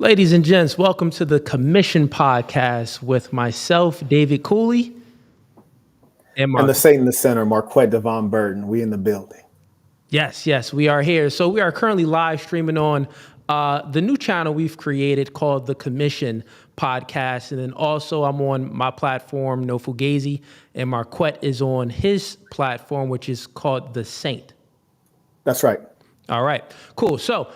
Ladies and gents, welcome to the Commission Podcast with myself, David Cooley, and the Satan the Center, Marquett Burton. We in the building. Yes, we are here. So we are currently live streaming on the new channel we've created called the Commission Podcast. And then also I'm on my platform, No Fugazi, and Marquett is on his platform, which is called The Saint. That's right. All right, cool. So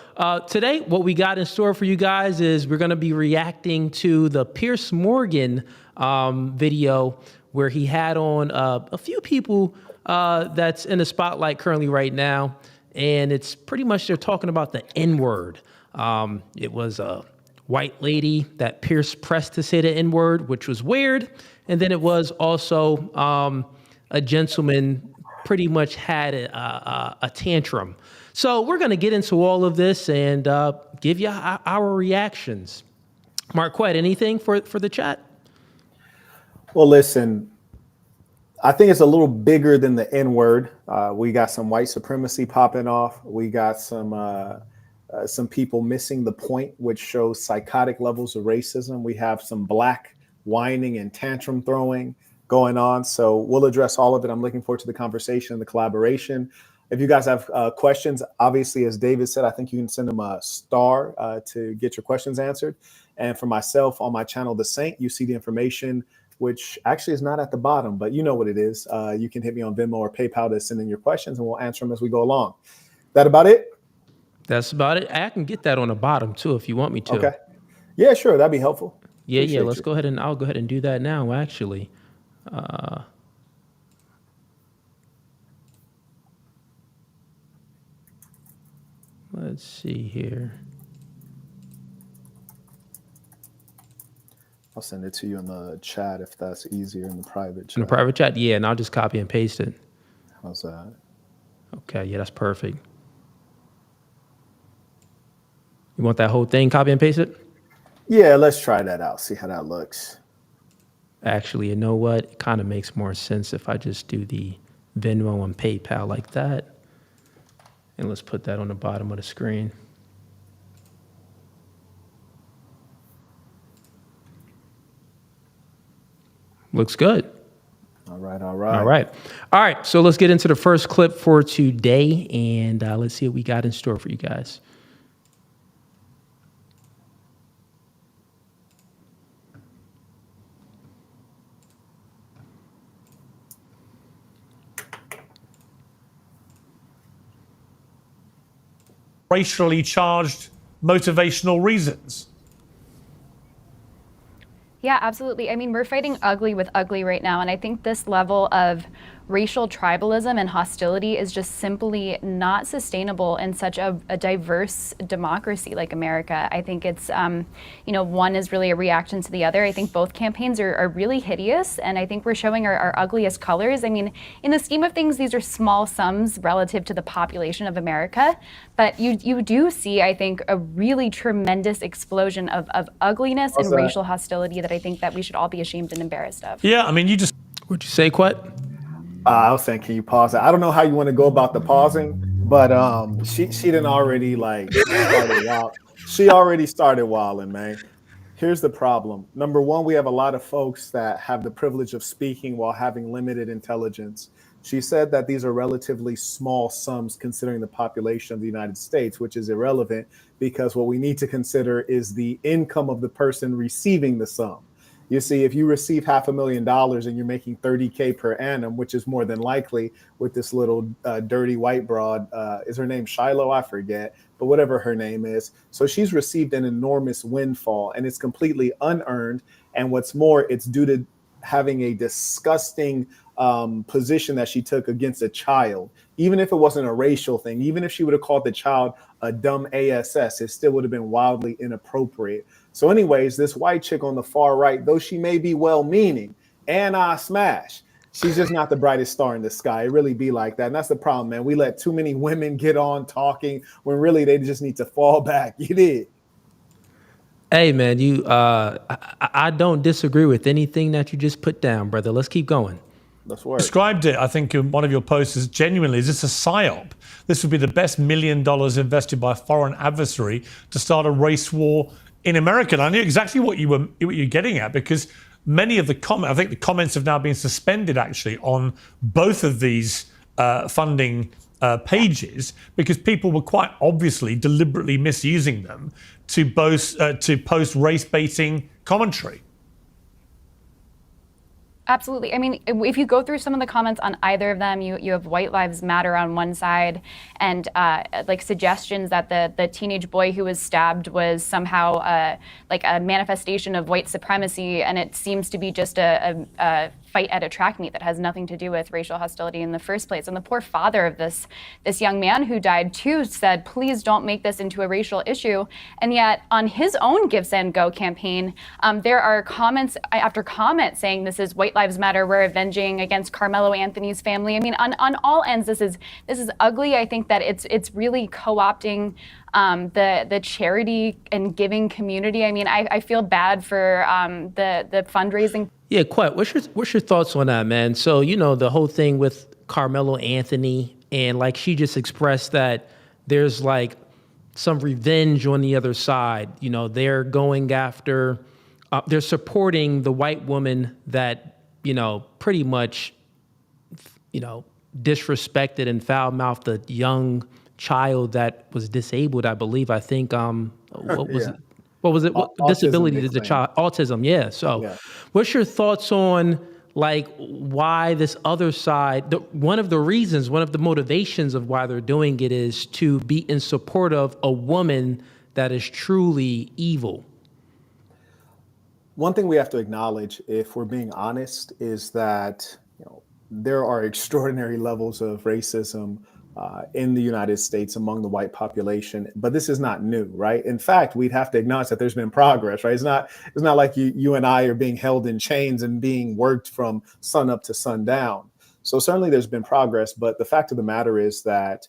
today, what we got in store for you guys is we're going to be reacting to the Piers Morgan video where he had on a few people that's in the spotlight currently right now. And it's pretty much they're talking about the N-word. It was a white lady that Piers pressed to say the N-word, which was weird. And then it was also a gentleman pretty much had a tantrum. So we're going to get into all of this and give you our reactions. Marquett, anything for the chat? Well, listen, I think it's a little bigger than the N-word. We got some white supremacy popping off. We got some people missing the point, which shows psychotic levels of racism. We have some black whining and tantrum throwing going on. So we'll address all of it. I'm looking forward to the conversation and the collaboration. If you guys have questions, obviously, as David said, I think you can send them a star to get your questions answered. And for myself on my channel, The Saint, you see the information, which actually is not at the bottom, but you know what it is. You can hit me on Venmo or PayPal to send in your questions and we'll answer them as we go along. That about it? That's about it. I can get that on the bottom too if you want me to. Okay. Yeah, sure. That'd be helpful. Yeah. Let's go ahead and I'll go ahead and do that now, actually. Let's see here. I'll send it to you in the chat if that's easier in the private chat. In the private chat? Yeah, and I'll just copy and paste it. How's that? Okay, yeah, that's perfect. You want that whole thing copy and paste it? Yeah, let's try that out. See how that looks. Actually, you know what? It kind of makes more sense if I just do the Venmo and PayPal like that. And let's put that on the bottom of the screen. Looks good. All right. So let's get into the first clip for today, and let's see what we got in store for you guys. Racially charged motivational reasons. Yeah, absolutely. I mean, we're fighting ugly with ugly right now. And I think this level of racial tribalism and hostility is just simply not sustainable in such a diverse democracy like America. I think it's, one is really a reaction to the other. I think both campaigns are really hideous. And I think we're showing our ugliest colors. I mean, in the scheme of things, these are small sums relative to the population of America. But you do see, I think, a really tremendous explosion of ugliness and racial hostility that I think that we should all be ashamed and embarrassed of. Yeah, I mean, What'd you say, Quet? I was saying, can you pause it? I don't know how you want to go about the pausing, but she didn't already started wild. She already started wilding, man. Here's the problem. Number one, we have a lot of folks that have the privilege of speaking while having limited intelligence. She said that these are relatively small sums considering the population of the United States, which is irrelevant because what we need to consider is the income of the person receiving the sum. You see, if you receive $500,000 and you're making $30K per annum, which is more than likely with this little dirty white broad, is her name Shiloh? I forget, but whatever her name is. So she's received an enormous windfall and it's completely unearned. And what's more, it's due to having a disgusting position that she took against a child. Even if it wasn't a racial thing, even if she would have called the child a dumb ASS, it still would have been wildly inappropriate. So anyways, this white chick on the far right, though she may be well-meaning and I smash, she's just not the brightest star in the sky. It really be like that. And that's the problem, man. We let too many women get on talking when really they just need to fall back. You did. Hey, man, I don't disagree with anything that you just put down, brother. Let's keep going. Let's work. Described it, I think, in one of your posts as genuinely, is this a psyop? This would be the best $1 million invested by a foreign adversary to start a race war in America. And I knew exactly what you're getting at, because many of the comments, I think the comments have now been suspended actually on both of these funding pages, because people were quite obviously deliberately misusing them to post race baiting commentary. Absolutely. I mean, if you go through some of the comments on either of them, you have White Lives Matter on one side, and like suggestions that the teenage boy who was stabbed was somehow like a manifestation of white supremacy, and it seems to be just a fight at a track meet that has nothing to do with racial hostility in the first place. And the poor father of this young man who died too said, please don't make this into a racial issue. And yet on his own Give, Send, Go campaign, there are comments after comment saying this is White Lives Matter, we're avenging against Carmelo Anthony's family. I mean, on all ends, this is ugly. I think that it's really co-opting the charity and giving community. I mean, I feel bad for the fundraising. Yeah, Quet, what's your thoughts on that, man? So, you know, the whole thing with Carmelo Anthony, and like she just expressed that there's like some revenge on the other side. You know, they're going after, they're supporting the white woman that, you know, pretty much, you know, disrespected and foul-mouthed a young child that was disabled, I believe. I think, what was it? What was it? What disability did the child? Autism, yeah. So what's your thoughts on like why this other side, one of the reasons, one of the motivations of why they're doing it is to be in support of a woman that is truly evil? One thing we have to acknowledge, if we're being honest, is that there are extraordinary levels of racism in the United States among the white population, but this is not new, right? In fact, we'd have to acknowledge that there's been progress, right? It's not like you and I are being held in chains and being worked from sun up to sundown. So certainly there's been progress, but the fact of the matter is that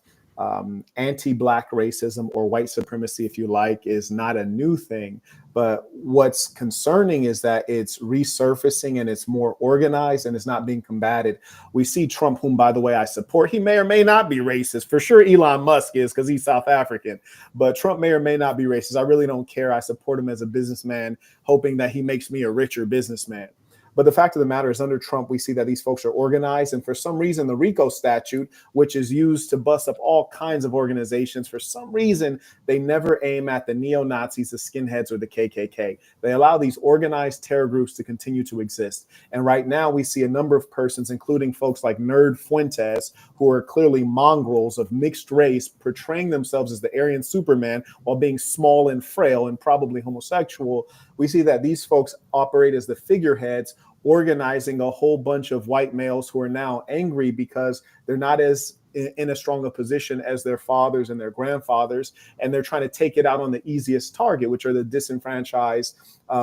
anti-Black racism, or white supremacy, if you like, is not a new thing. But what's concerning is that it's resurfacing and it's more organized and it's not being combated. We see Trump, whom, by the way, I support. He may or may not be racist. For sure, Elon Musk is, because he's South African. But Trump may or may not be racist. I really don't care. I support him as a businessman, hoping that he makes me a richer businessman. But the fact of the matter is, under Trump, we see that these folks are organized. And for some reason, the RICO statute, which is used to bust up all kinds of organizations, for some reason, they never aim at the neo-Nazis, the skinheads, or the KKK. They allow these organized terror groups to continue to exist. And right now, we see a number of persons, including folks like Nerd Fuentes, who are clearly mongrels of mixed race, portraying themselves as the Aryan Superman while being small and frail and probably homosexual. We see that these folks operate as the figureheads, organizing a whole bunch of white males who are now angry because they're not as in a stronger position as their fathers and their grandfathers, and they're trying to take it out on the easiest target, which are the disenfranchised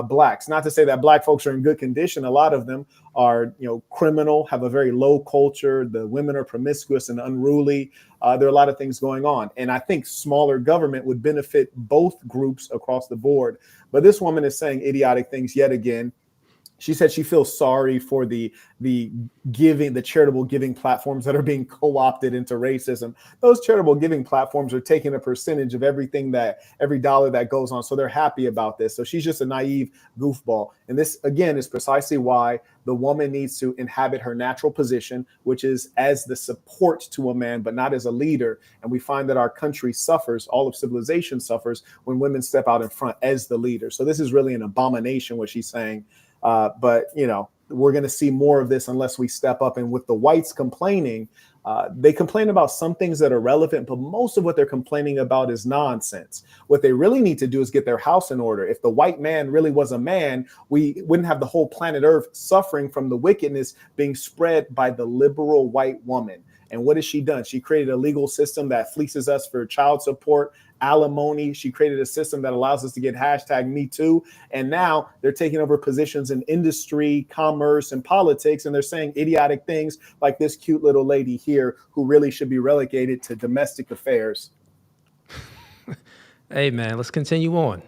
Blacks. Not to say that Black folks are in good condition. A lot of them are, criminal, have a very low culture. The women are promiscuous and unruly. There are a lot of things going on. And I think smaller government would benefit both groups across the board. But this woman is saying idiotic things yet again. She said she feels sorry for the charitable giving platforms that are being co-opted into racism. Those charitable giving platforms are taking a percentage of every dollar that goes on. So they're happy about this. So she's just a naive goofball. And this, again, is precisely why the woman needs to inhabit her natural position, which is as the support to a man, but not as a leader. And we find that our country suffers, all of civilization suffers, when women step out in front as the leader. So this is really an abomination, what she's saying. But, we're going to see more of this unless we step up. And with the whites complaining, they complain about some things that are relevant, but most of what they're complaining about is nonsense. What they really need to do is get their house in order. If the white man really was a man, we wouldn't have the whole planet Earth suffering from the wickedness being spread by the liberal white woman. And what has she done? She created a legal system that fleeces us for child support, alimony. She created a system that allows us to get #MeToo. And now they're taking over positions in industry, commerce, and politics. And they're saying idiotic things like this cute little lady here who really should be relegated to domestic affairs. Hey, man, let's continue on.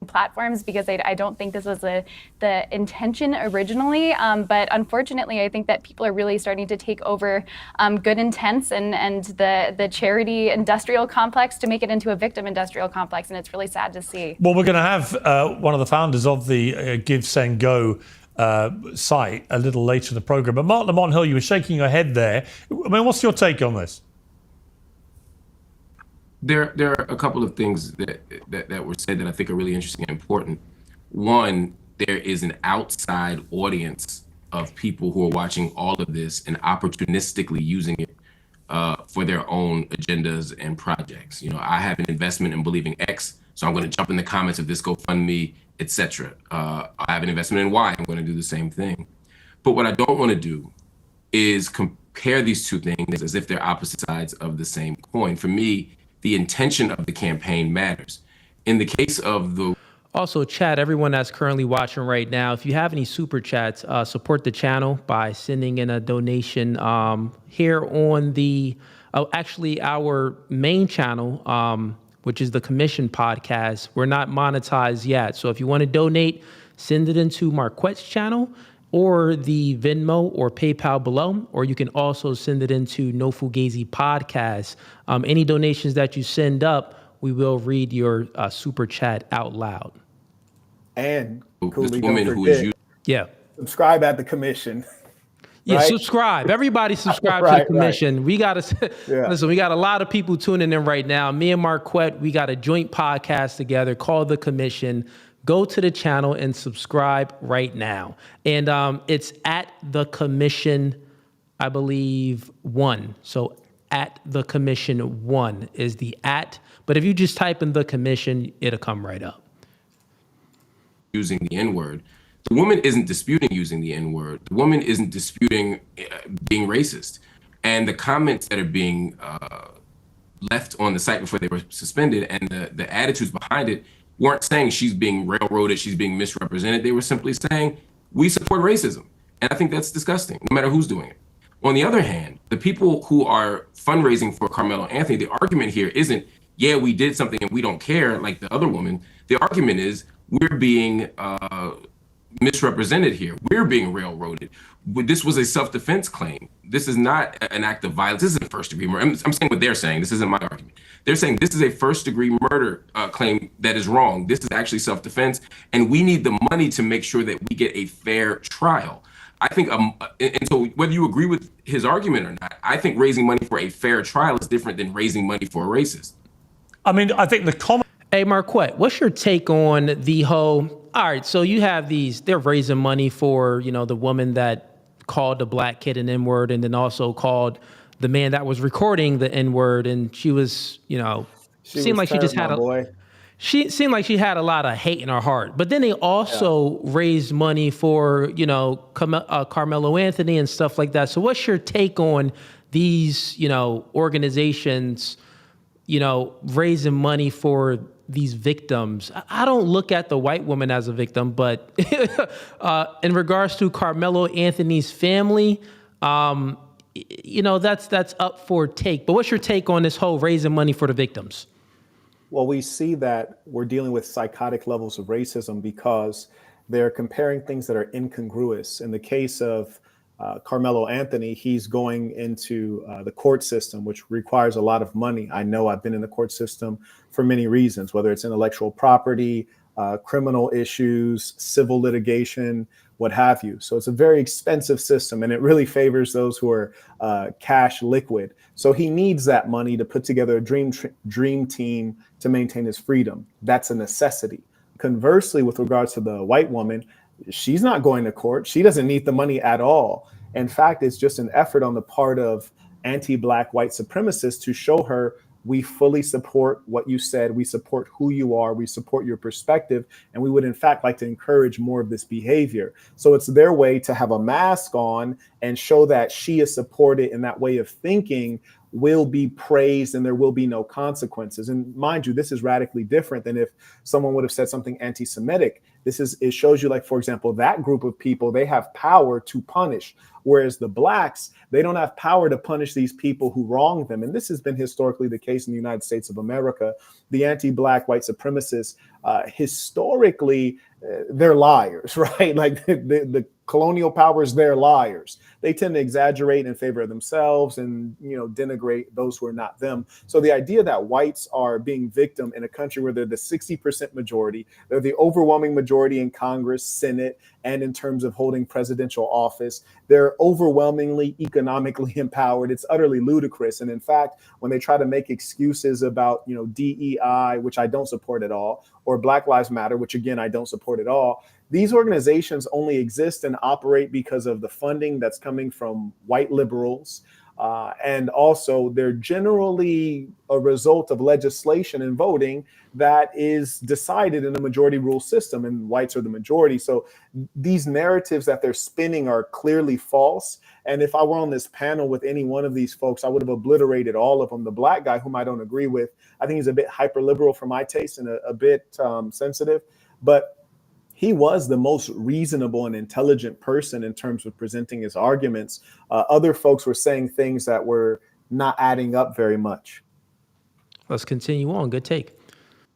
platforms, because I don't think this was the intention originally. But unfortunately, I think that people are really starting to take over good intents and the charity industrial complex to make it into a victim industrial complex. And it's really sad to see. Well, we're going to have one of the founders of the Give, Send, Go site a little later in the program. But Mark Lamont Hill, you were shaking your head there. I mean, what's your take on this? There are a couple of things that were said that I think are really interesting and important. One, there is an outside audience of people who are watching all of this and opportunistically using it for their own agendas and projects. You know, I have an investment in believing X, so I'm going to jump in the comments of this GoFundMe, etc. I have an investment in Y, I'm going to do the same thing. But what I don't want to do is compare these two things as if they're opposite sides of the same coin. For me, the intention of the campaign matters. In the case of the Also, chat, everyone that's currently watching right now, if you have any super chats, support the channel by sending in a donation here on the, actually our main channel, which is the Commission Podcast. We're not monetized yet. So if you want to donate, send it into Marquett's channel or the Venmo or PayPal below, or you can also send it into No Fugazi Podcast. Any donations that you send up, we will read your super chat out loud. And this Cooley, woman don't who is forget, Yeah. subscribe at the Commission. Yeah, Right? subscribe. Everybody subscribe to Right, the Commission. We got to Yeah. listen. We got a lot of people tuning in right now. Me and Marquette, we got a joint podcast together called The Commission. Go to the channel and subscribe right now. And it's at The Commission, I believe, 1. So at The Commission 1 is the at. But if you just type in The Commission, it'll come right up. using the N-word. The woman isn't disputing using the N-word. The woman isn't disputing being racist. And the comments that are being left on the site before they were suspended and the attitudes behind it weren't saying she's being railroaded, she's being misrepresented. They were simply saying, we support racism. And I think that's disgusting, no matter who's doing it. On the other hand, the people who are fundraising for Carmelo Anthony, the argument here isn't, yeah, we did something and we don't care like the other woman. The argument is we're being misrepresented here. We're being railroaded. This was a self-defense claim. This is not an act of violence. This isn't first-degree murder. I'm saying what they're saying. This isn't my argument. They're saying this is a first-degree murder claim that is wrong. This is actually self-defense, and we need the money to make sure that we get a fair trial. I think, and so whether you agree with his argument or not, I think raising money for a fair trial is different than raising money for a racist. I mean, I think the comment. Hey, Marquette, what's your take on the whole, all right, so you have these, they're raising money for, you know, the woman that called the black kid an N-word and then also called the man that was recording the N-word, and she was, you know, seemed like she just had she seemed like she had a lot of hate in her heart. But then they also raised money for, you know, Carmelo Anthony and stuff like that. So what's your take on these, you know, organizations, you know, raising money for these victims? I don't look at the white woman as a victim, but in regards to Carmelo Anthony's family, you know, that's up for take. But what's your take on this whole raising money for the victims? Well, we see that we're dealing with psychotic levels of racism because they're comparing things that are incongruous. In the case of Carmelo Anthony, he's going into the court system, which requires a lot of money. I know I've been in the court system for many reasons, whether it's intellectual property, criminal issues, civil litigation, what have you. So it's a very expensive system, and it really favors those who are cash liquid. So he needs that money to put together a dream team to maintain his freedom. That's a necessity. Conversely, with regards to the white woman, she's not going to court. She doesn't need the money at all. In fact, it's just an effort on the part of anti-black white supremacists to show her, we fully support what you said. We support who you are. We support your perspective. And we would, in fact, like to encourage more of this behavior. So it's their way to have a mask on and show that she is supported in that way of thinking, will be praised and there will be no consequences. And mind you, this is radically different than if someone would have said something anti-Semitic. It shows you, like, for example, that group of people, they have power to punish, whereas the blacks, they don't have power to punish these people who wrong them. And this has been historically the case in the United States of America. The anti-black white supremacists, historically, they're liars, right? Like the colonial powers, they're liars. They tend to exaggerate in favor of themselves and, denigrate those who are not them. So the idea that whites are being victim in a country where they're the 60% majority, they're the overwhelming majority in Congress, Senate, and in terms of holding presidential office, they're overwhelmingly economically empowered. It's utterly ludicrous. And in fact, when they try to make excuses about, DEI, which I don't support at all, or Black Lives Matter, which again, I don't support at all, these organizations only exist and operate because of the funding that's coming from white liberals. And also they're generally a result of legislation and voting that is decided in a majority rule system, and whites are the majority. So these narratives that they're spinning are clearly false. And if I were on this panel with any one of these folks, I would have obliterated all of them. The black guy, whom I don't agree with, I think he's a bit hyper liberal for my taste and a bit sensitive, but he was the most reasonable and intelligent person in terms of presenting his arguments. Other folks were saying things that were not adding up very much. Let's continue on. Good take.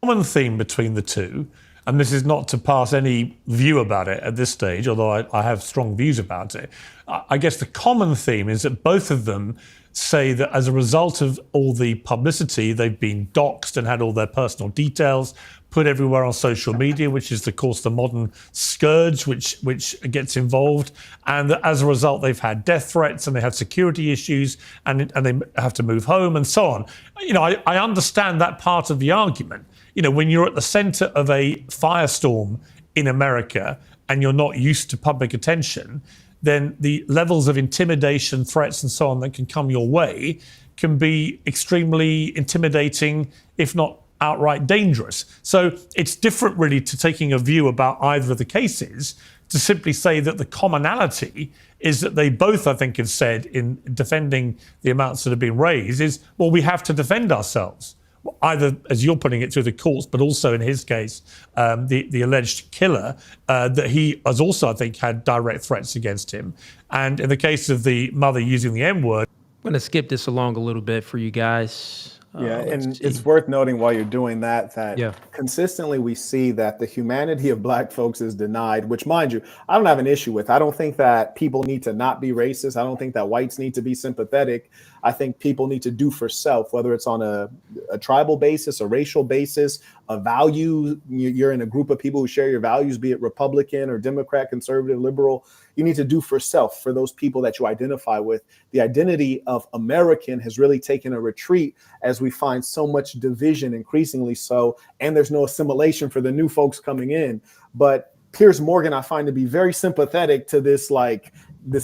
Common theme between the two, and this is not to pass any view about it at this stage, although I have strong views about it. I guess the common theme is that both of them say that as a result of all the publicity, they've been doxxed and had all their personal details put everywhere on social media, which is, of course, the modern scourge which gets involved. And as a result, they've had death threats and they have security issues and they have to move home and so on. I understand that part of the argument. When you're at the center of a firestorm in America and you're not used to public attention, then the levels of intimidation, threats, and so on that can come your way can be extremely intimidating, if not outright dangerous. So it's different really to taking a view about either of the cases to simply say that the commonality is that they both, I think, have said in defending the amounts that have been raised is, well, we have to defend ourselves. Either, as you're putting it, through the courts, but also in his case, the alleged killer, that he has also, I think, had direct threats against him. And in the case of the mother using the M-word. I'm going to skip this along a little bit for you guys. Yeah, and it's worth noting while you're doing that yeah, consistently we see that the humanity of black folks is denied, which, mind you, I don't have an issue with. I don't think that people need to not be racist. I don't think that whites need to be sympathetic. I think people need to do for self, whether it's on a tribal basis, a racial basis, a value. You're in a group of people who share your values, be it Republican or Democrat, conservative, liberal. You need to do for self, for those people that you identify with. The identity of American has really taken a retreat as we find so much division, increasingly so, and there's no assimilation for the new folks coming in. But Piers Morgan, I find to be very sympathetic to this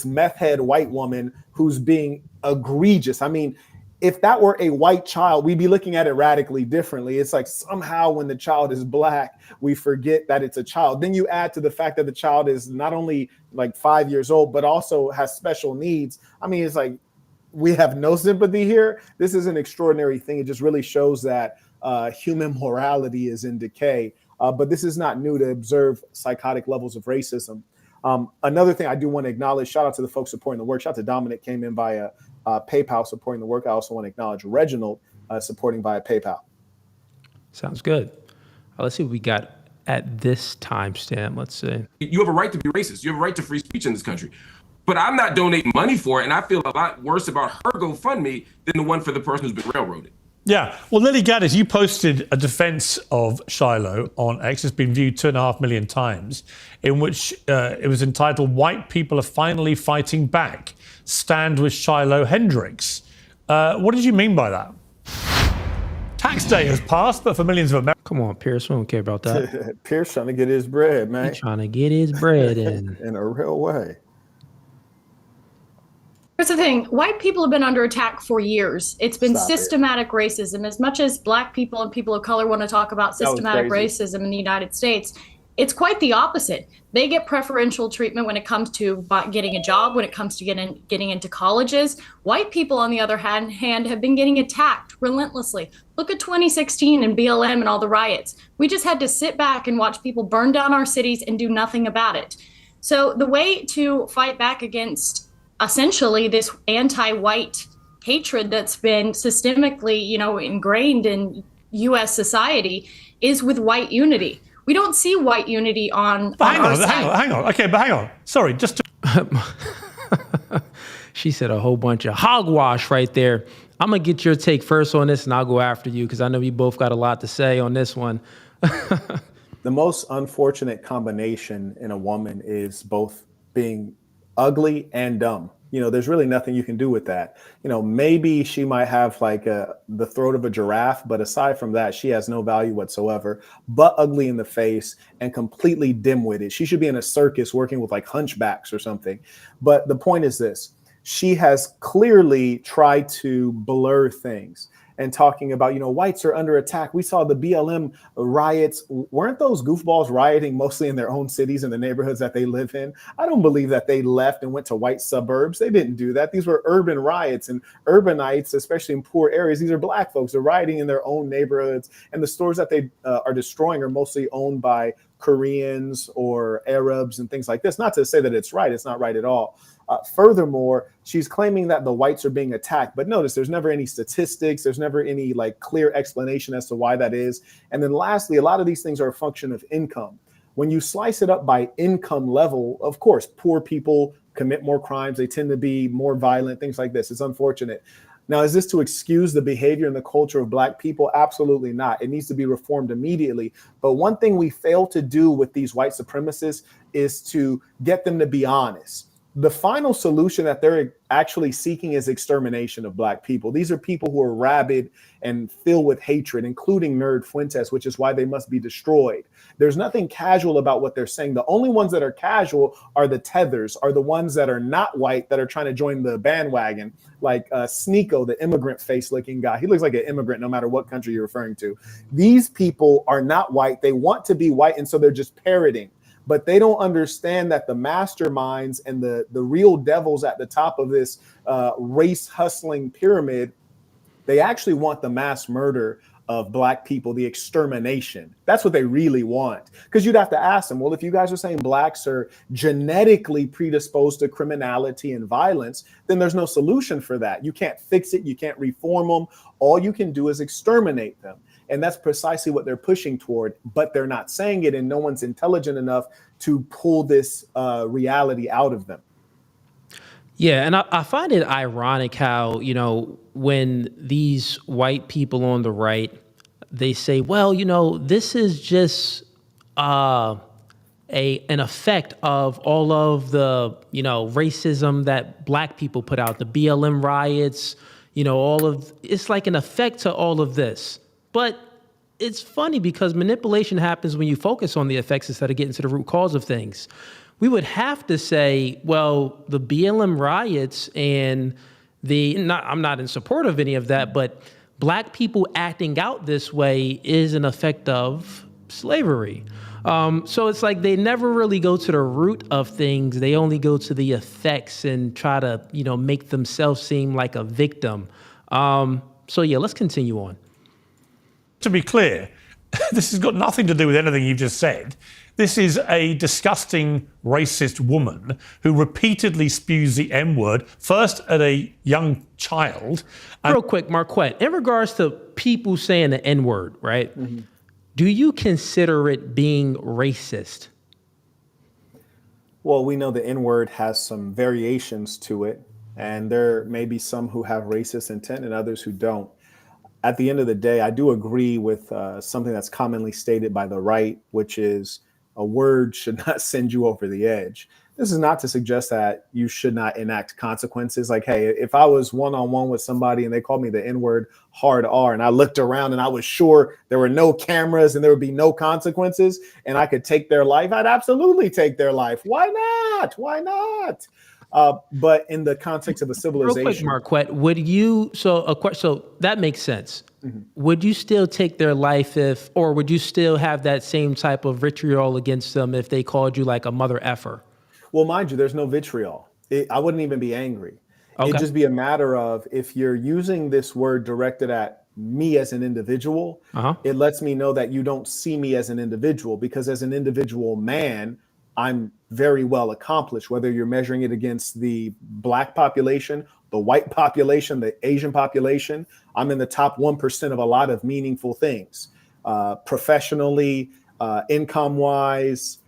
meth head white woman who's being egregious. I mean, if that were a white child, we'd be looking at it radically differently. It's like somehow when the child is black, we forget that it's a child. Then you add to the fact that the child is not only like 5 years old, but also has special needs. I mean, it's like we have no sympathy here. This is an extraordinary thing. It just really shows that human morality is in decay. But this is not new to observe psychotic levels of racism. Another thing I do want to acknowledge, shout out to the folks supporting the work. Shout out to Dominic, came in via PayPal supporting the work. I also want to acknowledge Reginald supporting via PayPal. Sounds good. Let's see what we got at this timestamp. Let's see. You have a right to be racist. You have a right to free speech in this country. But I'm not donating money for it, and I feel a lot worse about her GoFundMe than the one for the person who's been railroaded. Yeah. Well, Lily Gaddis, you posted a defense of Shiloh on X. It's been viewed 2.5 million times, in which it was entitled, "White People Are Finally Fighting Back. Stand with Shiloh Hendricks." What did you mean by that? Tax day has passed, but for millions of Americans. Come on, Pierce. We don't care about that. Pierce trying to get his bread, man. He's trying to get his bread in. In a real way. Here's the thing. White people have been under attack for years. It's been Stop systematic racism. As much as black people and people of color want to talk about systematic racism in the United States, It's quite the opposite. They get preferential treatment when it comes to getting a job, when it comes to getting into colleges. White people, on the other hand, have been getting attacked relentlessly. Look at 2016 and BLM and all the riots. We just had to sit back and watch people burn down our cities and do nothing about it. So the way to fight back against essentially this anti-white hatred that's been systemically, ingrained in U.S. society is with white unity. We don't see white unity on our side. Hang on. Okay, but hang on. Sorry, just to... She said a whole bunch of hogwash right there. I'm going to get your take first on this, and I'll go after you because I know we both got a lot to say on this one. The most unfortunate combination in a woman is both being ugly and dumb. There's really nothing you can do with that. Maybe she might have like the throat of a giraffe, but aside from that, she has no value whatsoever, but ugly in the face and completely dim-witted. She should be in a circus working with like hunchbacks or something. But the point is this, she has clearly tried to blur things and talking about, whites are under attack. We saw the BLM riots. Weren't those goofballs rioting mostly in their own cities and the neighborhoods that they live in? I don't believe that they left and went to white suburbs. They didn't do that. These were urban riots, and urbanites, especially in poor areas, these are black folks. They're rioting in their own neighborhoods, and the stores that they are destroying are mostly owned by Koreans or Arabs and things like this. Not to say that it's right. It's not right at all. Furthermore, she's claiming that the whites are being attacked. But notice there's never any statistics. There's never any like clear explanation as to why that is. And then lastly, a lot of these things are a function of income. When you slice it up by income level, of course, poor people commit more crimes. They tend to be more violent, things like this. It's unfortunate. Now, is this to excuse the behavior and the culture of black people? Absolutely not. It needs to be reformed immediately. But one thing we fail to do with these white supremacists is to get them to be honest. The final solution that they're actually seeking is extermination of black people. These are people who are rabid and filled with hatred, including Nerd Fuentes, which is why they must be destroyed. There's nothing casual about what they're saying. The only ones that are casual are the tethers, are the ones that are not white that are trying to join the bandwagon, like Sneeko, the immigrant face-looking guy. He looks like an immigrant no matter what country you're referring to. These people are not white. They want to be white, and so they're just parroting. But they don't understand that the masterminds and the real devils at the top of this race hustling pyramid, they actually want the mass murder of black people, the extermination. That's what they really want. Because you'd have to ask them, well, if you guys are saying blacks are genetically predisposed to criminality and violence, then there's no solution for that. You can't fix it. You can't reform them. All you can do is exterminate them. And that's precisely what they're pushing toward, but they're not saying it, and no one's intelligent enough to pull this reality out of them. Yeah, and I find it ironic how, when these white people on the right, they say, well, this is just an effect of all of the, racism that black people put out, the BLM riots, it's like an effect to all of this. But it's funny because manipulation happens when you focus on the effects instead of getting to the root cause of things. We would have to say, well, the BLM riots and I'm not in support of any of that, but black people acting out this way is an effect of slavery. So it's like they never really go to the root of things. They only go to the effects and try to, make themselves seem like a victim. So yeah, let's continue on. To be clear, this has got nothing to do with anything you've just said. This is a disgusting racist woman who repeatedly spews the M-word, first at a young child. Real quick, Marquett, in regards to people saying the N-word, right? Mm-hmm. Do you consider it being racist? Well, we know the N-word has some variations to it, and there may be some who have racist intent and others who don't. At the end of the day, I do agree with something that's commonly stated by the right, which is a word should not send you over the edge. This is not to suggest that you should not enact consequences. Like, hey, if I was one-on-one with somebody and they called me the N-word hard R, and I looked around and I was sure there were no cameras and there would be no consequences and I could take their life, I'd absolutely take their life. Why not? Why not? But in the context of a civilization, real quick, Marquett, would you? So that makes sense. would you still take their life or would you still have that same type of vitriol against them if they called you like a mother effer? Well, mind you, there's no vitriol. I wouldn't even be angry. Okay. It'd just be a matter of, if you're using this word directed at me as an individual, it lets me know that you don't see me as an individual, because as an individual man, I'm very well accomplished, whether you're measuring it against the Black population, the white population, the Asian population. I'm in the top 1% of a lot of meaningful things, professionally, income-wise,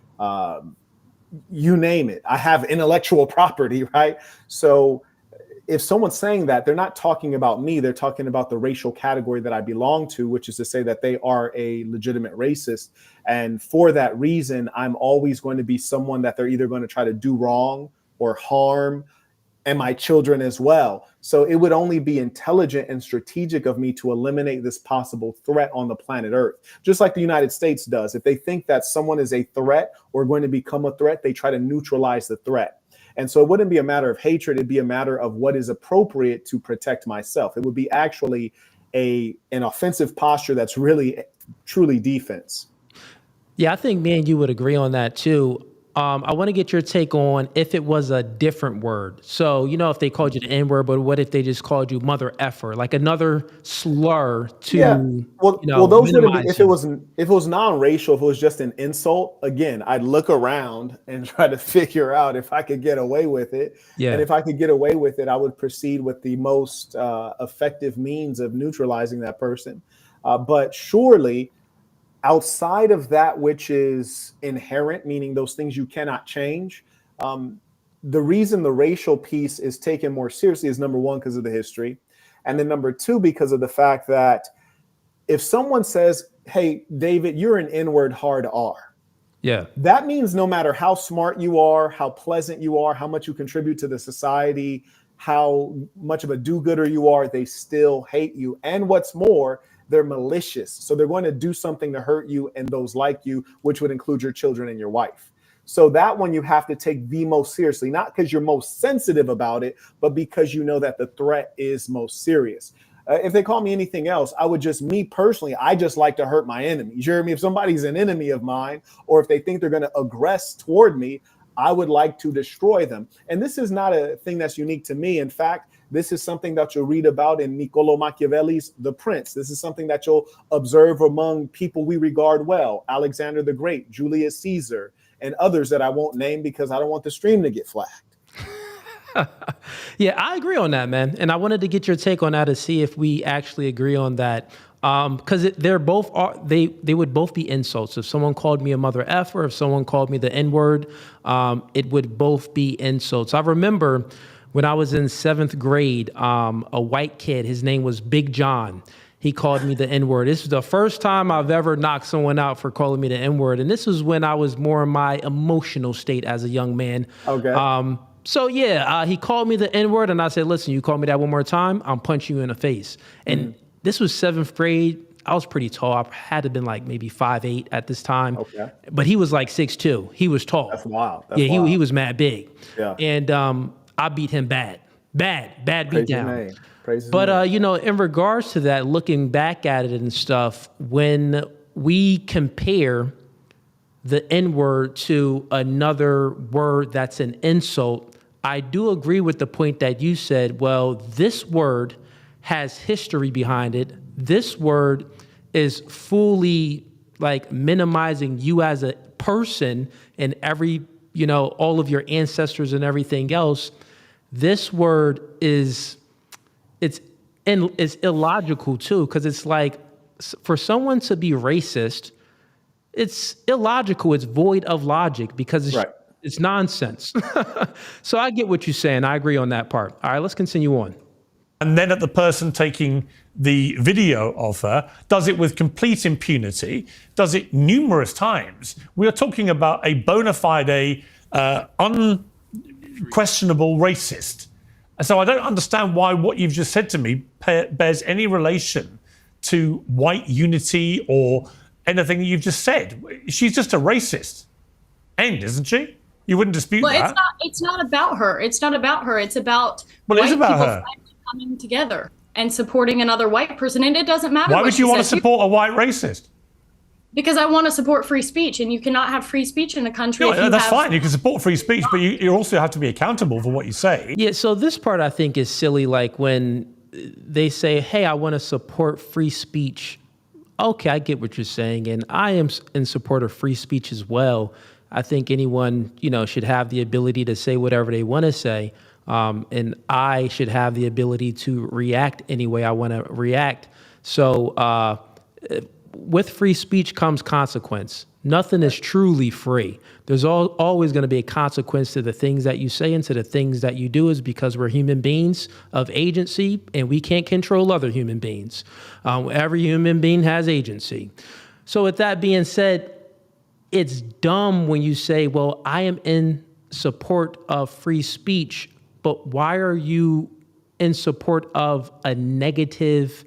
you name it. I have intellectual property, right? So if someone's saying that, they're not talking about me, they're talking about the racial category that I belong to, which is to say that they are a legitimate racist. And for that reason, I'm always going to be someone that they're either going to try to do wrong or harm, and my children as well. So it would only be intelligent and strategic of me to eliminate this possible threat on the planet Earth, just like the United States does. If they think that someone is a threat or going to become a threat, they try to neutralize the threat. And so it wouldn't be a matter of hatred. It'd be a matter of what is appropriate to protect myself. It would be actually an offensive posture that's really, truly defense. Yeah, I think me and you would agree on that too. I want to get your take on if it was a different word. So, you know, if they called you the N-word, but what if they just called you mother effer, like another slur to, well, those wouldn't be, if you. it was non-racial, if it was just an insult, again, I'd look around and try to figure out if I could get away with it. Yeah. And if I could get away with it, I would proceed with the most effective means of neutralizing that person. But surely, outside of that which is inherent, meaning those things you cannot change, the reason the racial piece is taken more seriously is, number one, because of the history. And then number two, because of the fact that if someone says, hey, David, you're an N-word hard R. Yeah. That means no matter how smart you are, how pleasant you are, how much you contribute to the society, how much of a do-gooder you are, they still hate you. And what's more, they're malicious. So they're going to do something to hurt you and those like you, which would include your children and your wife. So that one you have to take the most seriously, not because you're most sensitive about it, but because you know that the threat is most serious. If they call me anything else, I would just, me personally, I just like to hurt my enemies. You hear me? If somebody's an enemy of mine, or if they think they're going to aggress toward me, I would like to destroy them. And this is not a thing that's unique to me. In fact, this is something that you'll read about in Niccolo Machiavelli's The Prince. This is something that you'll observe among people we regard well, Alexander the Great, Julius Caesar, and others that I won't name because I don't want the stream to get flagged. Yeah, I agree on that, man. And I wanted to get your take on that to see if we actually agree on that. Because they're both they would both be insults. If someone called me a mother effer, or if someone called me the N-word, it would both be insults. I remember when I was in 7th grade, a white kid, his name was Big John. He called me the N-word. This was the first time I've ever knocked someone out for calling me the N-word. And this was when I was more in my emotional state as a young man. Okay. So yeah, he called me the N-word, and I said, listen, you call me that one more time, I'm punching you in the face. And this was 7th grade. I was pretty tall. I had to have been like maybe 5'8" at this time. Okay. But he was like 6'2". He was tall. That's wild. He was mad big. Yeah. And I beat him bad beat down. But you know, in regards to that, looking back at it and stuff, when we compare the N-word to another word that's an insult, I do agree with the point that you said, well, this word has history behind it. This word is fully like minimizing you as a person and every, you know, all of your ancestors and everything else. This word is illogical too, because it's like for someone to be racist, it's illogical. It's void of logic because it's nonsense. So I get what you're saying. I agree on that part. All right, let's continue on. And then at the person taking the video of her, does it with complete impunity, does it numerous times. We are talking about a bona fide, unquestionable racist. So I don't understand why what you've just said to me bears any relation to white unity or anything that you've just said. She's just a racist. End, isn't she? You wouldn't dispute that. It's not about her. It's not about her. It's about it is about her. coming together. and supporting another white person, and it doesn't matter. Why what would she you want to says. support a white racist? Because I want to support free speech, and you cannot have free speech in a country. No, that's fine. You can support free speech, but you also have to be accountable for what you say. Yeah, so this part I think is silly, like when they say, hey, I want to support free speech. Okay, I get what you're saying, and I am in support of free speech as well. I think anyone, should have the ability to say whatever they want to say, and I should have the ability to react any way I want to react. So with free speech comes consequence. Nothing is truly free. There's always going to be a consequence to the things that you say and to the things that you do, is because we're human beings of agency and we can't control other human beings. Every human being has agency. So with that being said, it's dumb when you say, well, I am in support of free speech, but why are you in support of a negative,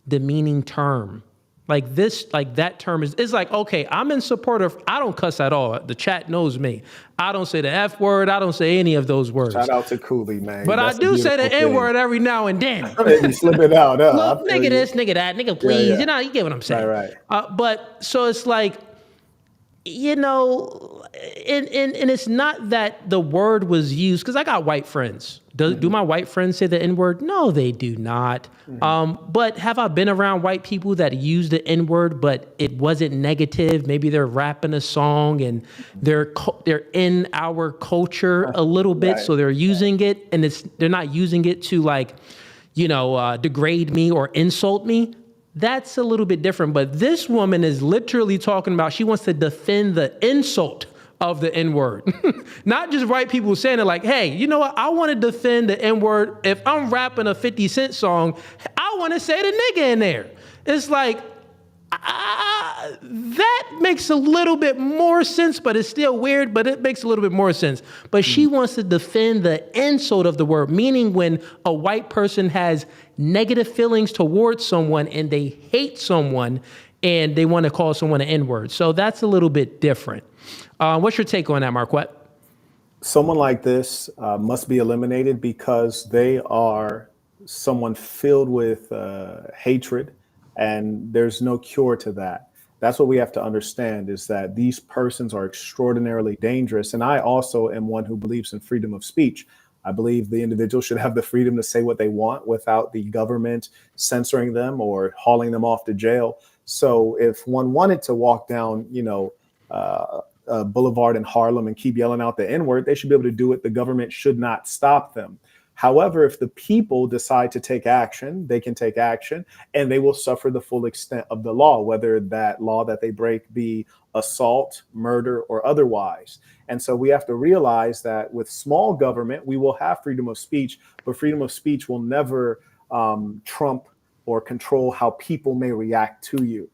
demeaning term? Like that term is like, okay, I'm in support of, I don't cuss at all. The chat knows me. I don't say the F word. I don't say any of those words. Shout out to Cooley, man. But I do say the N word every now and then. You slip it out. Look, nigga this, nigga that, nigga please. Yeah. You get what I'm saying. Right. But so it's like, and it's not that the word was used, because I got white friends. Do my white friends say the N-word? No, they do not. But have I been around white people that use the N-word, but it wasn't negative? Maybe they're rapping a song and they're in our culture a little bit, Right. so they're using it, and they're not using it to degrade me or insult me. That's a little bit different. But this woman is literally talking about, she wants to defend the insult of the N-word. Not just white people saying it like, hey, you know what? I want to defend the N-word. If I'm rapping a 50 Cent song, I want to say the nigga in there. It's like, that makes a little bit more sense, but it's still weird, but it makes a little bit more sense. But she wants to defend the insult of the word, meaning when a white person has negative feelings towards someone and they hate someone and they want to call someone an N-word. So that's a little bit different. What's your take on that, Marquett? Someone like this must be eliminated because they are someone filled with hatred, and there's no cure to that. That's what we have to understand, is that these persons are extraordinarily dangerous. And I also am one who believes in freedom of speech. I believe the individual should have the freedom to say what they want without the government censoring them or hauling them off to jail. So if one wanted to walk down, Boulevard in Harlem and keep yelling out the N-word, they should be able to do it. The government should not stop them. However, if the people decide to take action, they can take action, and they will suffer the full extent of the law, whether that law that they break be assault, murder, or otherwise. And so we have to realize that with small government, we will have freedom of speech, but freedom of speech will never trump or control how people may react to you.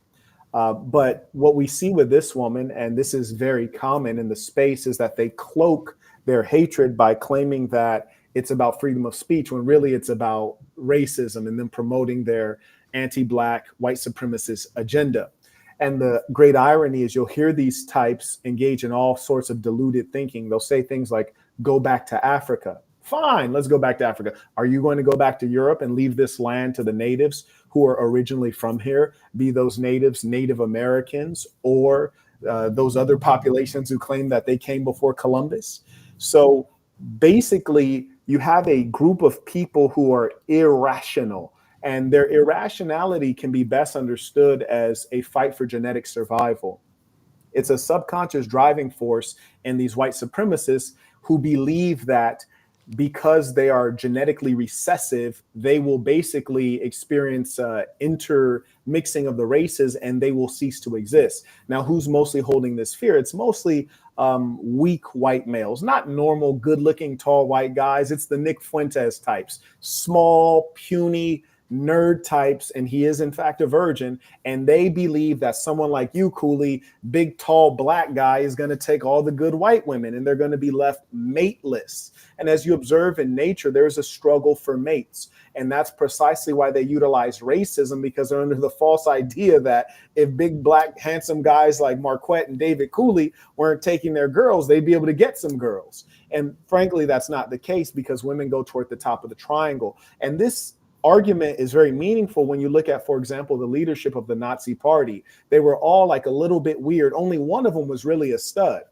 But what we see with this woman, and this is very common in the space, is that they cloak their hatred by claiming that it's about freedom of speech, when really it's about racism and them promoting their anti-Black white supremacist agenda. And the great irony is you'll hear these types engage in all sorts of deluded thinking. They'll say things like, go back to Africa. Fine, let's go back to Africa. Are you going to go back to Europe and leave this land to the natives who are originally from here, be those natives Native Americans or those other populations who claim that they came before Columbus? So basically, you have a group of people who are irrational, and their irrationality can be best understood as a fight for genetic survival. It's a subconscious driving force in these white supremacists who believe that because they are genetically recessive, they will basically experience intermixing of the races and they will cease to exist. Now, who's mostly holding this fear? It's mostly weak white males, not normal, good-looking, tall white guys. It's the Nick Fuentes types, small, puny, nerd types, and he is in fact a virgin, and they believe that someone like you, Cooley, big, tall, black guy, is going to take all the good white women and they're going to be left mateless. And as you observe in nature, there's a struggle for mates. And that's precisely why they utilize racism, because they're under the false idea that if big, black, handsome guys like Marquett and David Cooley weren't taking their girls, they'd be able to get some girls. And frankly, that's not the case, because women go toward the top of the triangle. And this argument is very meaningful when you look at, for example, the leadership of the Nazi Party. They were all like a little bit weird. Only one of them was really a stud.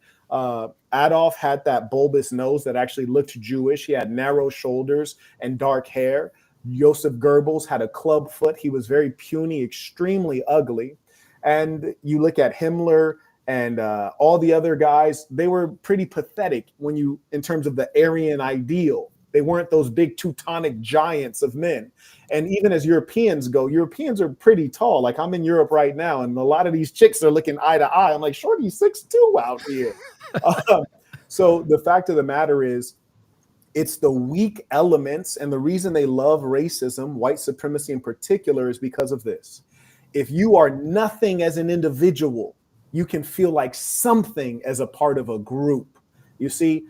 Adolf had that bulbous nose that actually looked Jewish. He had narrow shoulders and dark hair. Joseph Goebbels had a club foot. He was very puny, extremely ugly. And you look at Himmler and all the other guys, they were pretty pathetic in terms of the Aryan ideal. They weren't those big Teutonic giants of men. And even as Europeans go, Europeans are pretty tall. Like I'm in Europe right now, and a lot of these chicks are looking eye to eye. I'm like, shorty, 6'2" out here. So the fact of the matter is, it's the weak elements, and the reason they love racism, white supremacy in particular, is because of this. If you are nothing as an individual, you can feel like something as a part of a group. You see,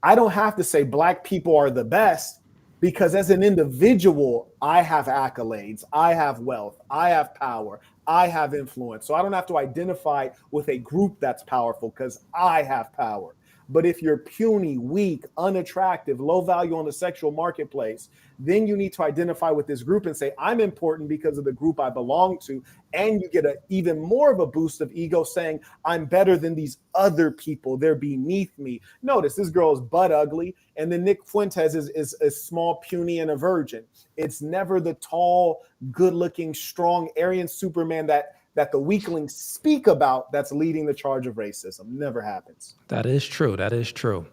I don't have to say black people are the best, because as an individual, I have accolades, I have wealth, I have power, I have influence. So I don't have to identify with a group that's powerful because I have power. But if you're puny, weak, unattractive, low value on the sexual marketplace, then you need to identify with this group and say, I'm important because of the group I belong to. And you get even more of a boost of ego saying, I'm better than these other people. They're beneath me. Notice this girl is butt ugly. And then Nick Fuentes is small, puny, and a virgin. It's never the tall, good looking, strong Aryan Superman that the weaklings speak about that's leading the charge of racism. Never happens. That is true. That is true.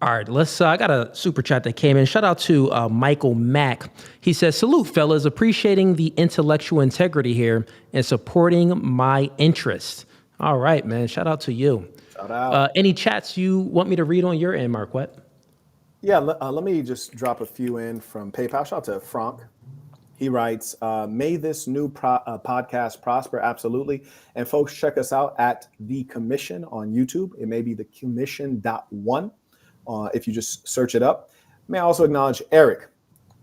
All right, I got a super chat that came in. Shout out to Michael Mack. He says, salute, fellas, appreciating the intellectual integrity here and supporting my interests. All right, man. Shout out to you. Shout out. Any chats you want me to read on your end, Marquett? Yeah, let me just drop a few in from PayPal. Shout out to Frank. He writes, may this new podcast prosper. Absolutely. And folks, check us out at The Commission on YouTube. It may be The Commission.1 if you just search it up. May I also acknowledge Eric.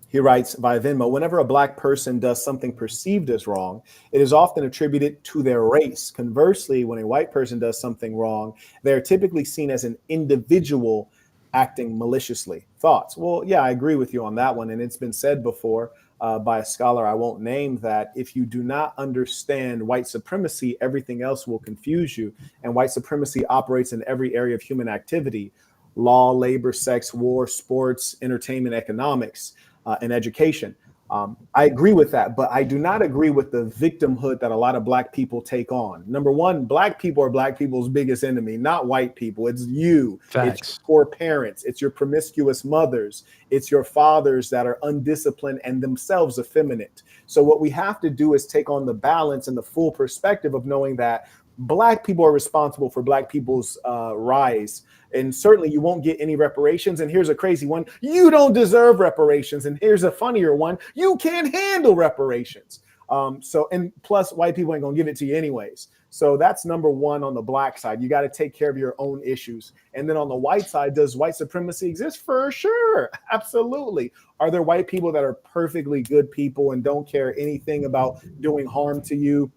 He writes via Venmo, whenever a black person does something perceived as wrong, it is often attributed to their race. Conversely, when a white person does something wrong, they're typically seen as an individual acting maliciously. Thoughts? Well, yeah, I agree with you on that one. And it's been said before by a scholar I won't name that if you do not understand white supremacy, everything else will confuse you. And white supremacy operates in every area of human activity: law, labor, sex, war, sports, entertainment, economics, and education. I agree with that, but I do not agree with the victimhood that a lot of black people take on. Number one, black people are black people's biggest enemy, not white people. It's you. Facts. It's your poor parents. It's your promiscuous mothers. It's your fathers that are undisciplined and themselves effeminate. So what we have to do is take on the balance and the full perspective of knowing that black people are responsible for black people's rise. And certainly you won't get any reparations. And here's a crazy one: you don't deserve reparations. And here's a funnier one: you can't handle reparations. And plus white people ain't gonna give it to you anyways. So that's number one on the black side. You got to take care of your own issues. And then on the white side, does white supremacy exist? For sure. Absolutely. Are there white people that are perfectly good people and don't care anything about doing harm to you,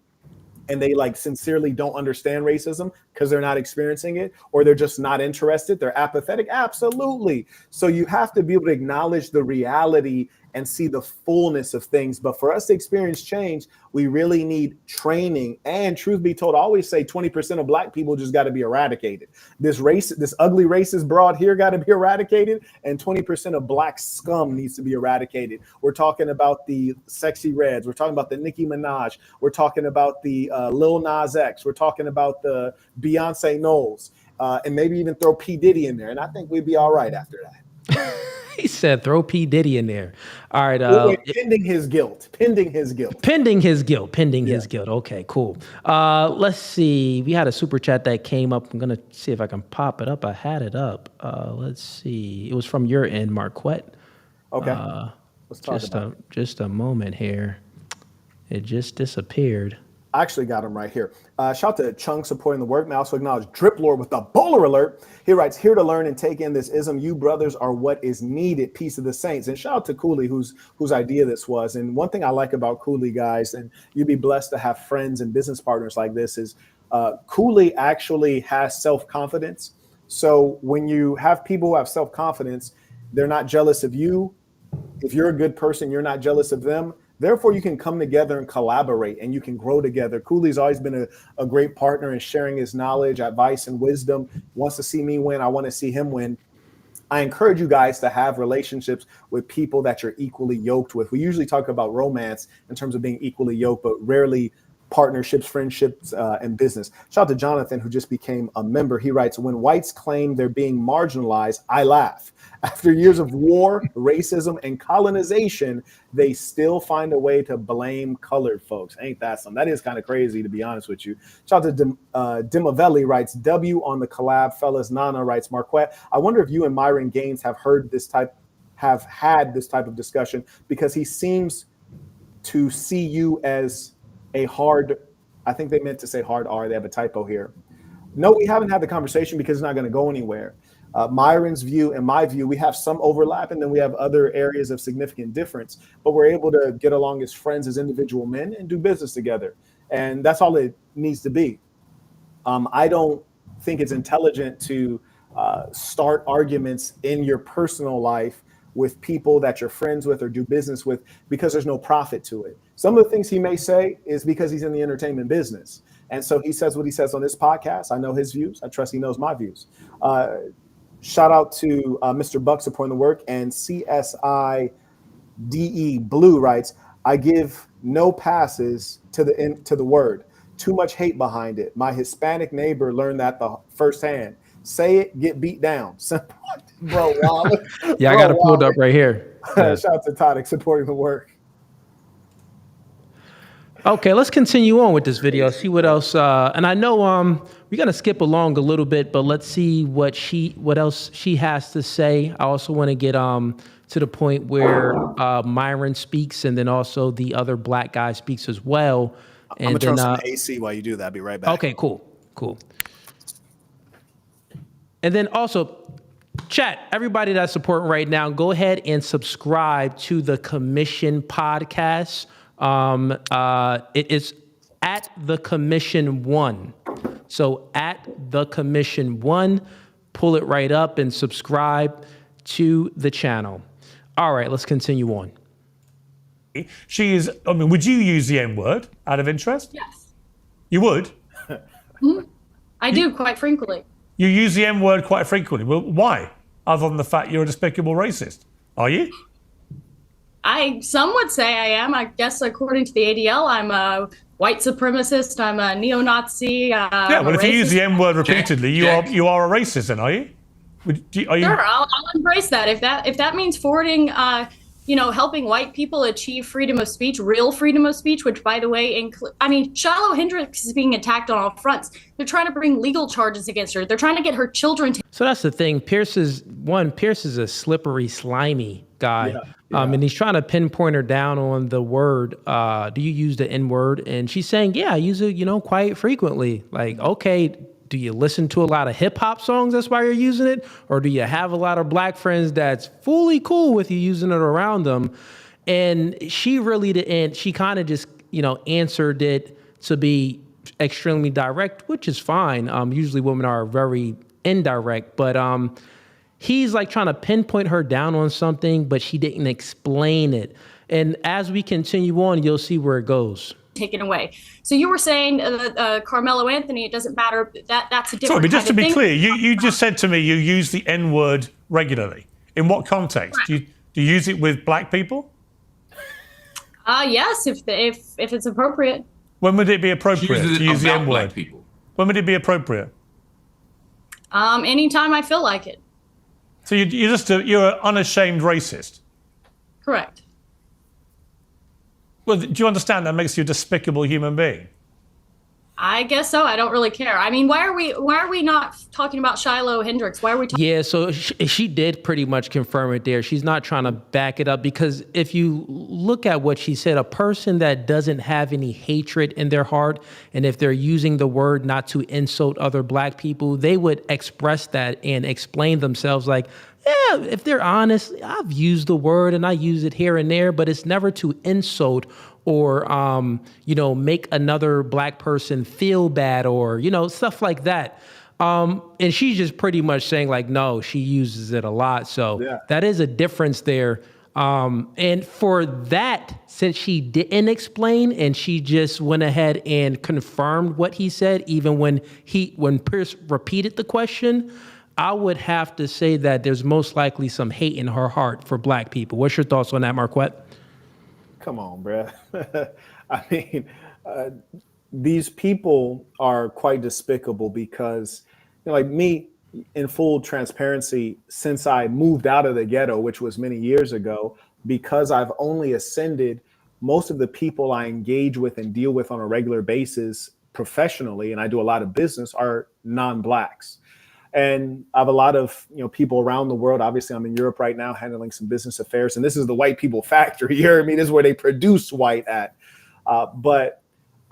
and they like sincerely don't understand racism because they're not experiencing it, or they're just not interested, they're apathetic? Absolutely. So you have to be able to acknowledge the reality and see the fullness of things. But for us to experience change, we really need training. And truth be told, I always say 20% of black people just got to be eradicated. This ugly racist broad here got to be eradicated, and 20% of black scum needs to be eradicated. We're talking about the Sexy Reds. We're talking about the Nicki Minaj. We're talking about the Lil Nas X. We're talking about the Beyonce Knowles, and maybe even throw P. Diddy in there. And I think we'd be all right after that. He said, throw P. Diddy in there. All right. Pending his guilt. Pending his guilt. Okay, cool. Let's see. We had a super chat that came up. I'm going to see if I can pop it up. I had it up. Let's see. It was from your end, Marquett. Okay. Let's talk about it. Just a moment here. It just disappeared. I actually got him right here. Shout out to Chung supporting the work. May I also acknowledge Drip Lord with the bowler alert. He writes, here to learn and take in this ism. You brothers are what is needed. Peace of the saints. And shout out to Cooley, whose idea this was. And one thing I like about Cooley, guys, and you'd be blessed to have friends and business partners like this, is Cooley actually has self-confidence. So when you have people who have self-confidence, they're not jealous of you, if you're a good person, you're not jealous of them. Therefore, you can come together and collaborate, and you can grow together. Cooley's always been a great partner in sharing his knowledge, advice, and wisdom. Wants to see me win. I want to see him win. I encourage you guys to have relationships with people that you're equally yoked with. We usually talk about romance in terms of being equally yoked, but rarely partnerships, friendships, and business. Shout out to Jonathan, who just became a member. He writes, when whites claim they're being marginalized, I laugh. After years of war, racism, and colonization, they still find a way to blame colored folks. Ain't that something? That is kind of crazy, to be honest with you. Shout out to Dimavelli writes, W on the collab, fellas. Nana writes, Marquette, I wonder if you and Myron Gaines have had this type of discussion, because he seems to see you as a hard, I think they meant to say hard R. They have a typo here. No, we haven't had the conversation because it's not going to go anywhere. Myron's view and my view, we have some overlap, and then we have other areas of significant difference, but we're able to get along as friends, as individual men, and do business together. And that's all it needs to be. I don't think it's intelligent to start arguments in your personal life with people that you're friends with or do business with, because there's no profit to it. Some of the things he may say is because he's in the entertainment business. And so he says what he says on this podcast. I know his views. I trust he knows my views. Shout out to Mr. Buck supporting the work. And CSIDE Blue writes, I give no passes to the word. Too much hate behind it. My Hispanic neighbor learned that the firsthand. Say it, get beat down. Bro, wow. Yeah, I got it pulled up right here. Yeah. Shout out to Todic supporting the work. Okay, let's continue on with this video. See what else. And I know we're gonna skip along a little bit, but let's see what else she has to say. I also want to get to the point where Myron speaks, and then also the other black guy speaks as well. And I'm gonna turn some AC while you do that. I'll be right back. Okay, cool. And then also, chat, everybody that's supporting right now, go ahead and subscribe to the Commission podcast. It is at the Commission 1. So at the Commission 1, pull it right up and subscribe to the channel. All right, let's continue on. She is, I mean, would you use the N-word out of interest? Yes. You would? I do quite frequently. You use the N-word quite frequently. Well, why? Other than the fact you're a despicable racist. Are you? Some would say I am. I guess according to the ADL, I'm a white supremacist. I'm a neo-Nazi. Yeah, well, if you use the N-word repeatedly, you are a racist, then, are you? Are you? Sure, I'll embrace that. If that means forwarding, helping white people achieve freedom of speech, real freedom of speech, which, by the way, Shiloh Hendricks is being attacked on all fronts. They're trying to bring legal charges against her. They're trying to get her children. So that's the thing. Pierce is a slippery, slimy guy. Yeah. And he's trying to pinpoint her down on the word. Do you use the N-word? And she's saying, yeah, I use it, quite frequently. Like, okay, do you listen to a lot of hip hop songs? That's why you're using it? Or do you have a lot of black friends that's fully cool with you using it around them? And she really didn't. She kind of just, answered it to be extremely direct, which is fine. Usually women are very indirect, but he's like trying to pinpoint her down on something, but she didn't explain it. And as we continue on, you'll see where it goes. Taken away. So you were saying Carmelo Anthony, it doesn't matter. That's a different. Sorry, but just to be thing. clear, you just said to me you use the N-word regularly. In what context? Do you use it with black people? Yes, if it's appropriate. When would it be appropriate to use the N-word? People. When would it be appropriate? Anytime I feel like it. So you're an unashamed racist. Correct. Well, do you understand that makes you a despicable human being? I guess so. I don't really care. I mean, why are we not talking about Shiloh Hendricks? Why are we talking? Yeah, so she did pretty much confirm it there. She's not trying to back it up, because if you look at what she said, a person that doesn't have any hatred in their heart, and if they're using the word not to insult other black people, they would express that and explain themselves like, yeah, if they're honest, I've used the word and I use it here and there, but it's never to insult or, make another black person feel bad or, stuff like that. And she's just pretty much saying like, no, she uses it a lot. So that is a difference there. And for that, since she didn't explain and she just went ahead and confirmed what he said, even when Pierce repeated the question, I would have to say that there's most likely some hate in her heart for black people. What's your thoughts on that, Marquett? Come on, bruh. I mean, these people are quite despicable because, like me, in full transparency, since I moved out of the ghetto, which was many years ago, because I've only ascended, most of the people I engage with and deal with on a regular basis professionally, and I do a lot of business, are non-blacks. And I have a lot of people around the world. Obviously, I'm in Europe right now handling some business affairs, and this is the white people factory. You hear me? This is where they produce white at. But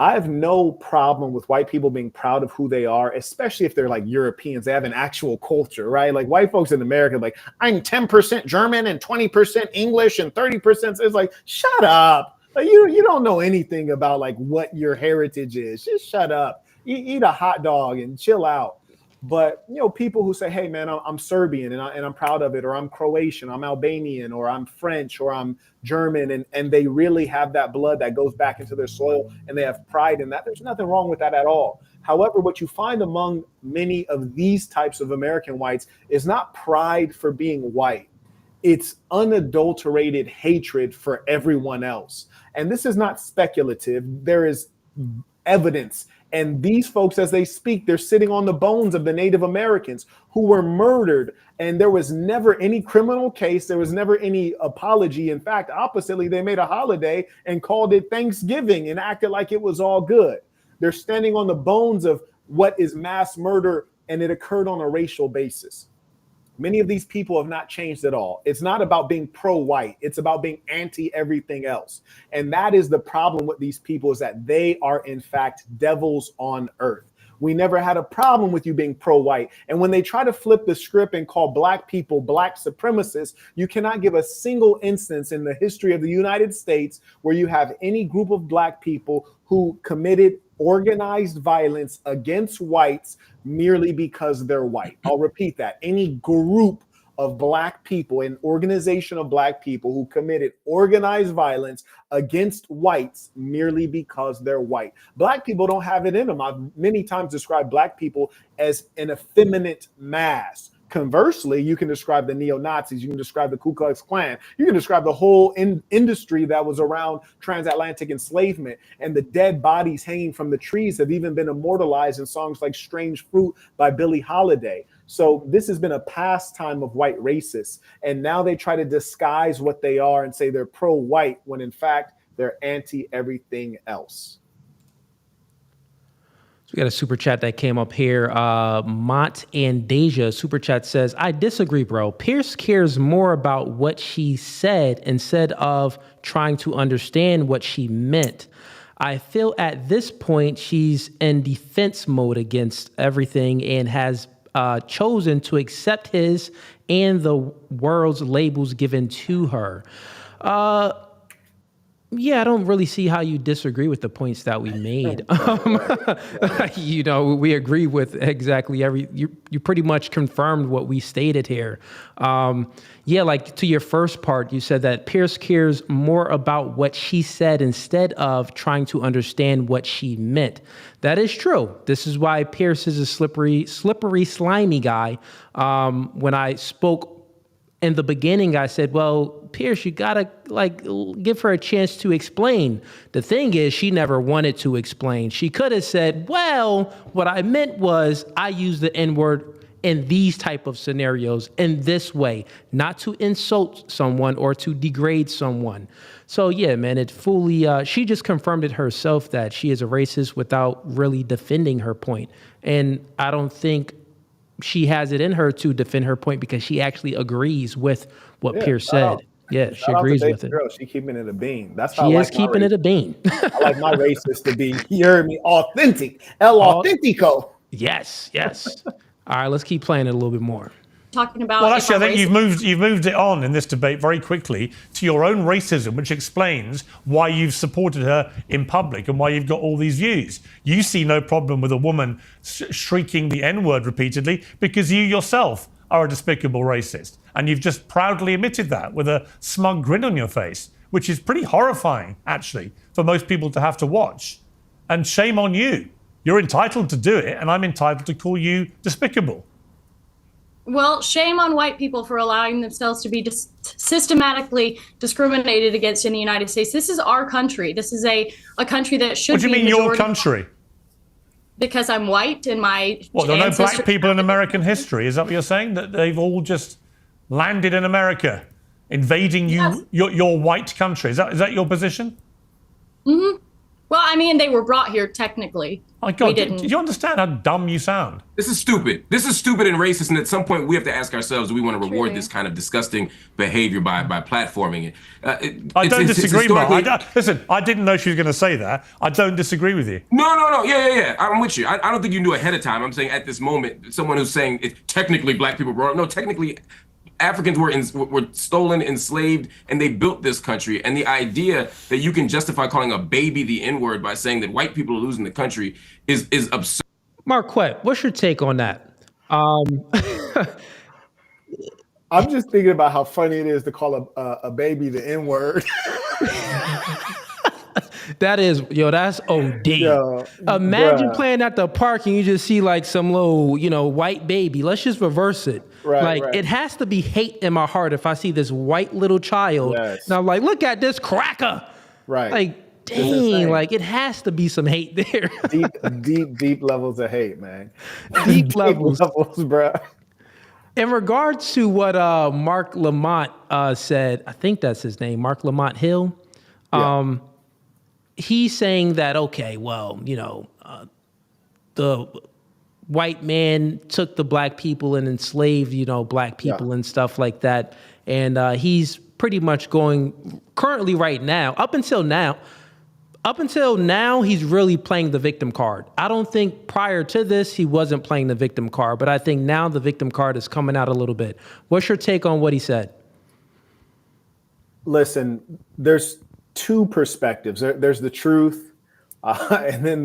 I have no problem with white people being proud of who they are, especially if they're like Europeans. They have an actual culture, right? Like white folks in America, like I'm 10% German and 20% English and 30%. It's like, shut up. Like, you don't know anything about like what your heritage is. Just shut up. Eat a hot dog and chill out. But people who say, "Hey, man, I'm Serbian and I'm proud of it," or "I'm Croatian, I'm Albanian, or I'm French, or I'm German," and they really have that blood that goes back into their soil and they have pride in that. There's nothing wrong with that at all. However, what you find among many of these types of American whites is not pride for being white. It's unadulterated hatred for everyone else. And this is not speculative. There is evidence. And these folks, as they speak, they're sitting on the bones of the Native Americans who were murdered. And there was never any criminal case. There was never any apology. In fact, oppositely, they made a holiday and called it Thanksgiving and acted like it was all good. They're standing on the bones of what is mass murder, and it occurred on a racial basis. Many of these people have not changed at all. It's not about being pro-white. It's about being anti-everything else. And that is the problem with these people, is that they are, in fact, devils on earth. We never had a problem with you being pro-white. And when they try to flip the script and call black people black supremacists, you cannot give a single instance in the history of the United States where you have any group of black people who committed organized violence against whites merely because they're white. I'll repeat that. Any group of black people, an organization of black people who committed organized violence against whites merely because they're white. Black people don't have it in them. I've many times described black people as an effeminate mass. Conversely, you can describe the neo-Nazis, you can describe the Ku Klux Klan, you can describe the whole industry that was around transatlantic enslavement, and the dead bodies hanging from the trees have even been immortalized in songs like Strange Fruit by Billie Holiday. So this has been a pastime of white racists, and now they try to disguise what they are and say they're pro-white when in fact they're anti-everything else. So we got a super chat that came up here. Mont and Deja super chat says, "I disagree, bro. Pierce cares more about what she said instead of trying to understand what she meant. I feel at this point she's in defense mode against everything and has chosen to accept his and the world's labels given to her." Yeah, I don't really see how you disagree with the points that we made. We agree with exactly you pretty much confirmed what we stated here. Like to your first part, you said that Pierce cares more about what she said instead of trying to understand what she meant. That is true. This is why Pierce is a slippery, slimy guy. When I spoke in the beginning, I said, well, Pierce, you gotta give her a chance to explain. The thing is, she never wanted to explain. She could have said, well, what I meant was I use the N-word in these type of scenarios in this way, not to insult someone or to degrade someone. So yeah, man, it fully, she just confirmed it herself that she is a racist without really defending her point. And I don't think she has it in her to defend her point because she actually agrees with what Pierce said. Yeah, she agrees with it. Girl, she keeping it a bean. That's how she I is keeping it a bean. I like my racist to be, you heard me, authentic. El Authentico. Yes. All right, let's keep playing it a little bit more. Talking about, well, actually, I think you've moved it on in this debate very quickly to your own racism, which explains why you've supported her in public and why you've got all these views. You see no problem with a woman shrieking the N-word repeatedly because you yourself are a despicable racist. And you've just proudly admitted that with a smug grin on your face, which is pretty horrifying, actually, for most people to have to watch. And shame on you. You're entitled to do it, and I'm entitled to call you despicable. Well, shame on white people for allowing themselves to be systematically discriminated against in the United States. This is our country. This is a country that should be. What do you mean your country? Because I'm white and my What, there are no black people in American history? Is that what you're saying? That they've all just landed in America, invading you, Yes. your white country? Is that your position? Mm-hmm. Well, I mean, they were brought here technically. My God, We do didn't. you understand how dumb you sound? This is stupid. This is stupid and racist. And at some point, we have to ask ourselves: do we want to reward Truly. this kind of disgusting behavior by platforming it? I don't disagree, Mark. historically- Listen, I didn't know she was going to say that. I don't disagree with you. No. Yeah. I'm with you. I don't think you knew ahead of time. I'm saying at this moment, someone who's saying it's technically black people brought up. No, technically, Africans were stolen, enslaved, and they built this country. And the idea that you can justify calling a baby the N-word by saying that white people are losing the country is absurd. Marquett, what's your take on that? I'm just thinking about how funny it is to call a baby the N-word. That is, that's OD. Yo, Imagine bruh. playing at the park and you just see like some little, white baby. Let's just reverse it. Right. It has to be hate in my heart if I see this white little child. Yes. And I'm like, look at this cracker. Right. Like, This is insane. dang, like it has to be some hate there. deep levels of hate, man. Deep levels. bro. In regards to what Mark Lamont said, I think that's his name, Mark Lamont Hill. He's saying that, okay, well, the white man took the black people and enslaved, black people and stuff like that. And he's pretty much going currently right now, up until now, he's really playing the victim card. I don't think prior to this, he wasn't playing the victim card, but I think now the victim card is coming out a little bit. What's your take on what he said? Listen, there's two perspectives. There's the truth, and then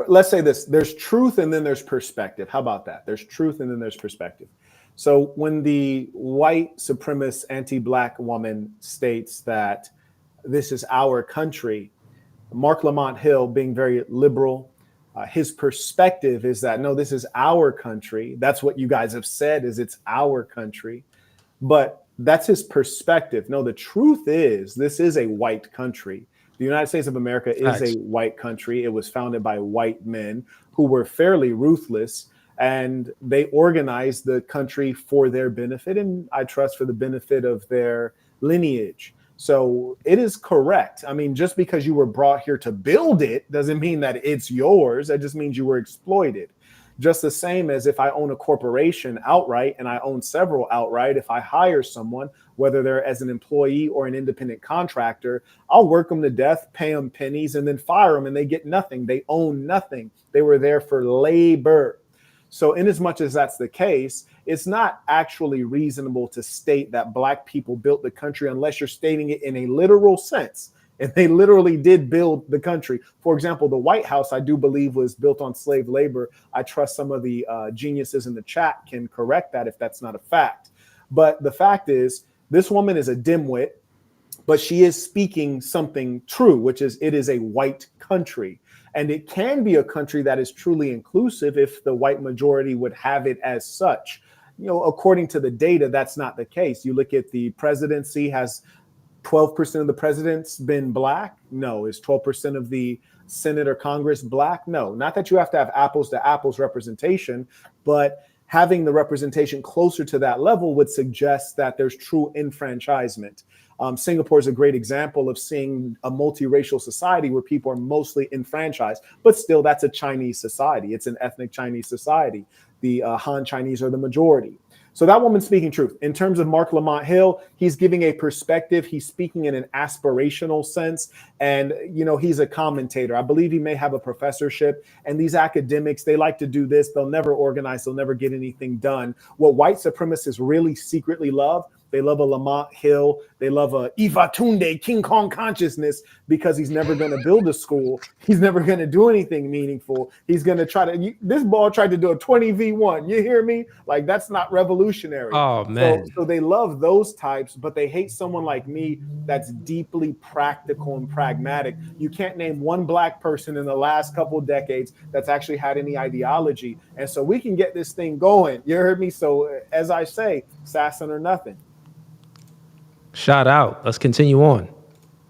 let's say this, there's truth and then there's perspective. How about that? There's truth and then there's perspective. So when the white supremacist anti-black woman states that this is our country, Mark Lamont Hill, being very liberal, his perspective is that, no, this is our country. That's what you guys have said, is it's our country. But that's his perspective. No, the truth is this is a white country. The United States of America is a white country. It was founded by white men who were fairly ruthless, and they organized the country for their benefit, and I trust for the benefit of their lineage. So it is correct. I mean, just because you were brought here to build it doesn't mean that it's yours. That just means you were exploited. Just the same as if I own a corporation outright, and I own several outright, if I hire someone, whether they're as an employee or an independent contractor, I'll work them to death, pay them pennies, and then fire them, and they get nothing. They own nothing. They were there for labor. So in as much as that's the case, it's not actually reasonable to state that black people built the country unless you're stating it in a literal sense. And they literally did build the country. For example, the White House, I do believe, was built on slave labor. I trust some of the geniuses in the chat can correct that if that's not a fact. But the fact is, this woman is a dimwit, but she is speaking something true, which is it is a white country. And it can be a country that is truly inclusive if the white majority would have it as such. According to the data, that's not the case. You look at the presidency, has 12% of the presidents been black? No. Is 12% of the Senate or Congress black? No. Not that you have to have apples to apples representation, but having the representation closer to that level would suggest that there's true enfranchisement. Singapore is a great example of seeing a multiracial society where people are mostly enfranchised, but still that's a Chinese society. It's an ethnic Chinese society. The Han Chinese are the majority. So that woman's speaking truth. In terms of Mark Lamont Hill, he's giving a perspective. He's speaking in an aspirational sense. And, he's a commentator. I believe he may have a professorship. And these academics, they like to do this. They'll never organize. They'll never get anything done. What white supremacists really secretly love, they love a Lamont Hill. They love a Eva Tunde, King Kong consciousness. because he's never going to build a school. He's never going to do anything meaningful. He's going to try to, this ball tried to do a 20v1. You hear me? Like, that's not revolutionary. Oh, man. So they love those types, but they hate someone like me that's deeply practical and pragmatic. You can't name one black person in the last couple decades that's actually had any ideology. And so we can get this thing going. You heard me? So as I say, assassin or nothing. Shout out. Let's continue on.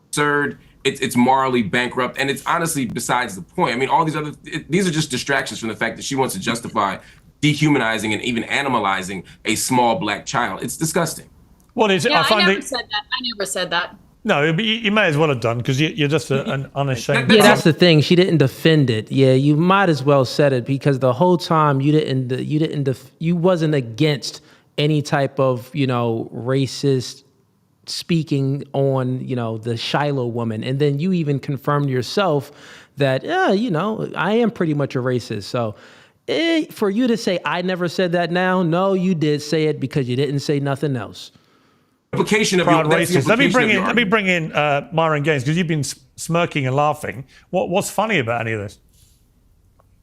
Absurd. It's morally bankrupt, and it's honestly besides the point. I mean, all these are just distractions from the fact that she wants to justify dehumanizing and even animalizing a small black child. It's disgusting. Well, it's, Yeah, I never said that. I never said that. No, but you may as well have done, because you're just an unashamed. Yeah, that's the thing. She didn't defend it. Yeah, you might as well said it, because the whole time you wasn't against any type of, racist speaking on, the Shiloh woman. And then you even confirmed yourself that, I am pretty much a racist. So for you to say, I never said that now, no, you did say it because you didn't say nothing else. Implication of Proud your racist. Let me bring in Myron Gaines, because you've been smirking and laughing. What's funny about any of this?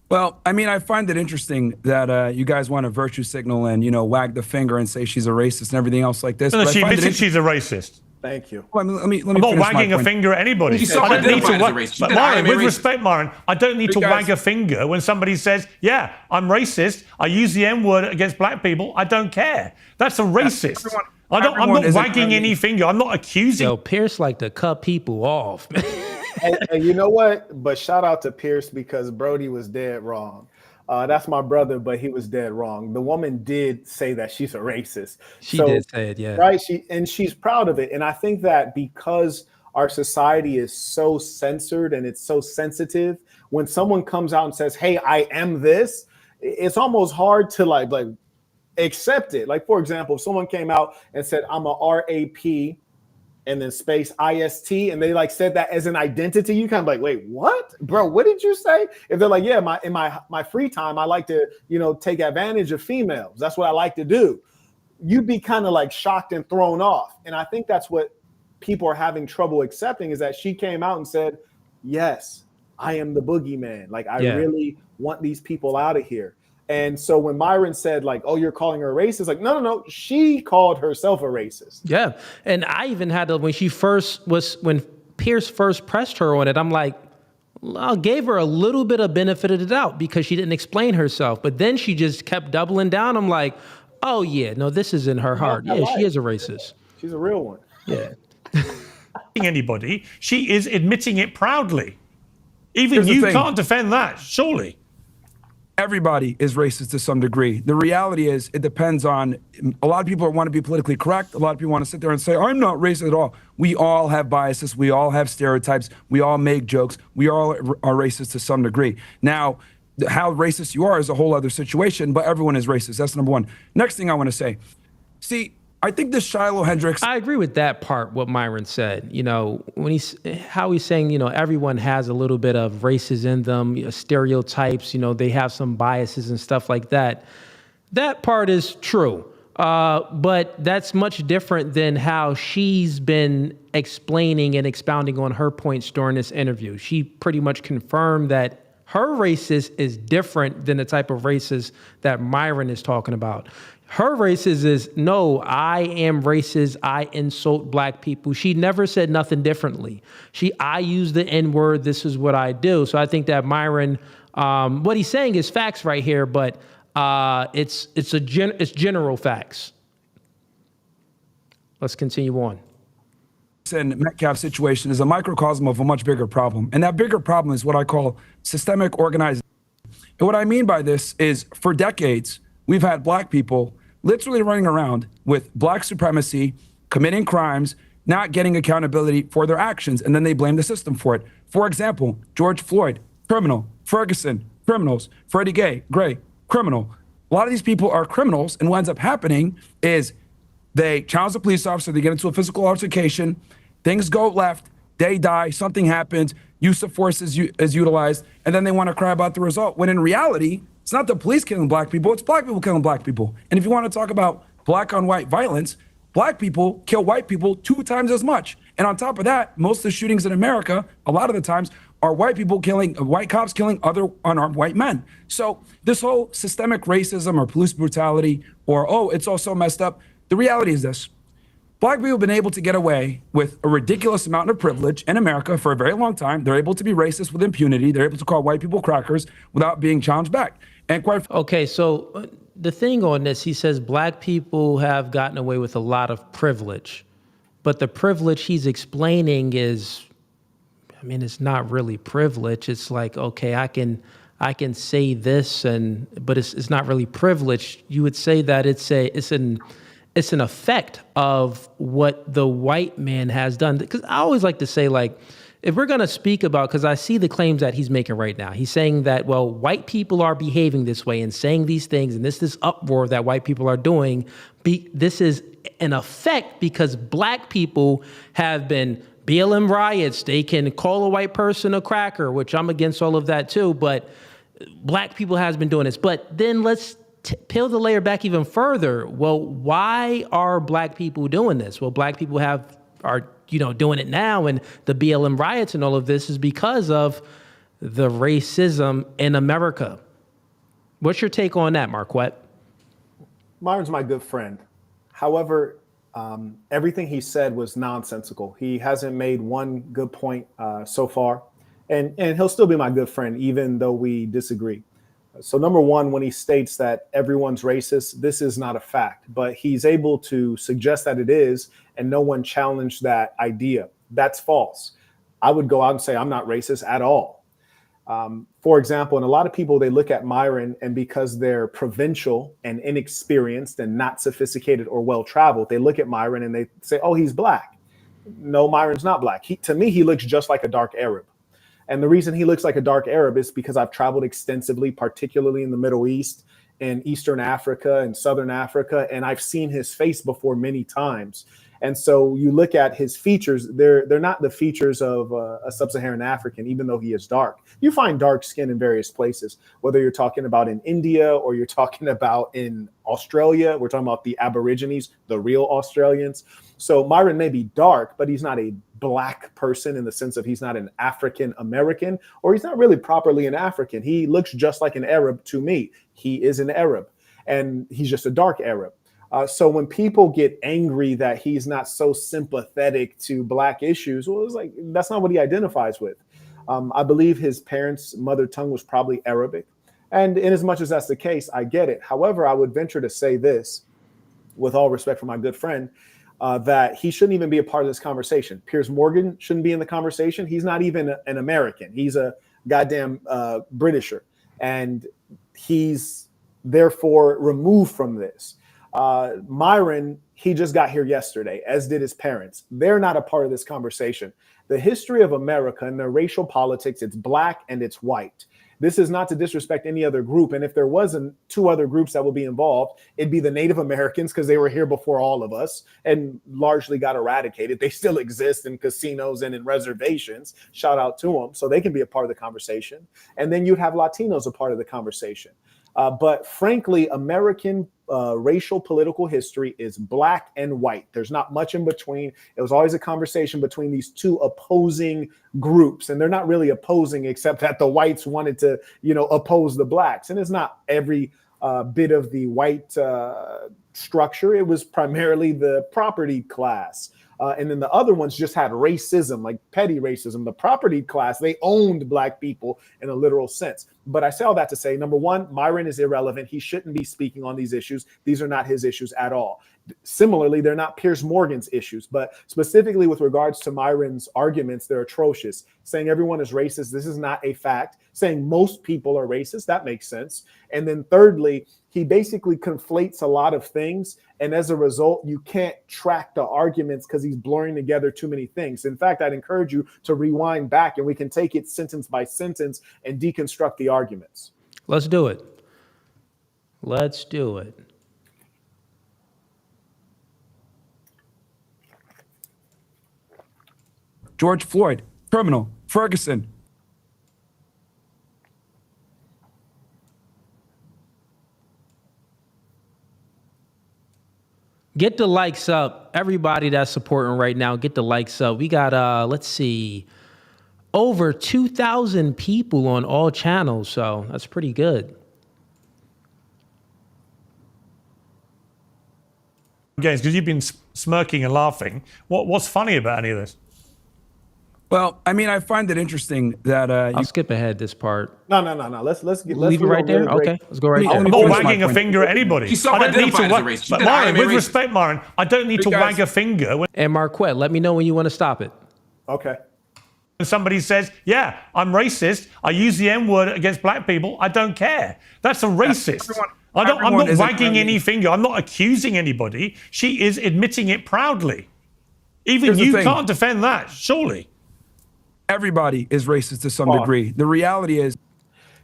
Well, I mean, I find it interesting that you guys want to virtue signal and, wag the finger and say she's a racist and everything else like this. No, but she I find admits she's a racist. Thank you. Well, let me I'm not finish my wagging a point. finger at anybody. She's I don't need to self-identified as a wag. racist. She But said, "I Myron, am a with racist." respect, Myron, I don't need to Because- wag a finger when somebody says, yeah, I'm racist. I use the N-word against black people. I don't care. That's a racist. I'm everyone not isn't wagging really- any finger. I'm not accusing. Yo, Pierce like to cut people off. And you know what? But shout out to Pierce, because Brody was dead wrong. That's my brother, but he was dead wrong. The woman did say that she's a racist. She did say it, yeah. Right. She's proud of it. And I think that because our society is so censored and it's so sensitive, when someone comes out and says, hey, I am this, it's almost hard to like accept it. Like, for example, if someone came out and said, I'm a RAP and then space IST, and they like said that as an identity, you kind of like, wait, what, bro? What did you say? If they're like, yeah, in my free time, I like to, take advantage of females. That's what I like to do. You'd be kind of like shocked and thrown off. And I think that's what people are having trouble accepting, is that she came out and said, yes, I am the boogeyman. Like, I really want these people out of here. And so when Myron said, like, oh, you're calling her a racist, like, no, she called herself a racist. Yeah. And I even had to, when Pierce first pressed her on it, I'm like, I gave her a little bit of benefit of the doubt because she didn't explain herself. But then she just kept doubling down. I'm like, oh, yeah, no, this is in her heart. Yeah, she is a racist. She's a real one. Yeah. Anybody, she is admitting it proudly. Even Here's the you thing. can't defend that, surely. Everybody is racist to some degree. The reality is it depends on, a lot of people want to be politically correct. A lot of people want to sit there and say, I'm not racist at all. We all have biases. We all have stereotypes. We all make jokes. We all are racist to some degree. Now, how racist you are is a whole other situation, but everyone is racist. That's number one. Next thing I want to say, see, I think this Shiloh Hendricks. I agree with that part, what Myron said. When how he's saying, everyone has a little bit of races in them, stereotypes, they have some biases and stuff like that. That part is true. But that's much different than how she's been explaining and expounding on her points during this interview. She pretty much confirmed that her racist is different than the type of racist that Myron is talking about. Her racist is, no, I am racist. I insult black people. She never said nothing differently. I use the N-word. This is what I do. So I think that Myron, what he's saying is facts right here, but it's general facts. Let's continue on. And Metcalf situation is a microcosm of a much bigger problem. And that bigger problem is what I call systemic organization. And what I mean by this is, for decades, we've had black people literally running around with black supremacy, committing crimes, not getting accountability for their actions, and then they blame the system for it. For example, George Floyd, criminal. Ferguson, criminals. Freddie Gray, criminal. A lot of these people are criminals, and what ends up happening is they challenge the police officer, they get into a physical altercation, things go left, they die, something happens, use of force is utilized, and then they want to cry about the result, when in reality, it's not the police killing black people, it's black people killing black people. And if you want to talk about black on white violence, Black people kill white people 2 times as much. And on top of that, most of the shootings in America, a lot of the times, are white cops killing other unarmed white men. So this whole systemic racism or police brutality or, oh, it's all so messed up. The reality is this. Black people have been able to get away with a ridiculous amount of privilege in America for a very long time. They're able to be racist with impunity. They're able to call white people crackers without being challenged back. And quite Okay, so the thing on this, he says black people have gotten away with a lot of privilege, but the privilege he's explaining is, I mean, it's not really privilege. It's like, okay, I can say this, but it's not really privilege. You would say that it's an effect of what the white man has done. Because I always like to say, like, if we're going to speak about, because I see the claims that he's making right now, he's saying that, well, white people are behaving this way and saying these things, and this uproar that white people are doing, this is an effect because black people have been BLM riots. They can call a white person a cracker, which I'm against all of that too, but black people has been doing this. But then let's peel the layer back even further. Well, why are black people doing this? Well, black people are doing it now, and the BLM riots and all of this is because of the racism in America. What's your take on that, Marquett? Myron's my good friend. However, everything he said was nonsensical. He hasn't made one good point so far, and he'll still be my good friend even though we disagree. So number one, when he states that everyone's racist, this is not a fact, but he's able to suggest that it is, and no one challenged that idea. That's false. I would go out and say I'm not racist at all. For example, and a lot of people, they look at Myron, and because they're provincial and inexperienced and not sophisticated or well-traveled, they look at Myron and they say, oh, he's black. No, Myron's not black. To me, he looks just like a dark Arab. And the reason he looks like a dark Arab is because I've traveled extensively, particularly in the Middle East and Eastern Africa and Southern Africa, and I've seen his face before many times. And so you look at his features, they're not the features of a sub-Saharan African, even though he is dark. You find dark skin in various places, whether you're talking about in India or you're talking about in Australia. We're talking about the Aborigines, the real Australians. So Myron may be dark, but he's not a black person in the sense of he's not an African American, or he's not really properly an African. He looks just like an Arab to me. He is an Arab, and he's just a dark Arab. So when people get angry that he's not so sympathetic to black issues, well, it's like, that's not what he identifies with. I believe his parents' mother tongue was probably Arabic. And in as much as that's the case, I get it. However, I would venture to say this, with all respect for my good friend, that he shouldn't even be a part of this conversation. Piers Morgan shouldn't be in the conversation. He's not even an American. He's a goddamn Britisher. And he's therefore removed from this. Myron, he just got here yesterday, as did his parents. They're not a part of this conversation. The history of America and their racial politics, it's black and it's white. This is not to disrespect any other group. And if there wasn't 2 other groups that would be involved, it'd be the Native Americans, because they were here before all of us and largely got eradicated. They still exist in casinos and in reservations. Shout out to them. So they can be a part of the conversation. And then you'd have Latinos a part of the conversation. But frankly, American racial political history is black and white. There's not much in between. It was always a conversation between these 2 opposing groups, and they're not really opposing, except that the whites wanted to, oppose the blacks. And it's not every bit of the white structure. It was primarily the property class. And then the other ones just had racism, like petty racism. The property class, they owned black people in a literal sense. But I say all that to say, number one, Myron is irrelevant. He shouldn't be speaking on these issues. These are not his issues at all. Similarly, they're not Piers Morgan's issues, but specifically with regards to Myron's arguments, they're atrocious. Saying everyone is racist, this is not a fact. Saying most people are racist, that makes sense. And then thirdly, he basically conflates a lot of things. And as a result, you can't track the arguments because he's blurring together too many things. In fact, I'd encourage you to rewind back and we can take it sentence by sentence and deconstruct the arguments. Let's do it. Let's do it. George Floyd, criminal. Ferguson. Get the likes up. Everybody that's supporting right now, get the likes up. We got, let's see, over 2,000 people on all channels. So that's pretty good. Games, because you've been smirking and laughing. What's funny about any of this? Well, I mean, I find it interesting that I'll skip ahead this part. No. Let's Leave it right there. Okay, let's go right Let there. me I'm not finish my wagging a point. finger at anybody. You I don't need to self-identified as a wag. racist. But You said, I Myron, am a with racist. respect, Myron, I don't need to Hey, guys. wag a finger when And Marquette, let me know when you want to stop it. Okay. somebody says, yeah, I'm racist, I use the N-word against black people, I don't care. That's a racist. I'm not wagging any finger. I'm not accusing anybody. She is admitting it proudly. Even you can't defend that, surely. Everybody is racist to some degree. The reality is,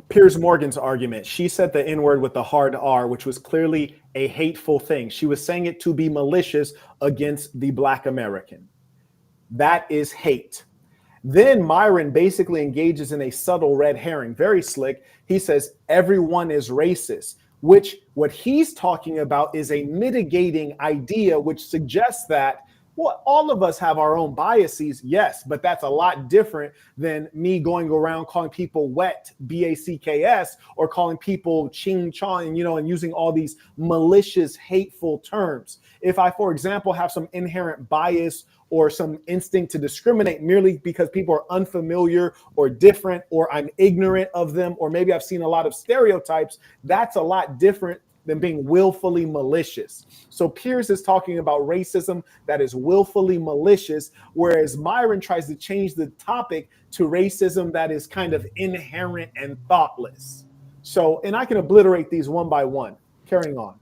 Piers Morgan's argument. She said the N-word with the hard R, which was clearly a hateful thing. She was saying it to be malicious against the Black American. That is hate. Then Myron basically engages in a subtle red herring, very slick. He says everyone is racist, which what he's talking about is a mitigating idea, which suggests that, well, all of us have our own biases, yes, but that's a lot different than me going around calling people wet, B-A-C-K-S, or calling people ching chong, and using all these malicious, hateful terms. If I, for example, have some inherent bias or some instinct to discriminate merely because people are unfamiliar or different, or I'm ignorant of them, or maybe I've seen a lot of stereotypes, that's a lot different than being willfully malicious. So Piers is talking about racism that is willfully malicious, whereas Myron tries to change the topic to racism that is kind of inherent and thoughtless. So, and I can obliterate these one by one. Carrying on.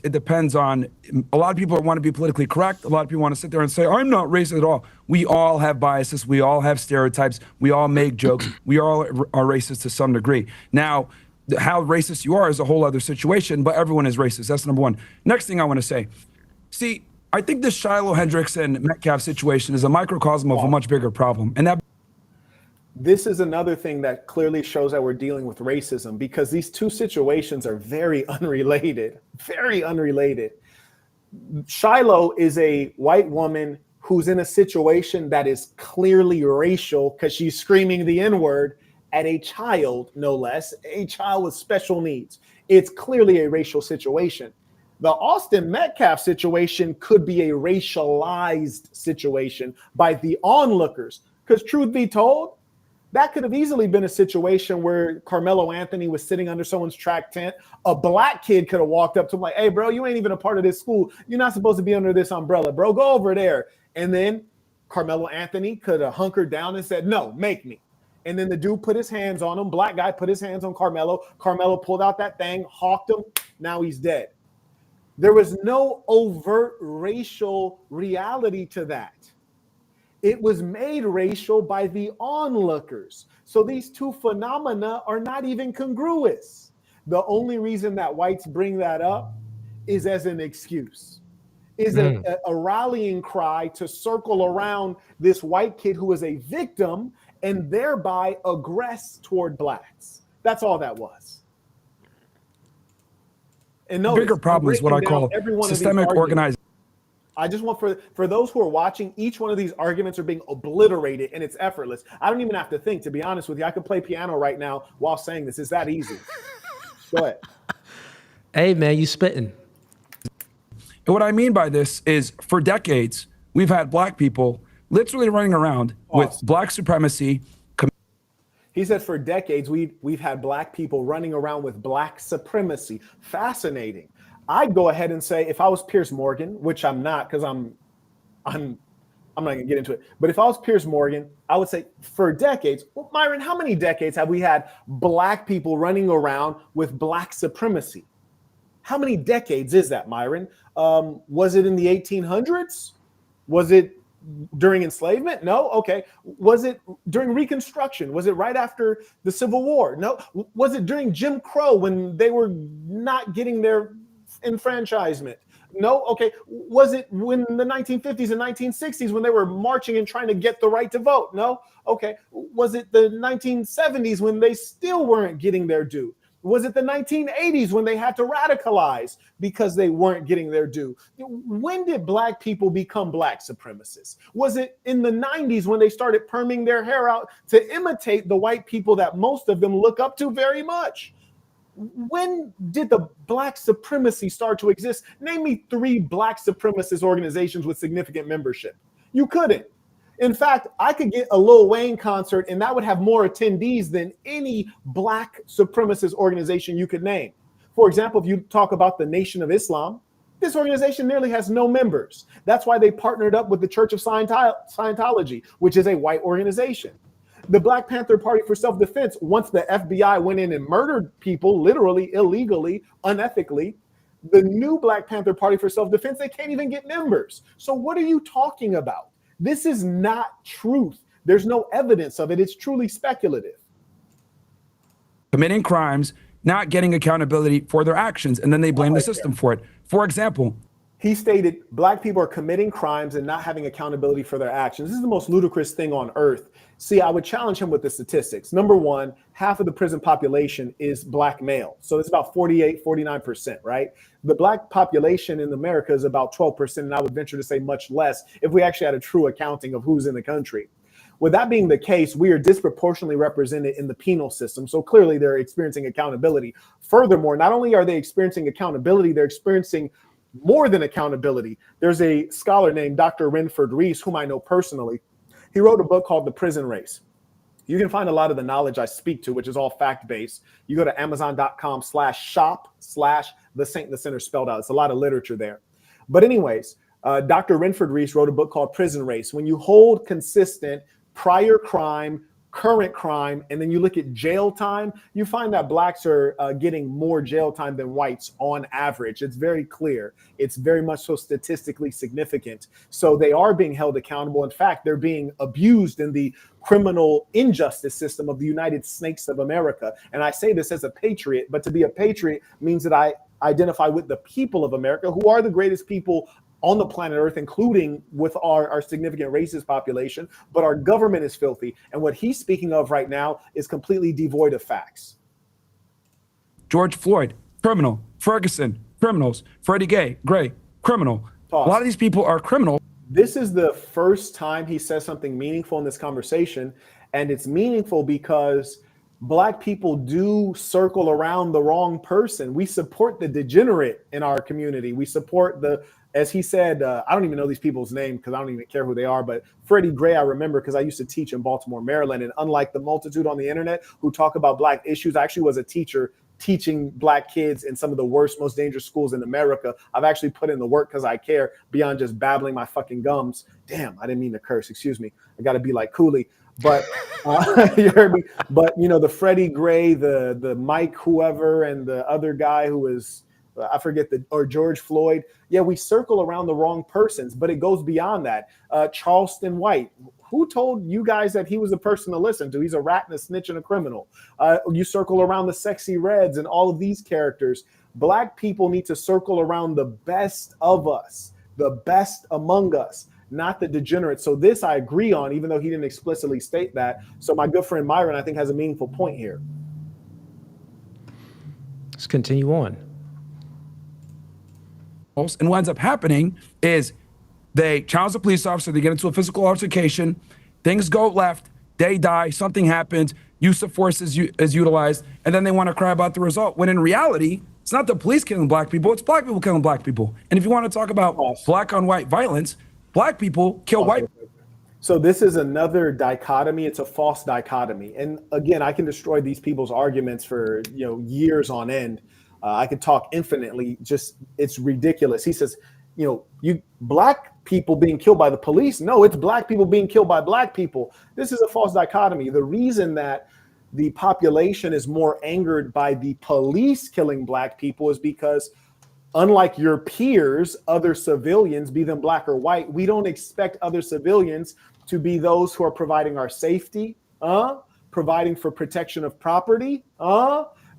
it depends on, a lot of people want to be politically correct. A lot of people want to sit there and say, I'm not racist at all. We all have biases. We all have stereotypes. We all make jokes. We all are racist to some degree. Now, how racist you are is a whole other situation, but everyone is racist. That's number one. Next thing I want to say, see, I think this Shiloh, Hendricks, and Metcalf situation is a microcosm of a much bigger problem. And that this is another thing that clearly shows that we're dealing with racism, because these two situations are very unrelated, very unrelated. Shiloh is a white woman who's in a situation that is clearly racial because she's screaming the N-word at a child, no less, a child with special needs. It's clearly a racial situation. The Austin Metcalf situation could be a racialized situation by the onlookers, because truth be told, that could have easily been a situation where Carmelo Anthony was sitting under someone's track tent. A black kid could have walked up to him like, hey, bro, you ain't even a part of this school. You're not supposed to be under this umbrella, bro. Go over there. And then Carmelo Anthony could have hunkered down and said, no, make me. And then the dude put his hands on him. Black guy put his hands on Carmelo. Carmelo pulled out that thing, hawked him. Now he's dead. There was no overt racial reality to that. It was made racial by the onlookers. So these two phenomena are not even congruous. The only reason that whites bring that up is as an excuse, is a rallying cry to circle around this white kid who is a victim and thereby aggress toward blacks. That's all that was. And the bigger problem is what I call systemic organization. I just want for those who are watching, each one of these arguments are being obliterated and it's effortless. I don't even have to think, to be honest with you. I could play piano right now while saying this. It's that easy. Go ahead. Hey, man, you spitting. And what I mean by this is, for decades, we've had black people literally running around with black supremacy. He said for decades, we've had black people running around with black supremacy. Fascinating. I'd go ahead and say, if I was Piers Morgan, which I'm not, because I'm not gonna get into it. But if I was Piers Morgan, I would say for decades, well, Myron, how many decades have we had black people running around with black supremacy? How many decades is that, Myron? Was it in the 1800s? Was it during enslavement? No. Okay. Was it during Reconstruction? Was it right after the Civil War? No. Was it during Jim Crow when they were not getting their enfranchisement? No. Okay. Was it when the 1950s and 1960s when they were marching and trying to get the right to vote? No. Okay. Was it the 1970s when they still weren't getting their due? Was it the 1980s when they had to radicalize because they weren't getting their due? When did black people become black supremacists? Was it in the 90s when they started perming their hair out to imitate the white people that most of them look up to very much? When did the black supremacy start to exist? Name me 3 black supremacist organizations with significant membership. You couldn't. In fact, I could get a Lil Wayne concert and that would have more attendees than any black supremacist organization you could name. For example, if you talk about the Nation of Islam, this organization nearly has no members. That's why they partnered up with the Church of Scientology, which is a white organization. The Black Panther Party for Self-Defense, once the FBI went in and murdered people, literally, illegally, unethically, the new Black Panther Party for Self-Defense, they can't even get members. So what are you talking about? This is not truth. There's no evidence of it. It's truly speculative. Committing crimes, not getting accountability for their actions, and then they blame the system for it. For example, he stated black people are committing crimes and not having accountability for their actions. This is the most ludicrous thing on earth. See, I would challenge him with the statistics. Number one, half of the prison population is black male. So it's about 48, 49%, right? The black population in America is about 12%, and I would venture to say much less if we actually had a true accounting of who's in the country. With that being the case, we are disproportionately represented in the penal system. So clearly they're experiencing accountability. Furthermore, not only are they experiencing accountability, they're experiencing more than accountability. There's a scholar named Dr. Renford Reese, whom I know personally. He wrote a book called The Prison Race. You can find a lot of the knowledge I speak to, which is all fact-based. You go to amazon.com/shop/the Saint and the Sinner spelled out. It's a lot of literature there. But anyways, Dr. Renford Reese wrote a book called Prison Race. When you hold consistent prior crime, current crime, and then you look at jail time, you find that blacks are getting more jail time than whites on average. It's very clear. It's very much so statistically significant. So they are being held accountable. In fact, they're being abused in the criminal injustice system of the United Snakes of America. And I say this as a patriot, but to be a patriot means that I identify with the people of America, who are the greatest people on the planet Earth, including with our significant racist population, but our government is filthy. And what he's speaking of right now is completely devoid of facts. George Floyd, criminal. Ferguson, criminals. Freddie Gray, criminal. Pause. A lot of these people are criminals. This is the first time he says something meaningful in this conversation. And it's meaningful because black people do circle around the wrong person. We support the degenerate in our community. We support as he said, I don't even know these people's name because I don't even care who they are, but Freddie Gray, I remember because I used to teach in Baltimore, Maryland. And unlike the multitude on the internet who talk about black issues, I actually was a teacher teaching black kids in some of the worst, most dangerous schools in America. I've actually put in the work because I care beyond just babbling my fucking gums. Damn, I didn't mean to curse. Excuse me. I got to be like Cooley. But you heard me. But, you know, the Freddie Gray, the Mike whoever, and the other guy who was, I forget or George Floyd. Yeah, we circle around the wrong persons, but it goes beyond that. Charleston White, who told you guys that he was a person to listen to? He's a rat and a snitch and a criminal. You circle around the Sexy Reds and all of these characters. Black people need to circle around the best of us, the best among us, not the degenerates. So this I agree on, even though he didn't explicitly state that. So my good friend Myron, I think, has a meaningful point here. Let's continue on. And what ends up happening is they challenge the police officer, they get into a physical altercation, things go left, they die, something happens, use of force is utilized, and then they want to cry about the result. When in reality, it's not the police killing black people, it's black people killing black people. And if you want to talk about black on white violence, black people kill white people. So this is another dichotomy. It's a false dichotomy. And again, I can destroy these people's arguments for years on end. I could talk infinitely. Just it's ridiculous. He says, you black people being killed by the police. No, it's black people being killed by black people. This is a false dichotomy. The reason that the population is more angered by the police killing black people is because, unlike your peers, other civilians, be them black or white, we don't expect other civilians to be those who are providing our safety, providing for protection of property,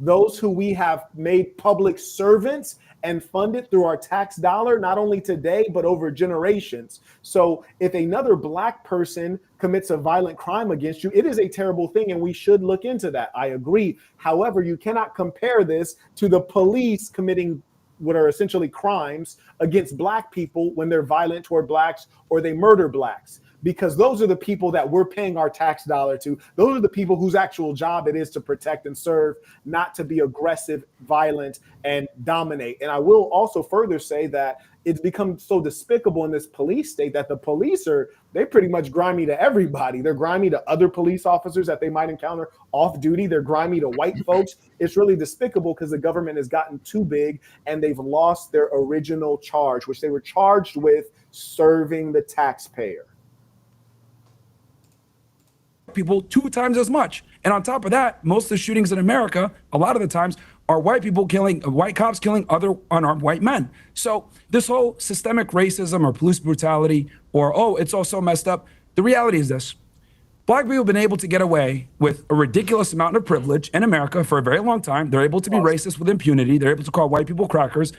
those who we have made public servants and funded through our tax dollar, not only today, but over generations. So if another black person commits a violent crime against you, it is a terrible thing, and we should look into that. I agree. However, you cannot compare this to the police committing what are essentially crimes against black people when they're violent toward blacks or they murder blacks, because those are the people that we're paying our tax dollar to. Those are the people whose actual job it is to protect and serve, not to be aggressive, violent, and dominate. And I will also further say that it's become so despicable in this police state that the police they pretty much grimy to everybody. They're grimy to other police officers that they might encounter off duty. They're grimy to white folks. It's really despicable because the government has gotten too big and they've lost their original charge, which they were charged with serving the taxpayer. People 2 times as much. And on top of that, most of the shootings in America, a lot of the times, are white cops killing other unarmed white men. So this whole systemic racism or police brutality or, oh, it's all so messed up. The reality is this. Black people have been able to get away with a ridiculous amount of privilege in America for a very long time. They're able to be racist with impunity. They're able to call white people crackers.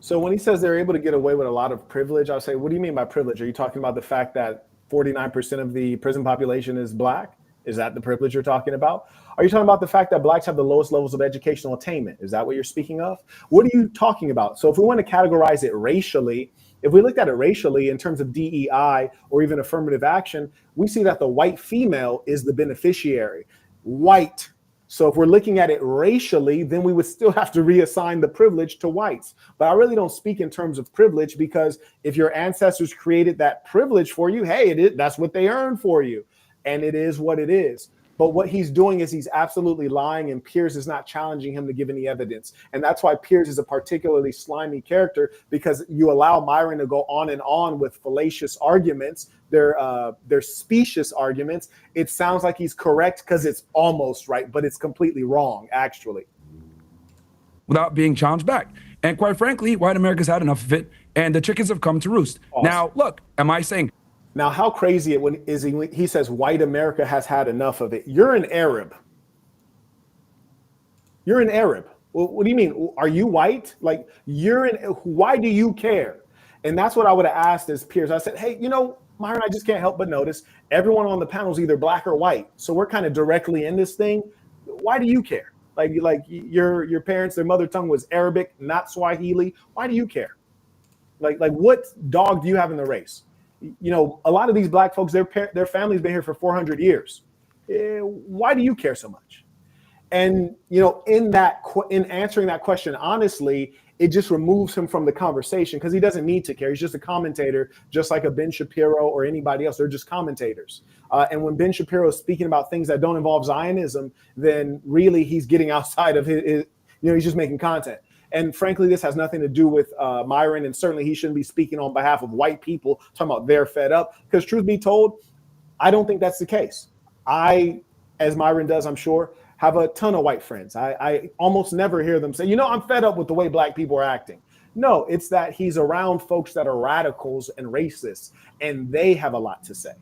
So when he says they're able to get away with a lot of privilege, I'll say, what do you mean by privilege? Are you talking about the fact that 49% of the prison population is black? Is that the privilege you're talking about? Are you talking about the fact that blacks have the lowest levels of educational attainment? Is that what you're speaking of? What are you talking about? So if we want to categorize it racially, if we looked at it racially in terms of DEI or even affirmative action, we see that the white female is the beneficiary. White. So if we're looking at it racially, then we would still have to reassign the privilege to whites. But I really don't speak in terms of privilege, because if your ancestors created that privilege for you, hey, that's what they earned for you. And it is what it is. But what he's doing is he's absolutely lying, and Piers is not challenging him to give any evidence. And that's why Piers is a particularly slimy character, because you allow Myron to go on and on with fallacious arguments. They're specious arguments. It sounds like he's correct because it's almost right, but it's completely wrong, actually. Without being challenged back. And quite frankly, white America's had enough of it, and the chickens have come to roost. Awesome. Now, look, am I saying... Now, how crazy is he when he says white America has had enough of it? You're an Arab. You're an Arab. Well, what do you mean? Are you white? Like, why do you care? And that's what I would have asked as Piers. I said, hey, Myron, I just can't help but notice everyone on the panel is either black or white. So we're kind of directly in this thing. Why do you care? Like your parents, their mother tongue was Arabic, not Swahili. Why do you care? Like what dog do you have in the race? A lot of these black folks, their family's been here for 400 years. Why do you care so much? And, in answering that question, honestly, it just removes him from the conversation, because he doesn't need to care. He's just a commentator, just like a Ben Shapiro or anybody else. They're just commentators. And when Ben Shapiro is speaking about things that don't involve Zionism, then really he's getting outside of his he's just making content. And frankly, this has nothing to do with Myron, and certainly he shouldn't be speaking on behalf of white people, talking about they're fed up, because truth be told, I don't think that's the case. I, as Myron does, I'm sure, have a ton of white friends. I almost never hear them say, I'm fed up with the way black people are acting. No, it's that he's around folks that are radicals and racists, and they have a lot to say.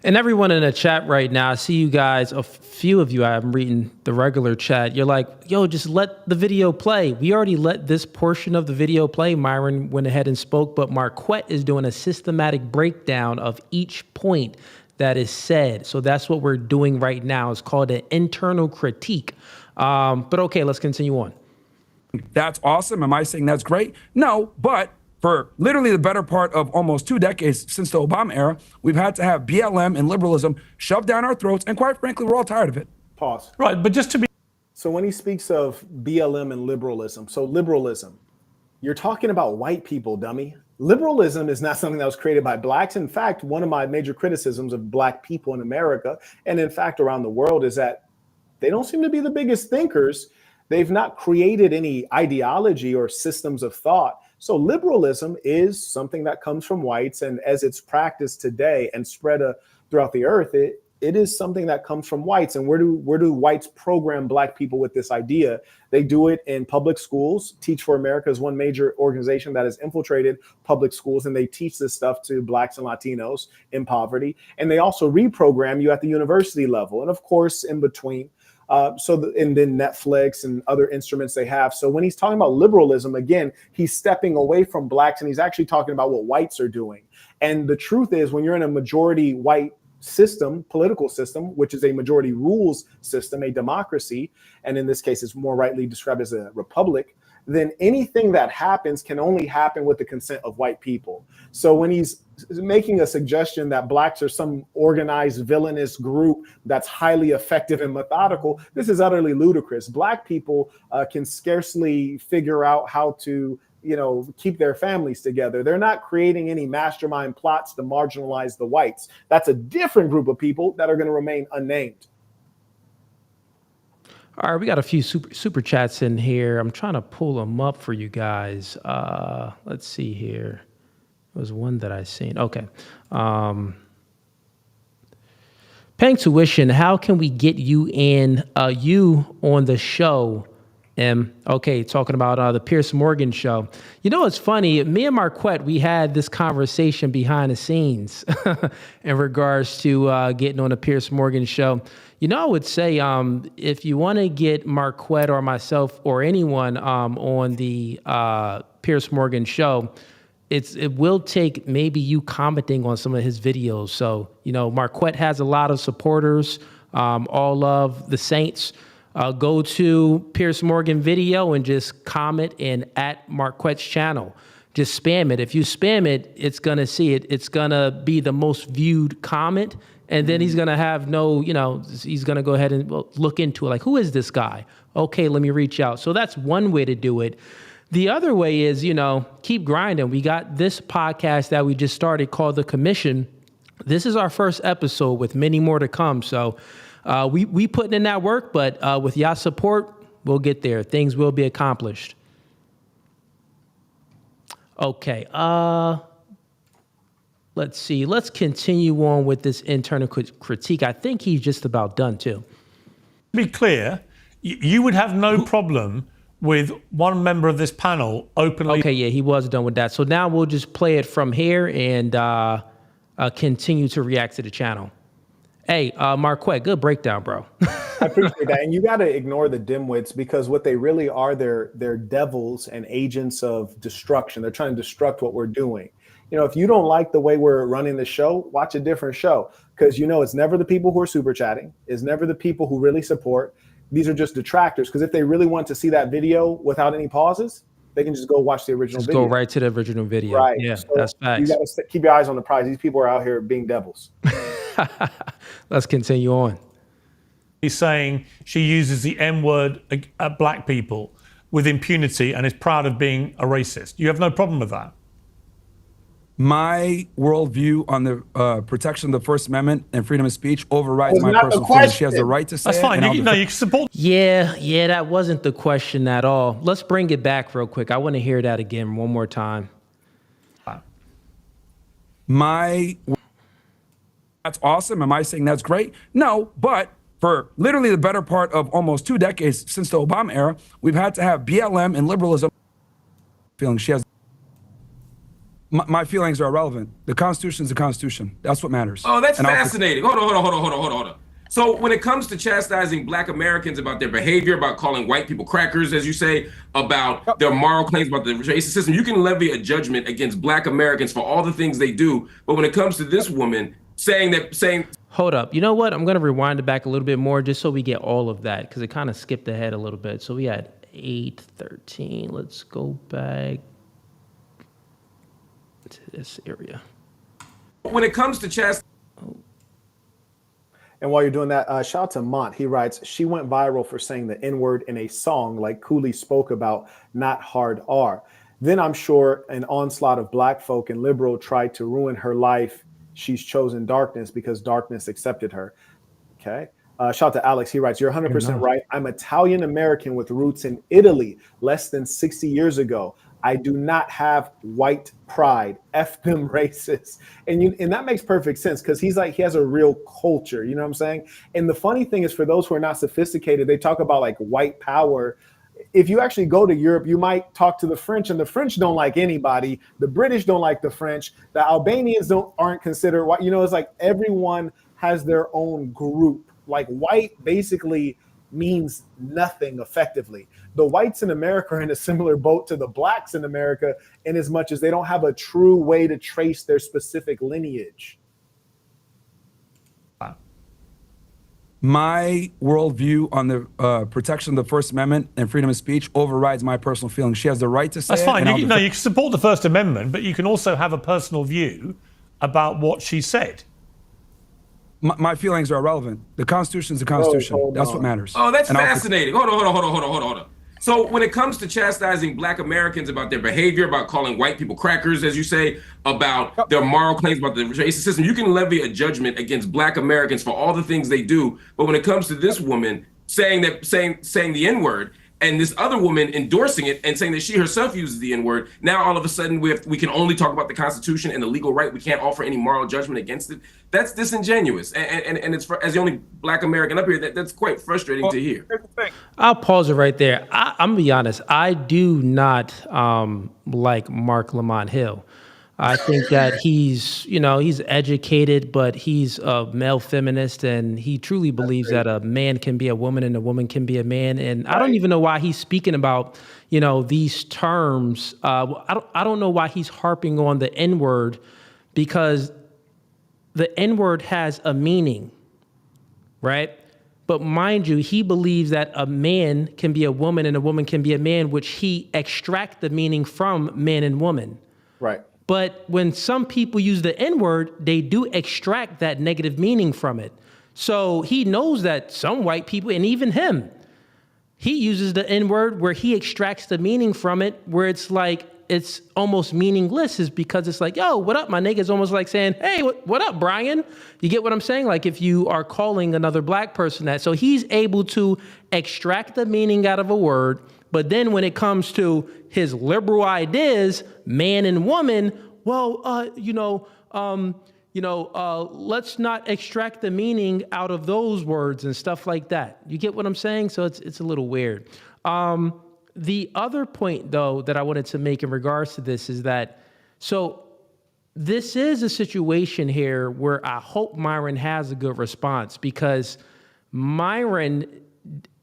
And everyone in the chat right now, I see you guys, a few of you, I'm reading the regular chat. You're like, yo, just let the video play. We already let this portion of the video play. Myron went ahead and spoke, but Marquett is doing a systematic breakdown of each point that is said. So that's what we're doing right now. It's called an internal critique. But okay, let's continue on. That's awesome. Am I saying that's great? No, but for literally the better part of almost 2 decades since the Obama era, we've had to have BLM and liberalism shoved down our throats. And quite frankly, we're all tired of it. Pause. Right. But just to be... So when he speaks of BLM and liberalism, so liberalism, you're talking about white people, dummy. Liberalism is not something that was created by blacks. In fact, one of my major criticisms of black people in America, and in fact around the world, is that they don't seem to be the biggest thinkers. They've not created any ideology or systems of thought. So liberalism is something that comes from whites, and as it's practiced today and spread throughout the earth, it is something that comes from whites. And where do whites program black people with this idea? They do it in public schools. Teach for America is one major organization that has infiltrated public schools, and they teach this stuff to blacks and Latinos in poverty. And they also reprogram you at the university level, and of course in between. And then Netflix and other instruments they have. So when he's talking about liberalism, again, he's stepping away from blacks and he's actually talking about what whites are doing. And the truth is, when you're in a majority white system, political system, which is a majority rules system, a democracy, and in this case, it's more rightly described as a republic, then anything that happens can only happen with the consent of white people. So when he's making a suggestion that blacks are some organized villainous group that's highly effective and methodical, this is utterly ludicrous. Black people can scarcely figure out how to keep their families together. They're not creating any mastermind plots to marginalize the whites. That's a different group of people that are going to remain unnamed. All right, we got a few super chats in here. I'm trying to pull them up for you guys. Let's see here. There was one that I seen. Okay. Paying tuition, how can we get you on the show? Okay, talking about the Piers Morgan show. You know, it's funny. Me and Marquett, we had this conversation behind the scenes in regards to getting on the Piers Morgan show. You know, I would say if you want to get Marquett or myself or anyone on the Piers Morgan show, it will take maybe you commenting on some of his videos. So, Marquett has a lot of supporters, all of the Saints. Go to Piers Morgan video and just comment in at Marquett's channel. Just spam it. If you spam it, it's going to see it. It's going to be the most viewed comment. And then he's going to have he's going to go ahead and look into it. Like, who is this guy? Okay, let me reach out. So that's one way to do it. The other way is, keep grinding. We got this podcast that we just started called The Commission. This is our first episode with many more to come. So we putting in that work, but with y'all support, we'll get there. Things will be accomplished. Okay. Let's see. Let's continue on with this internal critique. I think he's just about done too. To be clear, you would have no problem with one member of this panel openly. Okay, yeah, he was done with that. So now we'll just play it from here and continue to react to the channel. Hey, Marquett, good breakdown, bro. I appreciate that. And you got to ignore the dimwits, because what they really are, they're devils and agents of destruction. They're trying to destruct what we're doing. If you don't like the way we're running the show, watch a different show, because it's never the people who are super chatting. It's never the people who really support. These are just detractors, because if they really want to see that video without any pauses, they can just go watch the original video. Go right to the original video. Right. Yeah, So that's facts. You got to keep your eyes on the prize. These people are out here being devils. Let's continue on. He's saying she uses the N word at black people with impunity and is proud of being a racist. You have no problem with that? My worldview on the protection of the First Amendment and freedom of speech overrides my not the personal feelings. She has question. the right to say That's it. fine. and You can support. Yeah, that wasn't the question at all. Let's bring it back real quick. I want to hear that again one more time. That's awesome. Am I saying that's great? No, but for literally the better part of almost 2 decades since the Obama era, we've had to have BLM and liberalism. She has. My feelings are irrelevant. The Constitution is the Constitution. That's what matters. Oh, that's And fascinating. Hold on. So when it comes to chastising black Americans about their behavior, about calling white people crackers, as you say, about their moral claims about the racist system, you can levy a judgment against black Americans for all the things they do. But when it comes to this woman saying. Hold up. You know what? I'm going to rewind it back a little bit more just so we get all of that, because it kind of skipped ahead a little bit. So we had 8:13. Let's go back to this area. When it comes to And while you're doing that, shout out to Mont. He writes, she went viral for saying the N-word in a song like Cooley spoke about, not hard R. Then I'm sure an onslaught of black folk and liberal tried to ruin her life. She's chosen darkness because darkness accepted her. Okay. Shout out to Alex. He writes, you're 100% right. I'm Italian American with roots in Italy less than 60 years ago. I do not have white pride. F them racists. And that makes perfect sense, because he has a real culture. You know what I'm saying? And the funny thing is, for those who are not sophisticated, they talk about like white power. If you actually go to Europe, you might talk to the French, and the French don't like anybody. The British don't like the French. The Albanians aren't considered white. It's like everyone has their own group. Like white basically means nothing effectively. The whites in America are in a similar boat to the blacks in America, in as much as they don't have a true way to trace their specific lineage. My worldview on the protection of the First Amendment and freedom of speech overrides my personal feelings. She has the right to say That's it. fine. And You can support the First Amendment, but you can also have a personal view about what she said. My feelings are irrelevant. The Constitution is the Constitution. That's what matters. Oh, that's And fascinating. Hold on. So when it comes to chastising Black Americans about their behavior, about calling white people crackers, as you say, about their moral claims about the racist system, you can levy a judgment against Black Americans for all the things they do. But when it comes to this woman saying the N-word, and this other woman endorsing it and saying that she herself uses the N-word, now all of a sudden we can only talk about the Constitution and the legal right. We can't offer any moral judgment against it. That's disingenuous. And it's as the only Black American up here, that's quite frustrating to hear. I'll pause it right there. I'm gonna be honest. I do not like Mark Lamont Hill. I think that he's educated, but he's a male feminist, and he truly believes that a man can be a woman and a woman can be a man. And I don't even know why he's speaking about, these terms. I don't know why he's harping on the N-word, because the N-word has a meaning, right? But mind you, he believes that a man can be a woman and a woman can be a man, which he extracts the meaning from man and woman. Right. But when some people use the N-word, they do extract that negative meaning from it. So he knows that some white people, and even him, he uses the N-word where he extracts the meaning from it, where it's like, it's almost meaningless, is because it's like, yo, what up, my nigga? It's almost like saying, hey, what up, Brian? You get what I'm saying? Like if you are calling another Black person that. So he's able to extract the meaning out of a word. But then when it comes to his liberal ideas, man and woman, well, let's not extract the meaning out of those words and stuff like that. You get what I'm saying? So it's a little weird. The other point, though, that I wanted to make in regards to this is that, so this is a situation here where I hope Myron has a good response, because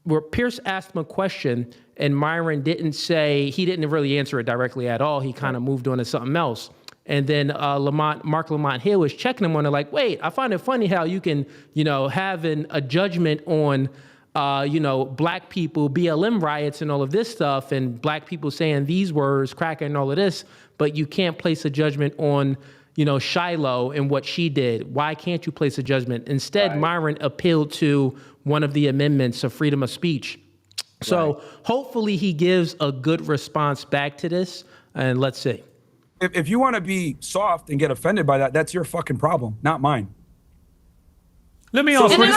where Pierce asked him a question and Myron he didn't really answer it directly at all. He kind of moved on to something else. And then Mark Lamont Hill was checking him on it like, wait, I find it funny how you can, have a judgment on, Black people, BLM riots and all of this stuff, and Black people saying these words, cracker and all of this, but you can't place a judgment on, Shiloh and what she did. Why can't you place a judgment? Instead, Myron appealed to one of the amendments of freedom of speech. So hopefully he gives a good response back to this, and let's see. If you want to be soft and get offended by that, that's your fucking problem, not mine. Let me ask Ricky.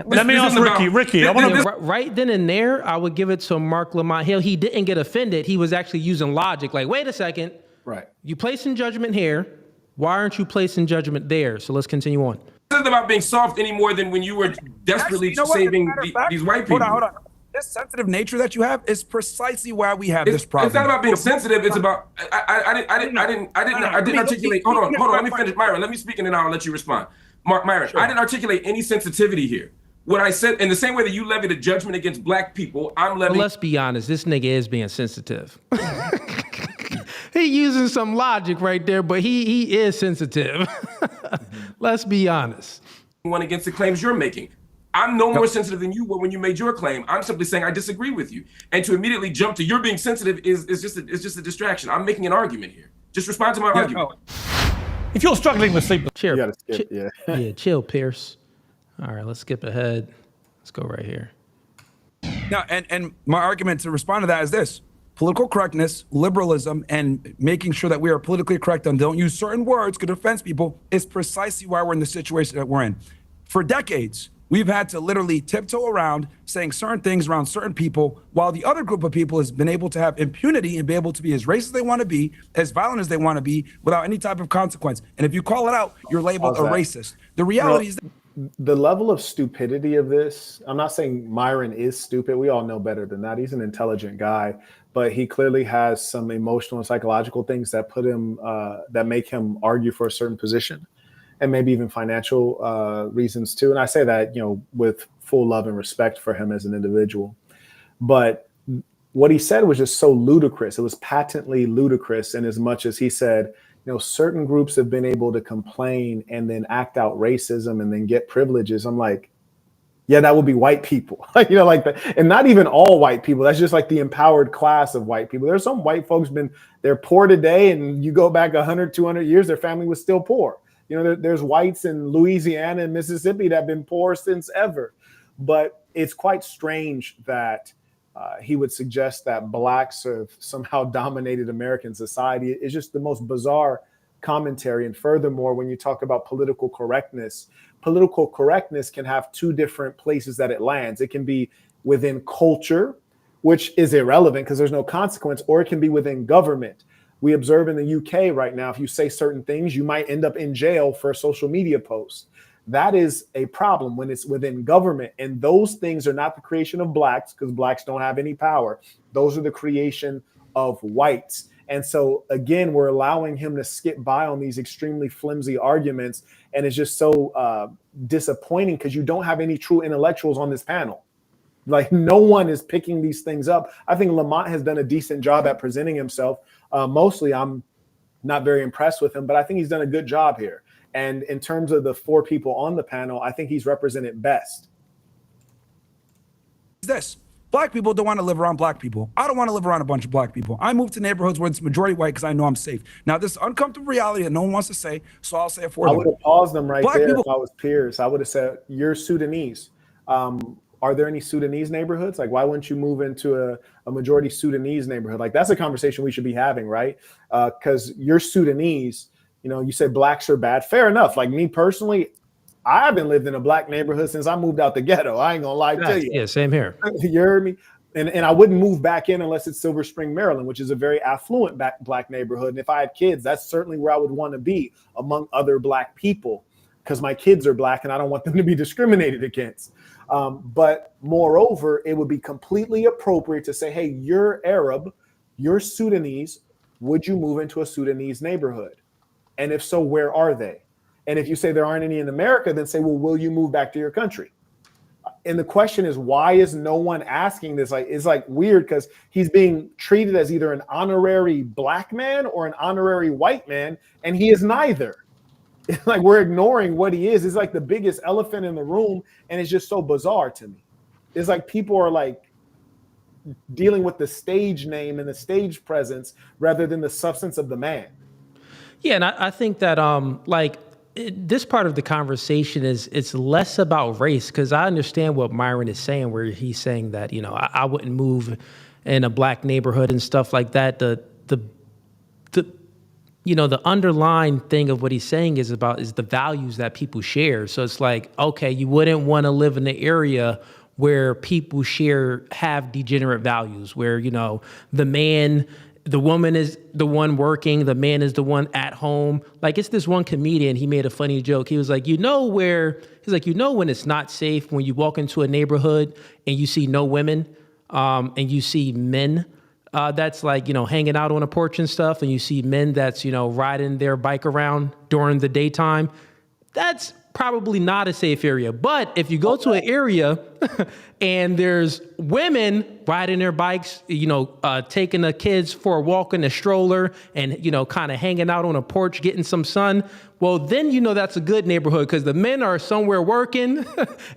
Let me ask Ricky. I want to right then and there, I would give it to Mark Lamont Hill. He didn't get offended. He was actually using logic. Like, wait a second. Right. You placing judgment here. Why aren't you placing judgment there? So let's continue on. This isn't about being soft any more than when you were desperately saving these white people. Hold on. This sensitive nature that you have is precisely why we have this problem. It's not about being sensitive. It's about I didn't articulate. Hold on. Let me finish, Myron. Let me speak and then I'll let you respond. Myron, sure. I didn't articulate any sensitivity here. What I said, in the same way that you levied a judgment against Black people, I'm levying. Well, let's be honest. This nigga is being sensitive. He using some logic right there, but he is sensitive. Let's be honest. One against the claims you're making. I'm no more sensitive than you were when you made your claim. I'm simply saying I disagree with you. And to immediately jump to you're being sensitive is just a distraction. I'm making an argument here. Just respond to my argument. If you're struggling with sleep, you gotta skip, chill, Pierce. All right, let's skip ahead. Let's go right here. Now, and my argument to respond to that is this: political correctness, liberalism, and making sure that we are politically correct and don't use certain words to offend people is precisely why we're in the situation that we're in. For decades, we've had to literally tiptoe around saying certain things around certain people, while the other group of people has been able to have impunity and be able to be as racist as they want to be, as violent as they want to be, without any type of consequence. And if you call it out, you're labeled a racist. The reality is that the level of stupidity of this, I'm not saying Myron is stupid. We all know better than that. He's an intelligent guy, but he clearly has some emotional and psychological things that put him, that make him argue for a certain position. and maybe even financial reasons too. And I say that, with full love and respect for him as an individual. But what he said was just so ludicrous. It was patently ludicrous in as much as he said, certain groups have been able to complain and then act out racism and then get privileges. I'm like, yeah, that would be white people, like that. And not even all white people. That's just like the empowered class of white people. There's some white folks they're poor today, and you go back 100, 200 years, their family was still poor. There's whites in Louisiana and Mississippi that have been poor since ever. But it's quite strange that he would suggest that blacks have somehow dominated American society. It's just the most bizarre commentary. And furthermore, when you talk about political correctness can have two different places that it lands. It can be within culture, which is irrelevant because there's no consequence, or it can be within government. We observe in the UK right now, if you say certain things, you might end up in jail for a social media post. That is a problem when it's within government. And those things are not the creation of blacks, because blacks don't have any power. Those are the creation of whites. And so, again, we're allowing him to skip by on these extremely flimsy arguments. And it's just so disappointing because you don't have any true intellectuals on this panel. Like, no one is picking these things up. I think Lamont has done a decent job at presenting himself. Mostly, I'm not very impressed with him, but I think he's done a good job here. And in terms of the four people on the panel, I think he's represented best. This. Black people don't want to live around black people. I don't want to live around a bunch of black people. I move to neighborhoods where it's majority white because I know I'm safe. Now, this is uncomfortable reality that no one wants to say, so I'll say it for them. I would have paused them right Black there people, if I was Pierce. I would have said, you're Sudanese. Are there any Sudanese neighborhoods? Like, why wouldn't you move into a majority Sudanese neighborhood? Like, that's a conversation we should be having, right? Because you're Sudanese. You say blacks are bad. Fair enough. Like, me personally, I haven't lived in a black neighborhood since I moved out the ghetto. I ain't gonna lie to you. Yeah, same here. You heard me? And I wouldn't move back in unless it's Silver Spring, Maryland, which is a very affluent black neighborhood. And if I had kids, that's certainly where I would want to be among other black people, because my kids are black and I don't want them to be discriminated against. But moreover, it would be completely appropriate to say, hey, you're Arab, you're Sudanese. Would you move into a Sudanese neighborhood? And if so, where are they? And if you say there aren't any in America, then say, well, will you move back to your country? And the question is, why is no one asking this? Like, it's like weird because he's being treated as either an honorary black man or an honorary white man, and he is neither. It's like we're ignoring what he is. It's like the biggest elephant in the room, and it's just so bizarre to me. It's like people are like dealing with the stage name and the stage presence rather than the substance of the man. Yeah, and I think that this part of the conversation it's less about race, because I understand what Myron is saying, where he's saying that I wouldn't move in a black neighborhood and stuff like that. The underlying thing of what he's saying is the values that people share. So it's like, okay, you wouldn't want to live in the area where people have degenerate values, where the woman is the one working, the man is the one at home. Like, it's this one comedian, he made a funny joke. He was like, when it's not safe when you walk into a neighborhood and you see no women, and you see men that's like, hanging out on a porch and stuff, and you see men that's, riding their bike around during the daytime. That's probably not a safe area. But if you go to an area and there's women riding their bikes, taking the kids for a walk in a stroller and, kind of hanging out on a porch, getting some sun, well, then, that's a good neighborhood, because the men are somewhere working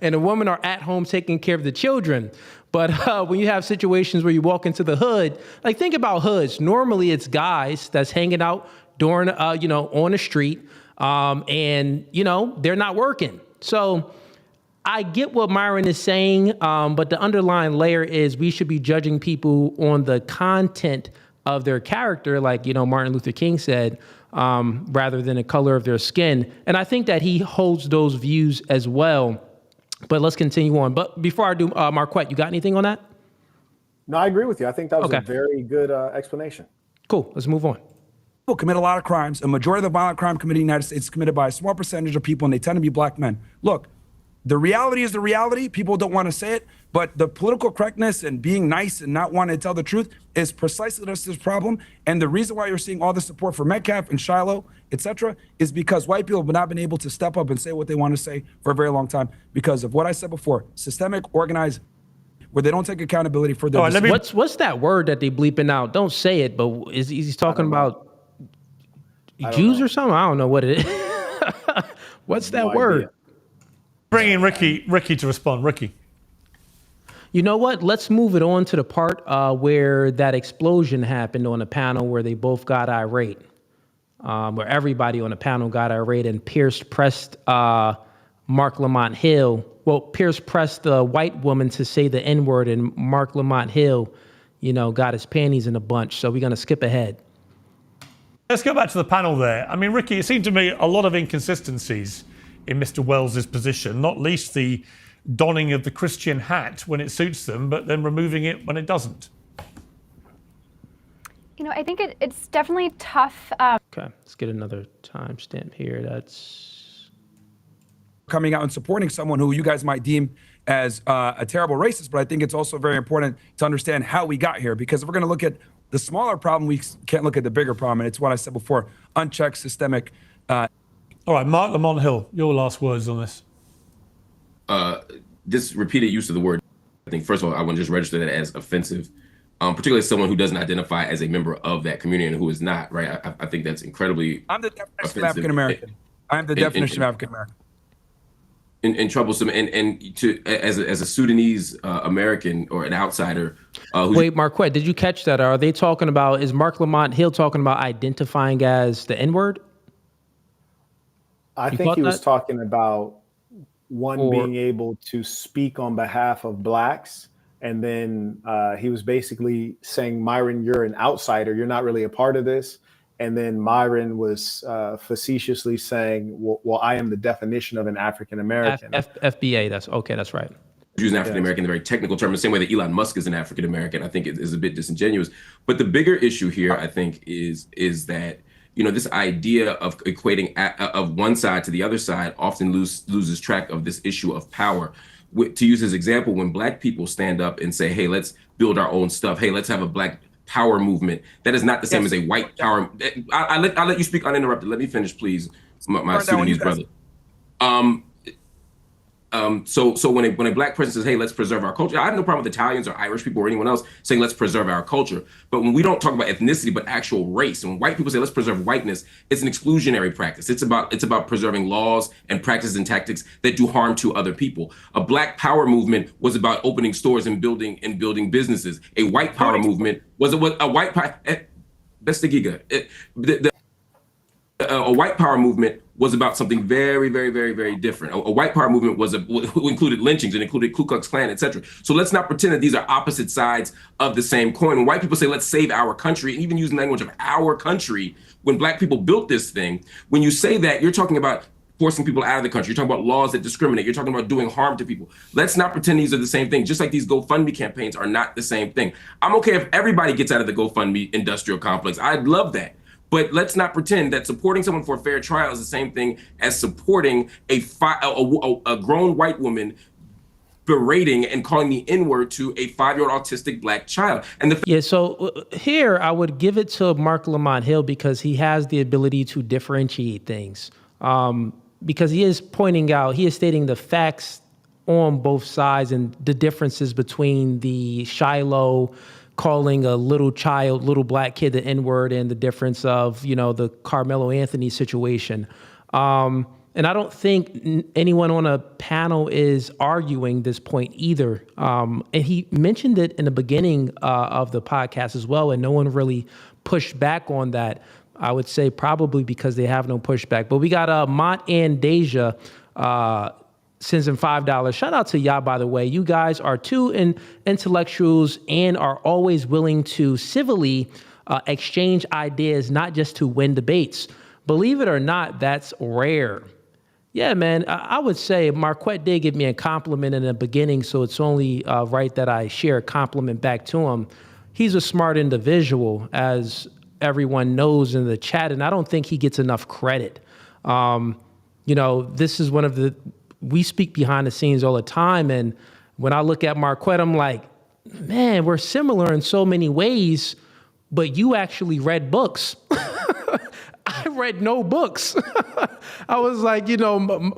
and the women are at home taking care of the children. But when you have situations where you walk into the hood, like, think about hoods. Normally it's guys that's hanging out during, on the street. And they're not working. So I get what Myron is saying, but the underlying layer is we should be judging people on the content of their character, like, Martin Luther King said, rather than the color of their skin. And I think that he holds those views as well. But let's continue on. But before I do, Marquett, you got anything on that? No, I agree with you. I think that was a very good explanation. Cool. Let's move on. People commit a lot of crimes. A majority of the violent crime committed in the United States is committed by a small percentage of people, and they tend to be black men. Look, the reality is the reality. People don't want to say it, But the political correctness and being nice and not wanting to tell the truth is precisely this problem. And the reason why you're seeing all the support for Metcalf and Shiloh, etc., is because white people have not been able to step up and say what they want to say for a very long time because of what I said before, systemic, organized, where they don't take accountability for their decisions. What's that word that they bleeping out? Don't say it, but is he's talking about Jews or something? I don't know what it is. What's that word? Bring in Ricky to respond. Ricky. You know what? Let's move it on to the part where that explosion happened on the panel where they both got irate, where everybody on the panel got irate, and Pierce pressed Mark Lamont Hill. Well, Pierce pressed the white woman to say the N-word, and Mark Lamont Hill, got his panties in a bunch. So we're going to skip ahead. Let's go back to the panel there. I mean, Ricky, it seemed to me a lot of inconsistencies in Mr. Wells's position, not least the donning of the Christian hat when it suits them, but then removing it when it doesn't. I think it's definitely tough. Okay, let's get another timestamp here. That's coming out and supporting someone who you guys might deem as a terrible racist, but I think it's also very important to understand how we got here, because if we're going to look at the smaller problem, we can't look at the bigger problem, and it's what I said before, unchecked, systemic. All right, Mark Lamont Hill, your last words on this. This repeated use of the word, I think, first of all, I want to just register that as offensive, particularly as someone who doesn't identify as a member of that community and who is not, right? I think that's incredibly I'm the definition of African-American. I'm the definition of African-American. And troublesome, and to as a Sudanese American or an outsider. Wait, Marquette, did you catch that? Are they talking about, is Mark Lamont Hill talking about identifying as the N-word? I think he was talking about being able to speak on behalf of blacks. And then he was basically saying, Myron, you're an outsider. You're not really a part of this. And then Myron was facetiously saying, well, I am the definition of an African-American. FBA, that's right. Using African-American, the very technical term, the same way that Elon Musk is an African-American, I think it is a bit disingenuous. But the bigger issue here, I think, is that, this idea of equating of one side to the other side often loses track of this issue of power. To use his example, when black people stand up and say, hey, let's build our own stuff. Hey, let's have a black power movement. That is not the same as a white power. I'll let you speak uninterrupted. Let me finish, please, my Sudanese brother. So when a black person says, hey, let's preserve our culture, I have no problem with Italians or Irish people or anyone else saying, let's preserve our culture. But when we don't talk about ethnicity, but actual race, and when white people say, let's preserve whiteness, it's an exclusionary practice. It's about preserving laws and practices and tactics that do harm to other people. A black power movement was about opening stores and building businesses. A white power movement was a white power. A white power movement was about something very, very, very, very different. A white power movement included lynchings and included Ku Klux Klan, et cetera. So let's not pretend that these are opposite sides of the same coin. When white people say, let's save our country, and even using language of our country, when black people built this thing, when you say that, you're talking about forcing people out of the country. You're talking about laws that discriminate. You're talking about doing harm to people. Let's not pretend these are the same thing, just like these GoFundMe campaigns are not the same thing. I'm okay if everybody gets out of the GoFundMe industrial complex. I'd love that. But let's not pretend that supporting someone for a fair trial is the same thing as supporting a grown white woman berating and calling the N-word to a 5-year-old autistic black child. So here I would give it to Mark Lamont Hill because he has the ability to differentiate things. Because he is stating the facts on both sides and the differences between the Shiloh calling a little black kid the N-word and the difference of, the Carmelo Anthony situation. And I don't think anyone on a panel is arguing this point either. And he mentioned it in the beginning of the podcast as well, and no one really pushed back on that. I would say probably because they have no pushback. But we got Mont and Deja sends in $5. Shout out to y'all, by the way. You guys are two intellectuals and are always willing to civilly exchange ideas, not just to win debates. Believe it or not, that's rare. Yeah, man, I would say Marquette did give me a compliment in the beginning, so it's only right that I share a compliment back to him. He's a smart individual, as everyone knows in the chat, and I don't think he gets enough credit. This is we speak behind the scenes all the time, and When I look at Marquett, I'm like, man, we're similar in so many ways, but you actually read books. I read no books. I was like,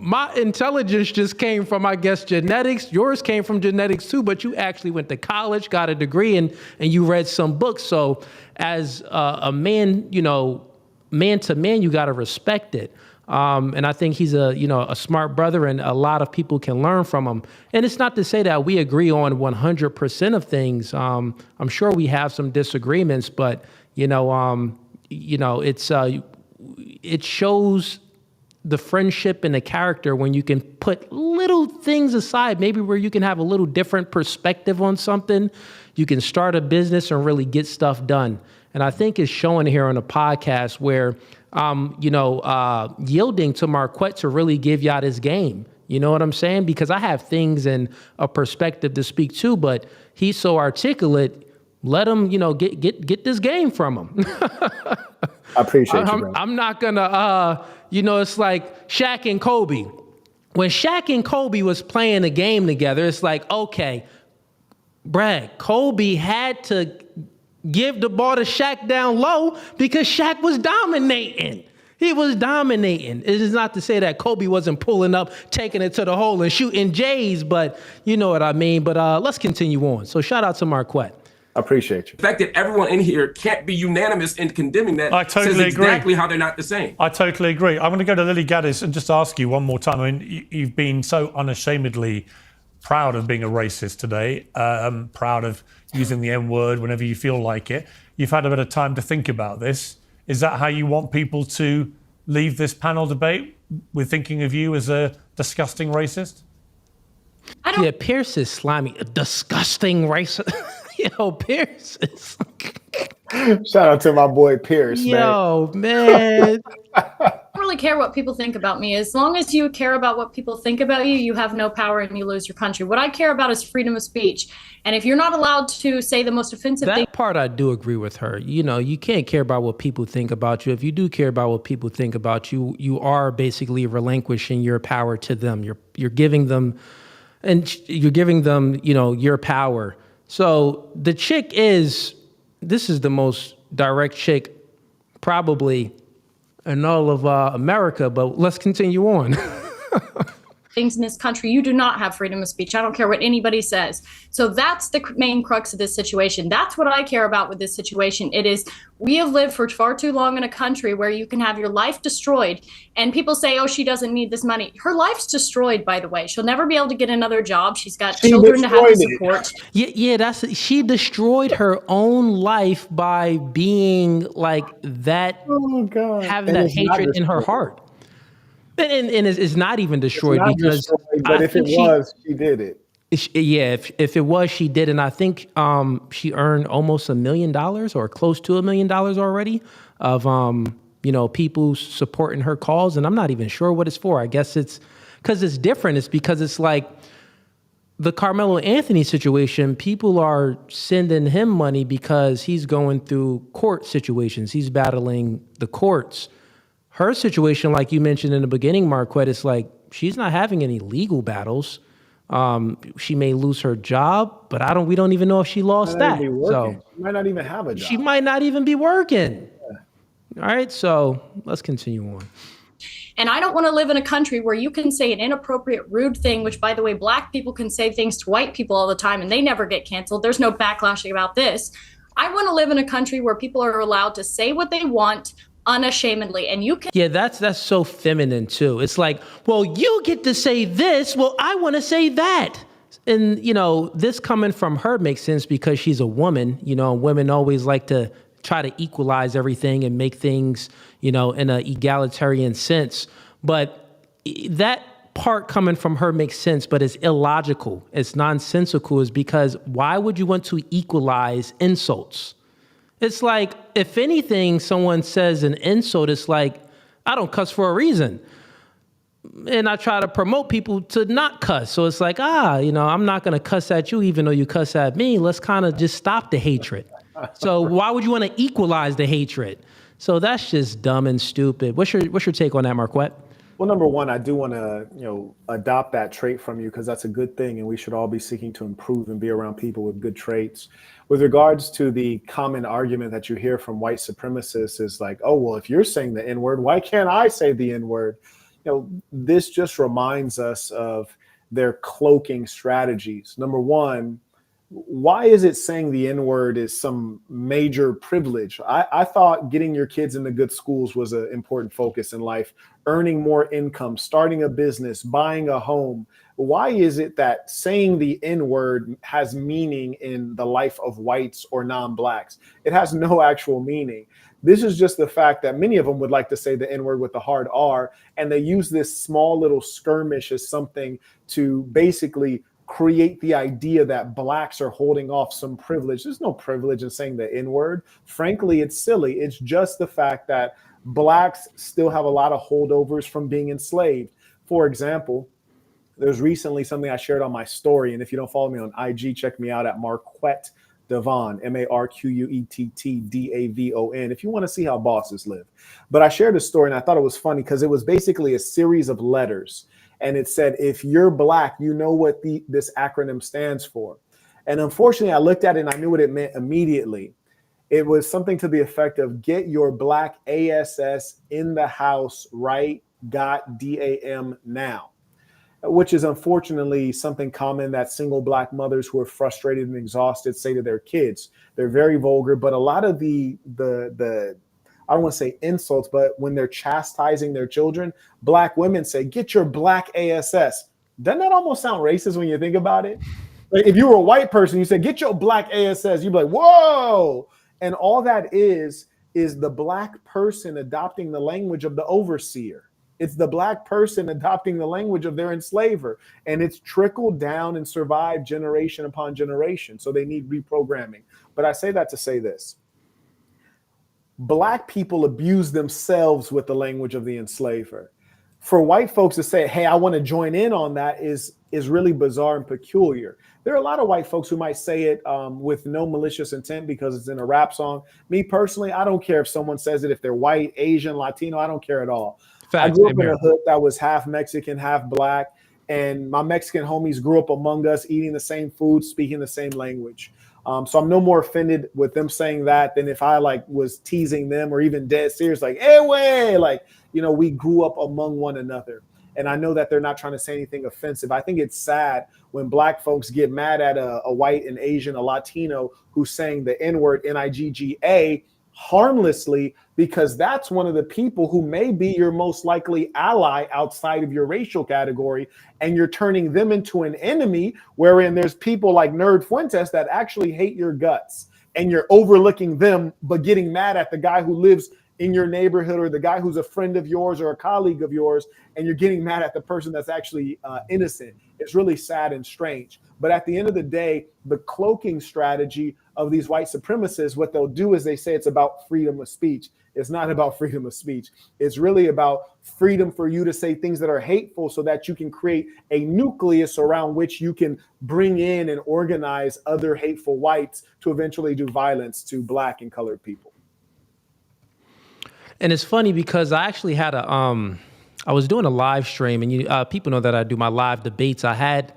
my intelligence just came from, I guess, genetics. Yours came from genetics too, but you actually went to college, got a degree, and you read some books. So as a man, man to man, you got to respect it. And I think he's a smart brother, and a lot of people can learn from him. And it's not to say that we agree on 100% of things. I'm sure we have some disagreements, but it shows the friendship and the character when you can put little things aside, maybe where you can have a little different perspective on something. You can start a business and really get stuff done. And I think it's showing here on the podcast where, yielding to Marquett to really give y'all this game. You know what I'm saying? Because I have things and a perspective to speak to, but he's so articulate. Let him, get this game from him. I appreciate you, bro. I'm not gonna, it's like Shaq and Kobe. When Shaq and Kobe was playing a game together, it's like, okay, Brad, Kobe had to give the ball to Shaq down low because Shaq was dominating. He was dominating. It is not to say that Kobe wasn't pulling up, taking it to the hole and shooting J's, but you know what I mean. But let's continue on. So shout out to Marquett. I appreciate you. The fact that everyone in here can't be unanimous in condemning that I totally says agree. exactly how they're not the same. I totally agree. I'm going to go to Lily Gaddis and just ask you one more time. I mean, you've been so unashamedly proud of being a racist today, proud of using the N-word whenever you feel like it. You've had a bit of time to think about this. Is that how you want people to leave this panel debate, with thinking of you as a disgusting racist? Yeah, Pierce is slimy, a disgusting racist. Pierce is... Shout out to my boy Pierce, man. I don't really care what people think about me. As long as you care about what people think about you, you have no power and you lose your country. What I care about is freedom of speech. And if you're not allowed to say the most offensive thing... That part I do agree with her. You can't care about what people think about you. If you do care about what people think about you, you are basically relinquishing your power to them. You're giving them, your power. So the chick this is the most direct chick probably in all of America, but let's continue on. things in this country, you do not have freedom of speech. I don't care what anybody says. So that's the main crux of this situation. That's what I care about with this situation. It is, we have lived for far too long in a country where you can have your life destroyed, and people say, oh, she doesn't need this money. Her life's destroyed, by the way. She'll never be able to get another job. She's got children to have to support. She destroyed her own life by being like that, having that hatred in her heart. And it's not even destroyed because but if it was, she did it. If it was, she did. And I think she earned almost $1 million or close to $1 million already of, people supporting her cause. And I'm not even sure what it's for. I guess it's because it's different. It's because it's like the Carmelo Anthony situation. People are sending him money because he's going through court situations. He's battling the courts. Her situation, like you mentioned in the beginning, Marquett, is like she's not having any legal battles. She may lose her job, but we don't even know if she lost that. So she might not even have a job. She might not even be working. Yeah. All right, so let's continue on. And I don't want to live in a country where you can say an inappropriate, rude thing, which, by the way, Black people can say things to white people all the time and they never get canceled. There's no backlashing about this. I want to live in a country where people are allowed to say what they want unashamedly, and you can. Yeah, that's so feminine too. It's like, well, you get to say this, well, I want to say that. And this coming from her makes sense because she's a woman. Women always like to try to equalize everything and make things in an egalitarian sense. But that part coming from her makes sense, but it's illogical, it's nonsensical, is because why would you want to equalize insults? It's like, if anything, someone says an insult, it's like, I don't cuss for a reason. And I try to promote people to not cuss. So it's like, I'm not going to cuss at you, even though you cuss at me. Let's kind of just stop the hatred. So why would you want to equalize the hatred? So that's just dumb and stupid. What's your take on that, Marquett? Well, number one, I do want to, adopt that trait from you because that's a good thing, and we should all be seeking to improve and be around people with good traits. With regards to the common argument that you hear from white supremacists is like, oh, well, if you're saying the N-word, why can't I say the N-word? This just reminds us of their cloaking strategies. Number one, why is it saying the N-word is some major privilege? I thought getting your kids into good schools was an important focus in life, earning more income, starting a business, buying a home. Why is it that saying the N-word has meaning in the life of whites or non-blacks? It has no actual meaning. This is just the fact that many of them would like to say the N-word with the hard R, and they use this small little skirmish as something to basically create the idea that blacks are holding off some privilege. There's no privilege in saying the N-word. Frankly, it's silly. It's just the fact that blacks still have a lot of holdovers from being enslaved. For example, there's recently something I shared on my story, and if you don't follow me on IG, check me out at Marquett Devon, MarquettDavon, if you want to see how bosses live. But I shared a story, and I thought it was funny because it was basically a series of letters. And it said, if you're black, you know what this acronym stands for. And unfortunately, I looked at it and I knew what it meant immediately. It was something to the effect of get your black ASS in the house right, got DAM now, which is unfortunately something common that single black mothers who are frustrated and exhausted say to their kids. They're very vulgar, but a lot of the I don't want to say insults, but when they're chastising their children, black women say, get your black ASS. Doesn't that almost sound racist when you think about it? Like if you were a white person, you said, get your black ASS. You'd be like, whoa. And all that is the black person adopting the language of the overseer. It's the black person adopting the language of their enslaver. And it's trickled down and survived generation upon generation. So they need reprogramming. But I say that to say this. Black people abuse themselves with the language of the enslaver. For white folks to say, hey, I want to join in on that is really bizarre and peculiar. There are a lot of white folks who might say it with no malicious intent because it's in a rap song. Me personally, I don't care if someone says it, if they're white, Asian, Latino, I don't care at all. I grew up in a hood that was half Mexican, half black, and my Mexican homies grew up among us eating the same food, speaking the same language. So I'm no more offended with them saying that than if I was teasing them or even dead serious, like, hey, way, we grew up among one another. And I know that they're not trying to say anything offensive. I think it's sad when black folks get mad at a white and Asian, a Latino who's saying the N-word, N-I-G-G-A, harmlessly, because that's one of the people who may be your most likely ally outside of your racial category, and you're turning them into an enemy, wherein there's people like Nerd Fuentes that actually hate your guts, and you're overlooking them but getting mad at the guy who lives in your neighborhood or the guy who's a friend of yours or a colleague of yours, and you're getting mad at the person that's actually innocent. It's really sad and strange. But at the end of the day, the cloaking strategy of these white supremacists, what they'll do is they say it's about freedom of speech. It's not about freedom of speech. It's really about freedom for you to say things that are hateful so that you can create a nucleus around which you can bring in and organize other hateful whites to eventually do violence to black and colored people. And it's funny because I actually had I was doing a live stream, and people know that I do my live debates. I had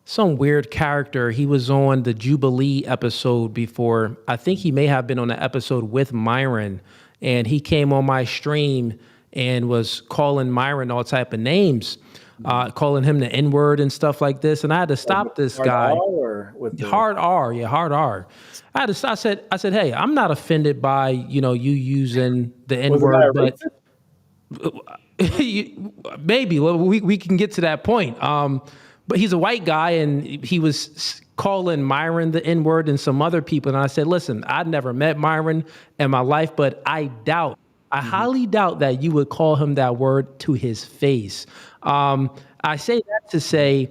some weird character. He was on the Jubilee episode before. I think he may have been on the episode with Myron, and he came on my stream and was calling Myron all type of names, calling him the N-word and stuff like this. And I had to stop this guy. Hard R, yeah, hard R. I said, hey, I'm not offended by you using the N-word, but maybe we can get to that point. But he's a white guy, and he was calling Myron the N-word and some other people. And I said, listen, I'd never met Myron in my life, but I highly doubt that you would call him that word to his face. I say that to say,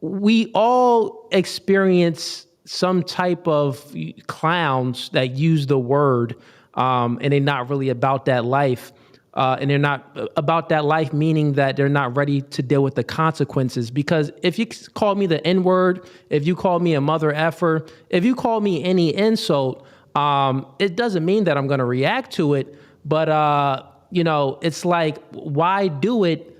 we all experience some type of clowns that use the word, and they're not really about that life. And they're not about that life, meaning that they're not ready to deal with the consequences. Because if you call me the N-word, if you call me a mother effer, if you call me any insult, it doesn't mean that I'm going to react to it. But it's like, why do it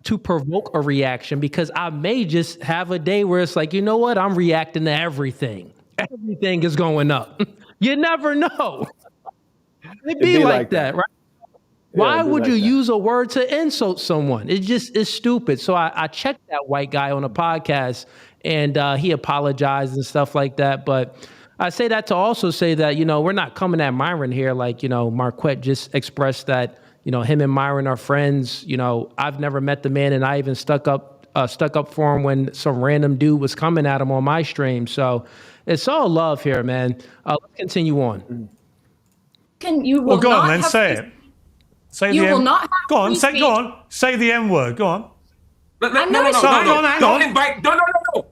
to provoke a reaction? Because I may just have a day where it's like, you know what? I'm reacting to everything. Everything is going up. You never know. It be like that, right? Why would you use a word to insult someone? It's stupid. So I checked that white guy on a podcast, and he apologized and stuff like that. But I say that to also say that, we're not coming at Myron here. Like, Marquette just expressed that, him and Myron are friends. I've never met the man, and I even stuck up for him when some random dude was coming at him on my stream. So it's all love here, man. Let's continue on. Well, go on then, say it. Say you the will M. not have Go on, free go on. Say the M word. Go on. No. Hang Don't on. invite. No.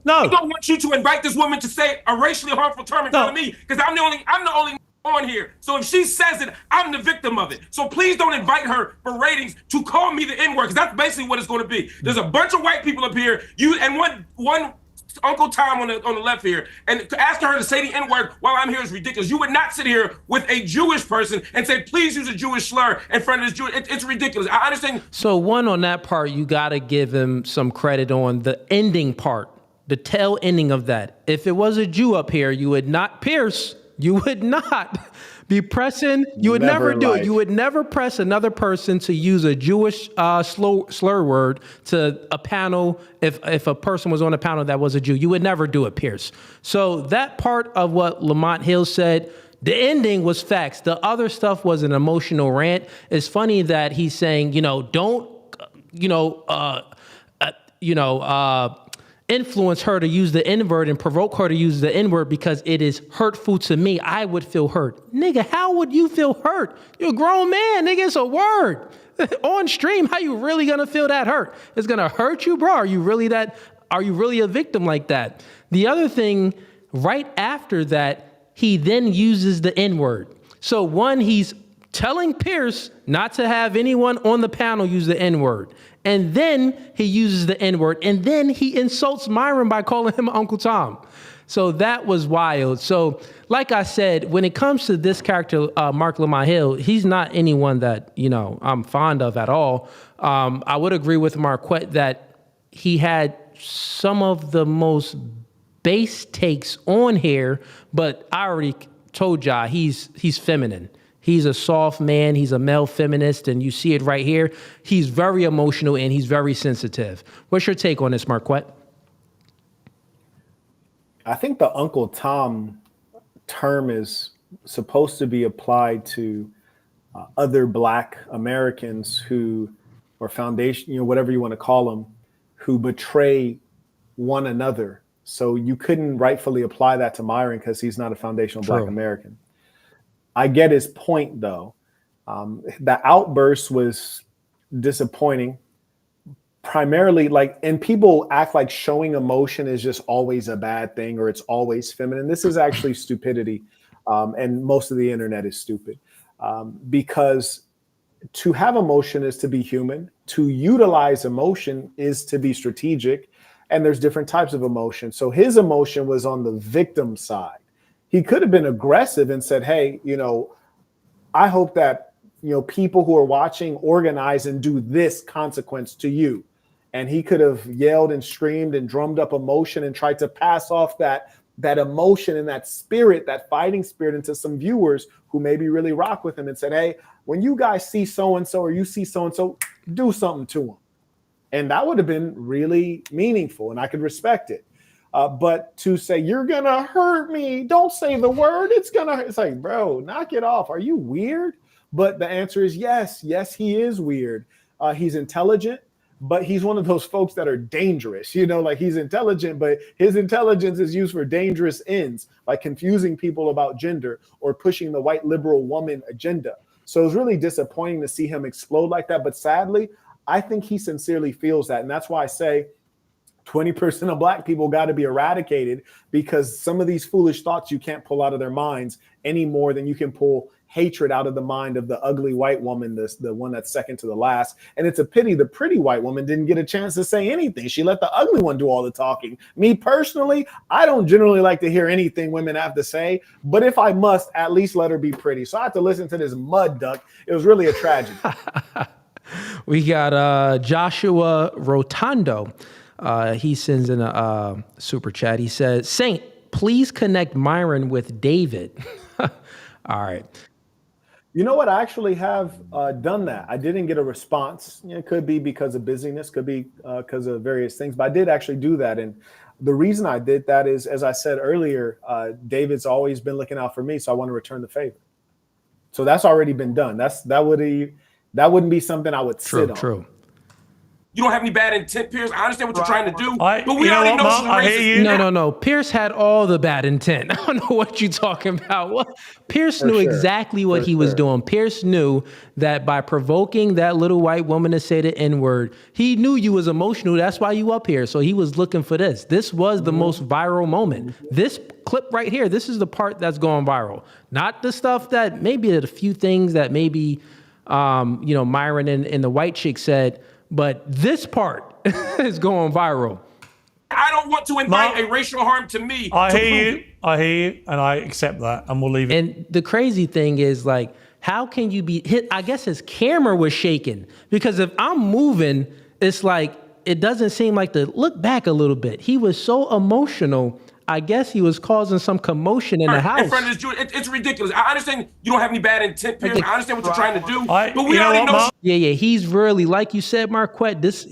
No. I don't want you to invite this woman to say a racially harmful term in front of me, because I'm the only on here. So if she says it, I'm the victim of it. So please don't invite her for ratings to call me the N-word, because that's basically what it's going to be. There's a bunch of white people up here. You and one Uncle Tom on the left here, and to ask her to say the N-word while I'm here is ridiculous. You would not sit here with a Jewish person and say, please use a Jewish slur in front of this Jewish. It's ridiculous. I understand. So one, on that part, you got to give him some credit on the ending part, the tail ending of that. If it was a Jew up here, you would not, Pierce, you would not be pressing. You would never do it. You would never press another person to use a Jewish slur word to a panel. If a person was on a panel that was a Jew, you would never do it, Pierce. So that part of what Lamont Hill said, the ending was facts. The other stuff was an emotional rant. It's funny that he's saying, don't, influence her to use the N-word and provoke her to use the N-word because it is hurtful to me. I would feel hurt. Nigga, how would you feel hurt? You're a grown man, nigga. It's a word. On stream, how you really gonna feel that hurt? It's gonna hurt you, bro? Are you really a victim like that? The other thing, right after that, he then uses the N-word. So one, he's telling Pierce not to have anyone on the panel use the N-word. And then he uses the N-word. And then he insults Myron by calling him Uncle Tom. So that was wild. So like I said, when it comes to this character, Mark Lamont Hill, he's not anyone that, I'm fond of at all. I would agree with Marquette that he had some of the most base takes on here, but I already told y'all he's feminine. He's a soft man. He's a male feminist, and you see it right here. He's very emotional, and he's very sensitive. What's your take on this, Marquette? I think the Uncle Tom term is supposed to be applied to other Black Americans who, or foundation, whatever you want to call them, who betray one another. So you couldn't rightfully apply that to Myron because he's not a foundational Black American. I get his point, though. The outburst was disappointing, primarily and people act like showing emotion is just always a bad thing or it's always feminine. This is actually stupidity, and most of the internet is stupid, because to have emotion is to be human. To utilize emotion is to be strategic, and there's different types of emotion. So his emotion was on the victim side. He could have been aggressive and said, hey, I hope that, people who are watching organize and do this consequence to you. And he could have yelled and screamed and drummed up emotion and tried to pass off that emotion and that spirit, that fighting spirit, into some viewers who maybe really rock with him and said, hey, when you guys see so-and-so or you see so-and-so, do something to them. And that would have been really meaningful and I could respect it. But to say, you're going to hurt me, don't say the word, it's like, bro, knock it off. Are you weird? But the answer is yes. Yes, he is weird. He's intelligent, but he's one of those folks that are dangerous. He's intelligent, but his intelligence is used for dangerous ends, like confusing people about gender or pushing the white liberal woman agenda. So it's really disappointing to see him explode like that. But sadly, I think he sincerely feels that. And that's why I say 20% of black people got to be eradicated because some of these foolish thoughts you can't pull out of their minds any more than you can pull hatred out of the mind of the ugly white woman, the one that's second to the last. And it's a pity the pretty white woman didn't get a chance to say anything. She let the ugly one do all the talking. Me personally, I don't generally like to hear anything women have to say, but if I must, at least let her be pretty. So I have to listen to this mud duck. It was really a tragedy. We got Joshua Rotondo. He sends in a super chat. He says, Saint, please connect Myron with David. All right. You know what? I actually have done that. I didn't get a response. It could be because of busyness, could be because of various things, but I did actually do that. And the reason I did that is, as I said earlier, David's always been looking out for me, so I want to return the favor. So that's already been done. That wouldn't be something I would sit on. True. You don't have any bad intent, Pierce. I understand what you're trying to do, but we already know she's a I hear racist. you. No. Pierce had all the bad intent. I don't know what you're talking about. What? Pierce knew exactly what he was doing. Pierce knew that by provoking that little white woman to say the N-word, he knew you was emotional. That's why you up here. So he was looking for this. This was the most viral moment. This clip right here, this is the part that's going viral. Not the stuff that maybe a few things that maybe, Myron and the white chick said, but this part is going viral. I don't want to invite a racial harm to me. I hear you, and I accept that, and we'll leave it. And the crazy thing is, like, how can you be hit? I guess his camera was shaking, because if I'm moving, it's like, it doesn't seem like to look back a little bit. He was so emotional. I guess he was causing some commotion in the house. In front of this Jew, it's ridiculous. I understand you don't have any bad intent, Pierce. I understand what you're trying to do, but we already know. Yeah. He's really, like you said, Marquette. This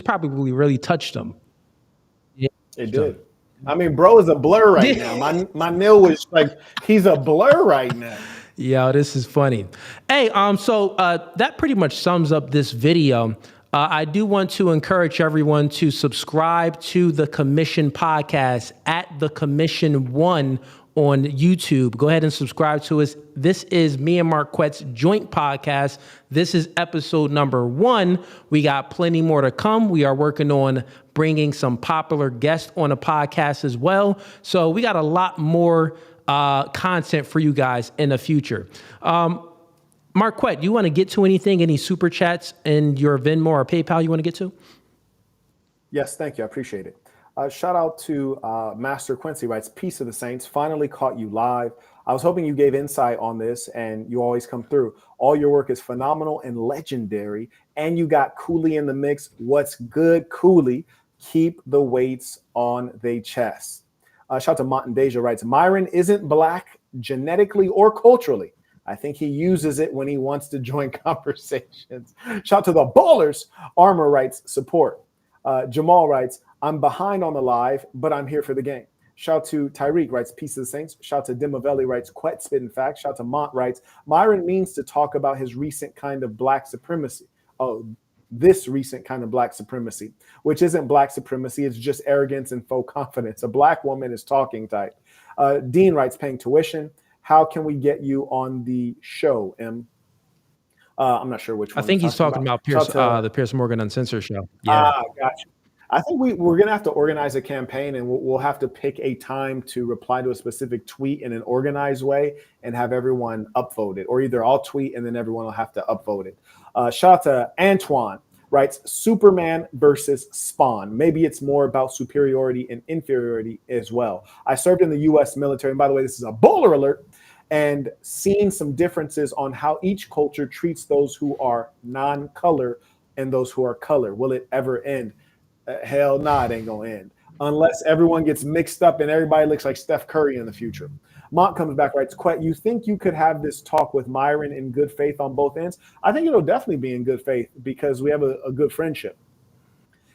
probably really touched him. Yeah, it did. I mean, bro is a blur right now. My nail was like, he's a blur right now. Yeah, this is funny. Hey, so that pretty much sums up this video. I do want to encourage everyone to subscribe to the Commission podcast at the Commission 1 on YouTube. Go ahead and subscribe to us. This is me and Marquette's joint podcast. This is episode number 1. We got plenty more to come. We are working on bringing some popular guests on the podcast as well. So we got a lot more content for you guys in the future. Marquette, you want to get to anything, any super chats in your Venmo or PayPal you want to get to? Yes, thank you. I appreciate it. Shout out to Master Quincy writes, Peace of the Saints, finally caught you live. I was hoping you gave insight on this, and you always come through. All your work is phenomenal and legendary, and you got Cooley in the mix. What's good, Cooley? Keep the weights on the chest. Shout out to Montandeja writes, Myron isn't black genetically or culturally. I think he uses it when he wants to join conversations. Shout out to the ballers. Armor writes, support. Jamal writes, I'm behind on the live, but I'm here for the game. Shout out to Tyreek writes, Peace of the Saints. Shout out to Dimavelli writes, Quet spitting facts. Shout out to Mont writes, Myron means to talk about his recent kind of black supremacy. Oh, this recent kind of black supremacy, which isn't black supremacy. It's just arrogance and faux confidence. A black woman is talking type. Deen writes, paying tuition. How can we get you on the show, M? I'm not sure which one. I think he's talking about Pierce, the Pierce Morgan Uncensored show. Yeah, gotcha. I think we're going to have to organize a campaign, and we'll have to pick a time to reply to a specific tweet in an organized way and have everyone upvote it, or either I'll tweet and then everyone will have to upvote it. Shout out to Antoine writes, Superman versus Spawn. Maybe it's more about superiority and inferiority as well. I served in the U.S. military, and by the way, this is a bowler alert, and seeing some differences on how each culture treats those who are non-color and those who are color. Will it ever end? Hell nah, it ain't gonna end. Unless everyone gets mixed up and everybody looks like Steph Curry in the future. Mont comes back, writes, Quet, you think you could have this talk with Myron in good faith on both ends? I think it'll definitely be in good faith because we have a good friendship.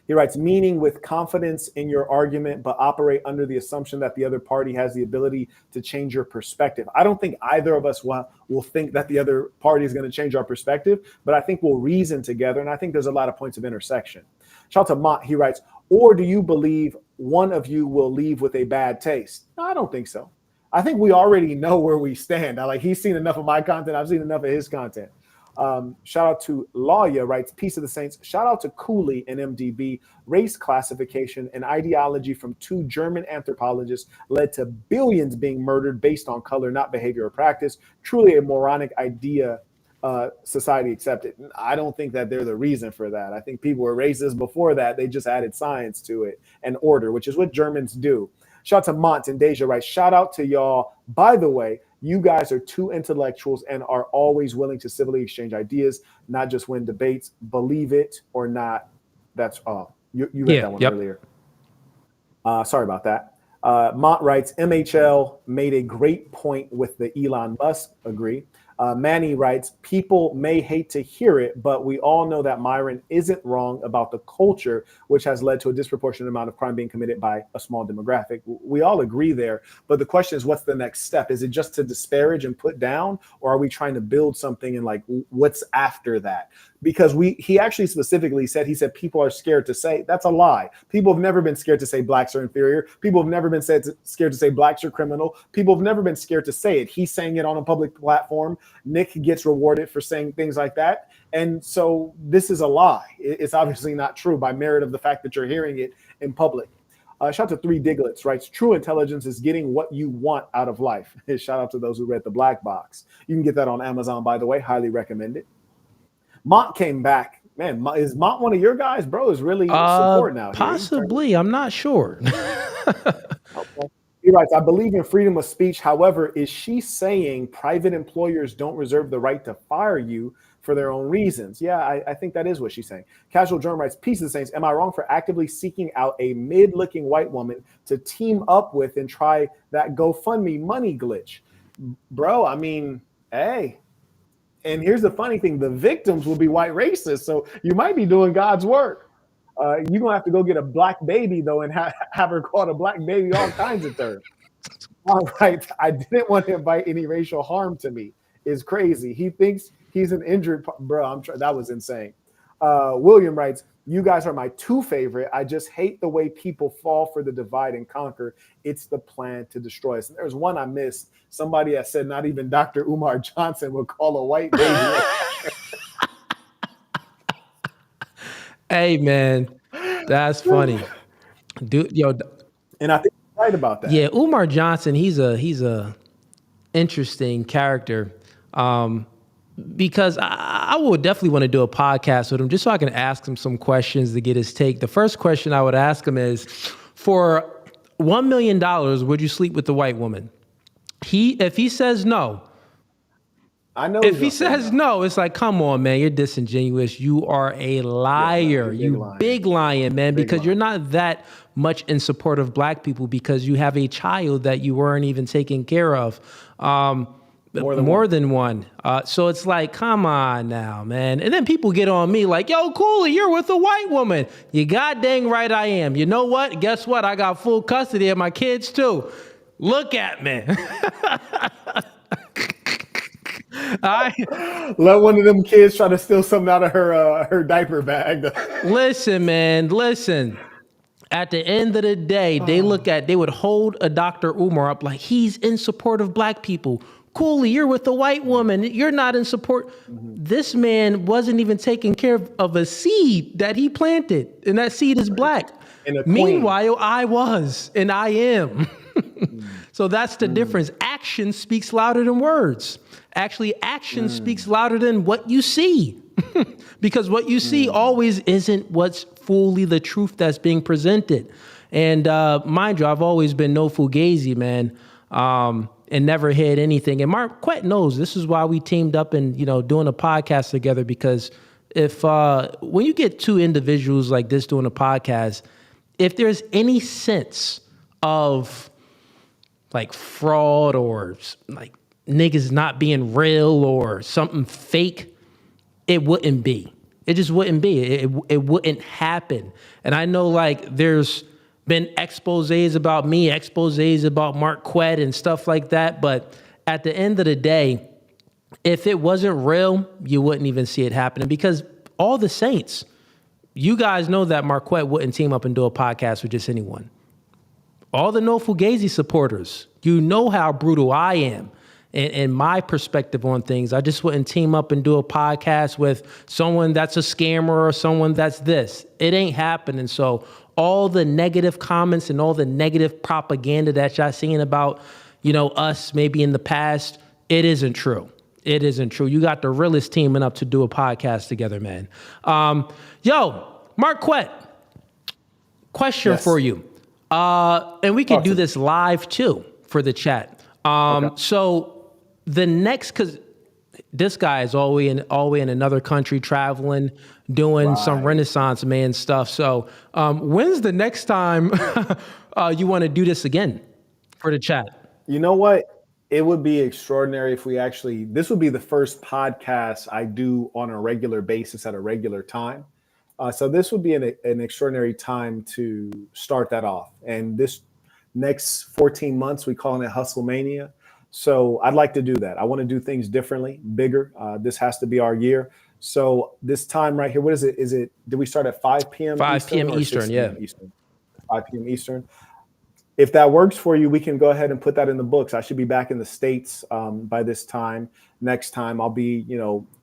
He writes, meaning with confidence in your argument, but operate under the assumption that the other party has the ability to change your perspective. I don't think either of us will think that the other party is going to change our perspective, but I think we'll reason together, and I think there's a lot of points of intersection. Shout out to Mott. He writes, or do you believe one of you will leave with a bad taste? No, I don't think so. I think we already know where we stand. He's seen enough of my content. I've seen enough of his content. Shout out to Lawya writes, Peace of the Saints. Shout out to Cooley and MDB. Race classification and ideology from 2 German anthropologists led to billions being murdered based on color, not behavior or practice. Truly a moronic idea society accepted. I don't think that they're the reason for that. I think people were racist before that. They just added science to it and order, which is what Germans do. Shout out to Mont and Deja writes, shout out to y'all. By the way, you guys are 2 intellectuals and are always willing to civilly exchange ideas, not just win debates. Believe it or not. That's you read that one earlier. Sorry about that. Mont writes, MHL made a great point with the Elon Musk. Agree. Manny writes, people may hate to hear it, but we all know that Myron isn't wrong about the culture, which has led to a disproportionate amount of crime being committed by a small demographic. We all agree there. But the question is, what's the next step? Is it just to disparage and put down, or are we trying to build something and like what's after that? Because he actually specifically said, he said people are scared to say. That's a lie. People have never been scared to say blacks are inferior. People have never been scared to say blacks are criminal. People have never been scared to say it. He's saying it on a public platform. Nick gets rewarded for saying things like that. And so this is a lie. It's obviously not true by merit of the fact that you're hearing it in public. Shout out to 3 Diglets, writes, true intelligence is getting what you want out of life. Shout out to those who read The Black Box. You can get that on Amazon, by the way. Highly recommend it. Mont came back. Man, is Mont one of your guys? Bro is really supporting out here. Possibly. I'm not sure. Okay. He writes, I believe in freedom of speech. However, is she saying private employers don't reserve the right to fire you for their own reasons? Yeah, I think that is what she's saying. Casual Germ writes, Peace of the Saints. Am I wrong for actively seeking out a mid-looking white woman to team up with and try that GoFundMe money glitch? Bro, I mean, hey. And here's the funny thing. The victims will be white racists. So you might be doing God's work. You're going to have to go get a black baby, though, and have her call a black baby all kinds of terms. All right. I didn't want to invite any racial harm to me. It's crazy. He thinks he's an injured. Bro, that was insane. William writes, you guys are my 2 favorite. I just hate the way people fall for the divide and conquer. It's the plan to destroy us. And there's one I missed. Somebody that said not even Dr. Umar Johnson would call a white baby. Hey, man, that's funny. Dude, yo. And I think you're right about that. Yeah, Umar Johnson, he's a interesting character. Because I would definitely want to do a podcast with him just so I can ask him some questions to get his take. The first question I would ask him is, for $1 million, would you sleep with the white woman? If he says no, I know. If he says no, it's like, come on, man, you're disingenuous. You are a liar. Big lion, man, because you're not that much in support of black people because you have a child that you weren't even taking care of. More than one. So it's like, come on now, man. And then people get on me like, yo, Cooley, you're with a white woman. You god dang right I am. You know what? Guess what? I got full custody of my kids too. Look at me. Let one of them kids try to steal something out of her diaper bag. Listen, man, listen. At the end of the day, they would hold a Dr. Umar up like he's in support of black people. Cooley, you're with a white woman. You're not in support. This man wasn't even taking care of a seed that he planted, and that seed is black. Meanwhile, I was, and I am. So that's the difference. Action speaks louder than words. Actually, action speaks louder than what you see. Because what you see always isn't what's fully the truth that's being presented. And mind you, I've always been no fugazi, man. And never hid anything. And Marquett knows this is why we teamed up and, doing a podcast together, because when you get 2 individuals like this doing a podcast, if there's any sense of like fraud or like niggas not being real or something fake, it wouldn't be. It just wouldn't be. It wouldn't happen. And I know like there's been exposés about me, exposés about Marquett and stuff like that. But at the end of the day, if it wasn't real, you wouldn't even see it happening, because all the saints, you guys know that Marquett wouldn't team up and do a podcast with just anyone. All the No Fugazi supporters, you know how brutal I am. and my perspective on things. I just wouldn't team up and do a podcast with someone that's a scammer or someone that's this. It ain't happening. So all the negative comments and all the negative propaganda that y'all seen about, us maybe in the past, it isn't true. It isn't true. You got the realest teaming up to do a podcast together, man. Marquett, question for you. And we can do this live too for the chat. So the next, because this guy is all the way in another country traveling, doing some Renaissance man stuff. So when's the next time you want to do this again for the chat? You know what? It would be extraordinary if this would be the first podcast I do on a regular basis at a regular time. So this would be an extraordinary time to start that off. And this next 14 months, we call it Hustlemania. So I'd like to do that. I want to do things differently, bigger. This has to be our year. So this time right here, what is it? Did we start at 5 p.m. 5 p.m. Eastern, yeah. 5 p.m. Eastern. If that works for you, we can go ahead and put that in the books. I should be back in the States by this time. Next time I'll be,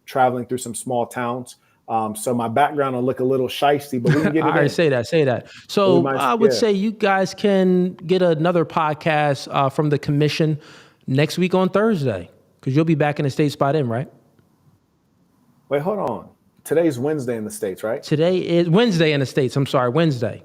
traveling through some small towns. So my background will look a little shiesty, but we can get it All right, say that. So I would say you guys can get another podcast from the commission next week on Thursday, because you'll be back in the States by then, right? Wait, hold on. Today's Wednesday in the States, right? Today is Wednesday in the States. I'm sorry, Wednesday.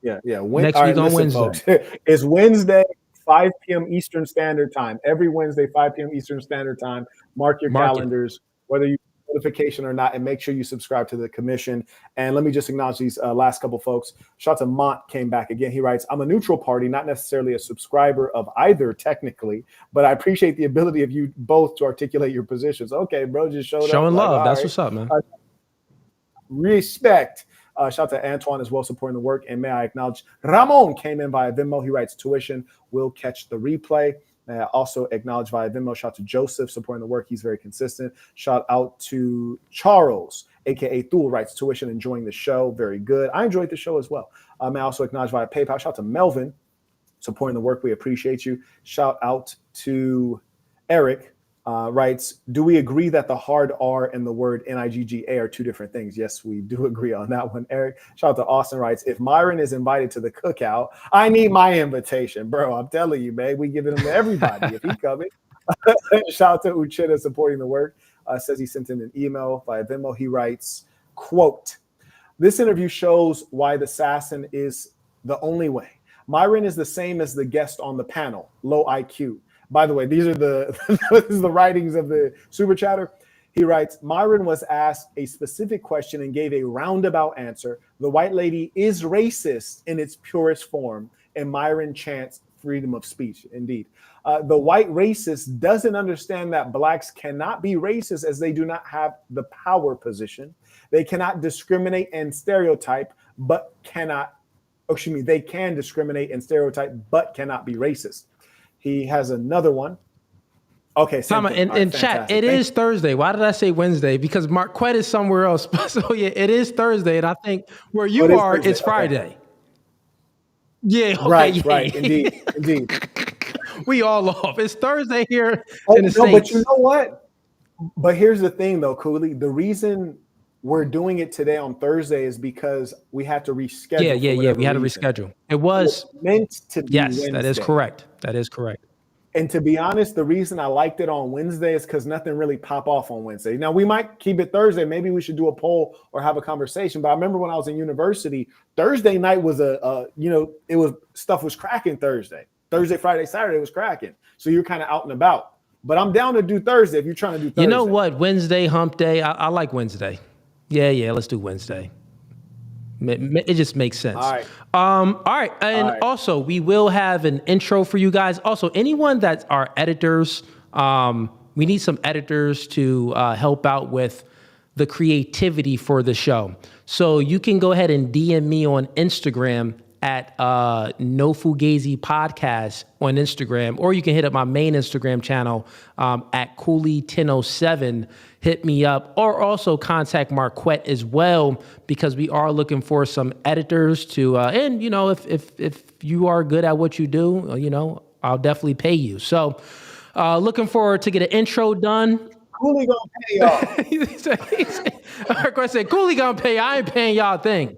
Yeah. Next week on Wednesday. Folks, it's Wednesday, 5 p.m. Eastern Standard Time. Every Wednesday, 5 p.m. Eastern Standard Time. Mark your calendars, whether you notification or not, and make sure you subscribe to the commission. And let me just acknowledge these last couple folks. Shout out to Mont, came back again. He writes, I'm a neutral party, not necessarily a subscriber of either technically, but I appreciate the ability of you both to articulate your positions. Okay, bro, just showing love. That's what's up, man. Respect. Shout out to Antoine as well, supporting the work. And may I acknowledge Ramon came in via Venmo. He writes, tuition will catch the replay. May I also acknowledge via Venmo. Shout out to Joseph supporting the work. He's very consistent. Shout out to Charles, aka Thule, writes, tuition, enjoying the show. Very good. I enjoyed the show as well. May I also acknowledge via PayPal. Shout out to Melvin supporting the work. We appreciate you. Shout out to Eric. Writes, do we agree that the hard R and the word N-I-G-G-A are two different things? Yes, we do agree on that one, Eric. Shout out to Austin, writes, if Myron is invited to the cookout, I need my invitation. Bro, I'm telling you, man, we giving them to everybody if he coming. Shout out to Uchida supporting the work. Says he sent in an email via Venmo. He writes, quote, this interview shows why the assassin is the only way. Myron is the same as the guest on the panel, low IQ. By the way, these are this is the writings of the super chatter. He writes, Myron was asked a specific question and gave a roundabout answer. The white lady is racist in its purest form, and Myron chants freedom of speech. Indeed. The white racist doesn't understand that blacks cannot be racist as they do not have the power position. They cannot discriminate and stereotype, they can discriminate and stereotype, but cannot be racist. He has another one. Okay. In chat, it is Thursday. Why did I say Wednesday? Because Marquette is somewhere else. So yeah, it is Thursday. And I think where you are, it's Friday. Okay. Yeah. Okay, right. Indeed. We all off. It's Thursday here in the States. But you know what? But here's the thing though, Cooley. The reason we're doing it today on Thursday is because we had to reschedule. Yeah. We had to reschedule. It was meant to be Wednesday. That is correct. And to be honest, the reason I liked it on Wednesday is because nothing really pop off on Wednesday. Now, we might keep it Thursday. Maybe we should do a poll or have a conversation. But I remember when I was in university, Thursday night was stuff was cracking Thursday. Thursday, Friday, Saturday was cracking. So you're kind of out and about. But I'm down to do Thursday if you're trying to do Thursday. You know what? Wednesday, hump day. I like Wednesday. Yeah, let's do Wednesday. It just makes sense. All right. And also, we will have an intro for you guys. Also, anyone that are editors, we need some editors to help out with the creativity for the show. So you can go ahead and DM me on Instagram at No Fugazi Podcast on Instagram, or you can hit up my main Instagram channel at Cooley1007. Hit me up, or also contact Marquette as well, because we are looking for some editors to, and if you are good at what you do, I'll definitely pay you. So, Looking forward to get an intro done. Cooley gonna pay y'all. Marquett said, Cooley gonna pay. I ain't paying y'all a thing.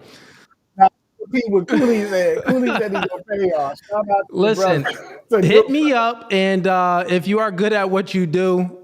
Repeat what Cooley said. Cooley said he's gonna pay y'all. Shout out to the Listen, brother. hit me up, and if you are good at what you do,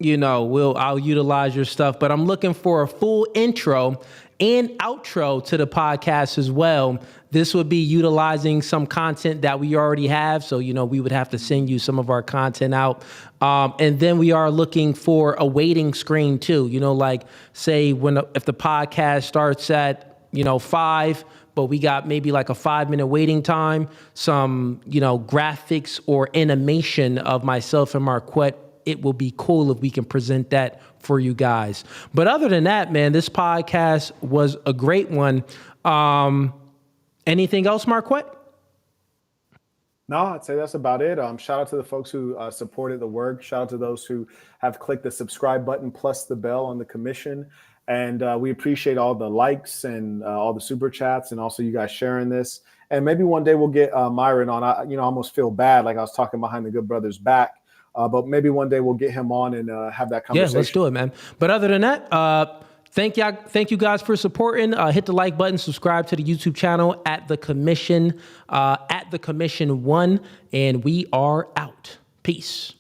you know, I'll utilize your stuff. But I'm looking for a full intro and outro to the podcast as well. This would be utilizing some content that we already have. So, you know, we would have to send you some of our content out. And then we are looking for a waiting screen too. You know, like say if the podcast starts at, 5, but we got maybe like a 5-minute waiting time, some, graphics or animation of myself and Marquett. It will be cool if we can present that for you guys. But other than that, man, this podcast was a great one. Anything else, Marquett? No, I'd say that's about it. Shout out to the folks who supported the work. Shout out to those who have clicked the subscribe button plus the bell on the commission. And we appreciate all the likes and all the super chats, and also you guys sharing this. And maybe one day we'll get Myron on. I almost feel bad, like I was talking behind the good brother's back. But maybe one day we'll get him on and have that conversation. Yeah, let's do it, man. But other than that, thank you guys for supporting. Hit the like button, subscribe to the YouTube channel at The Commission 1, and we are out. Peace.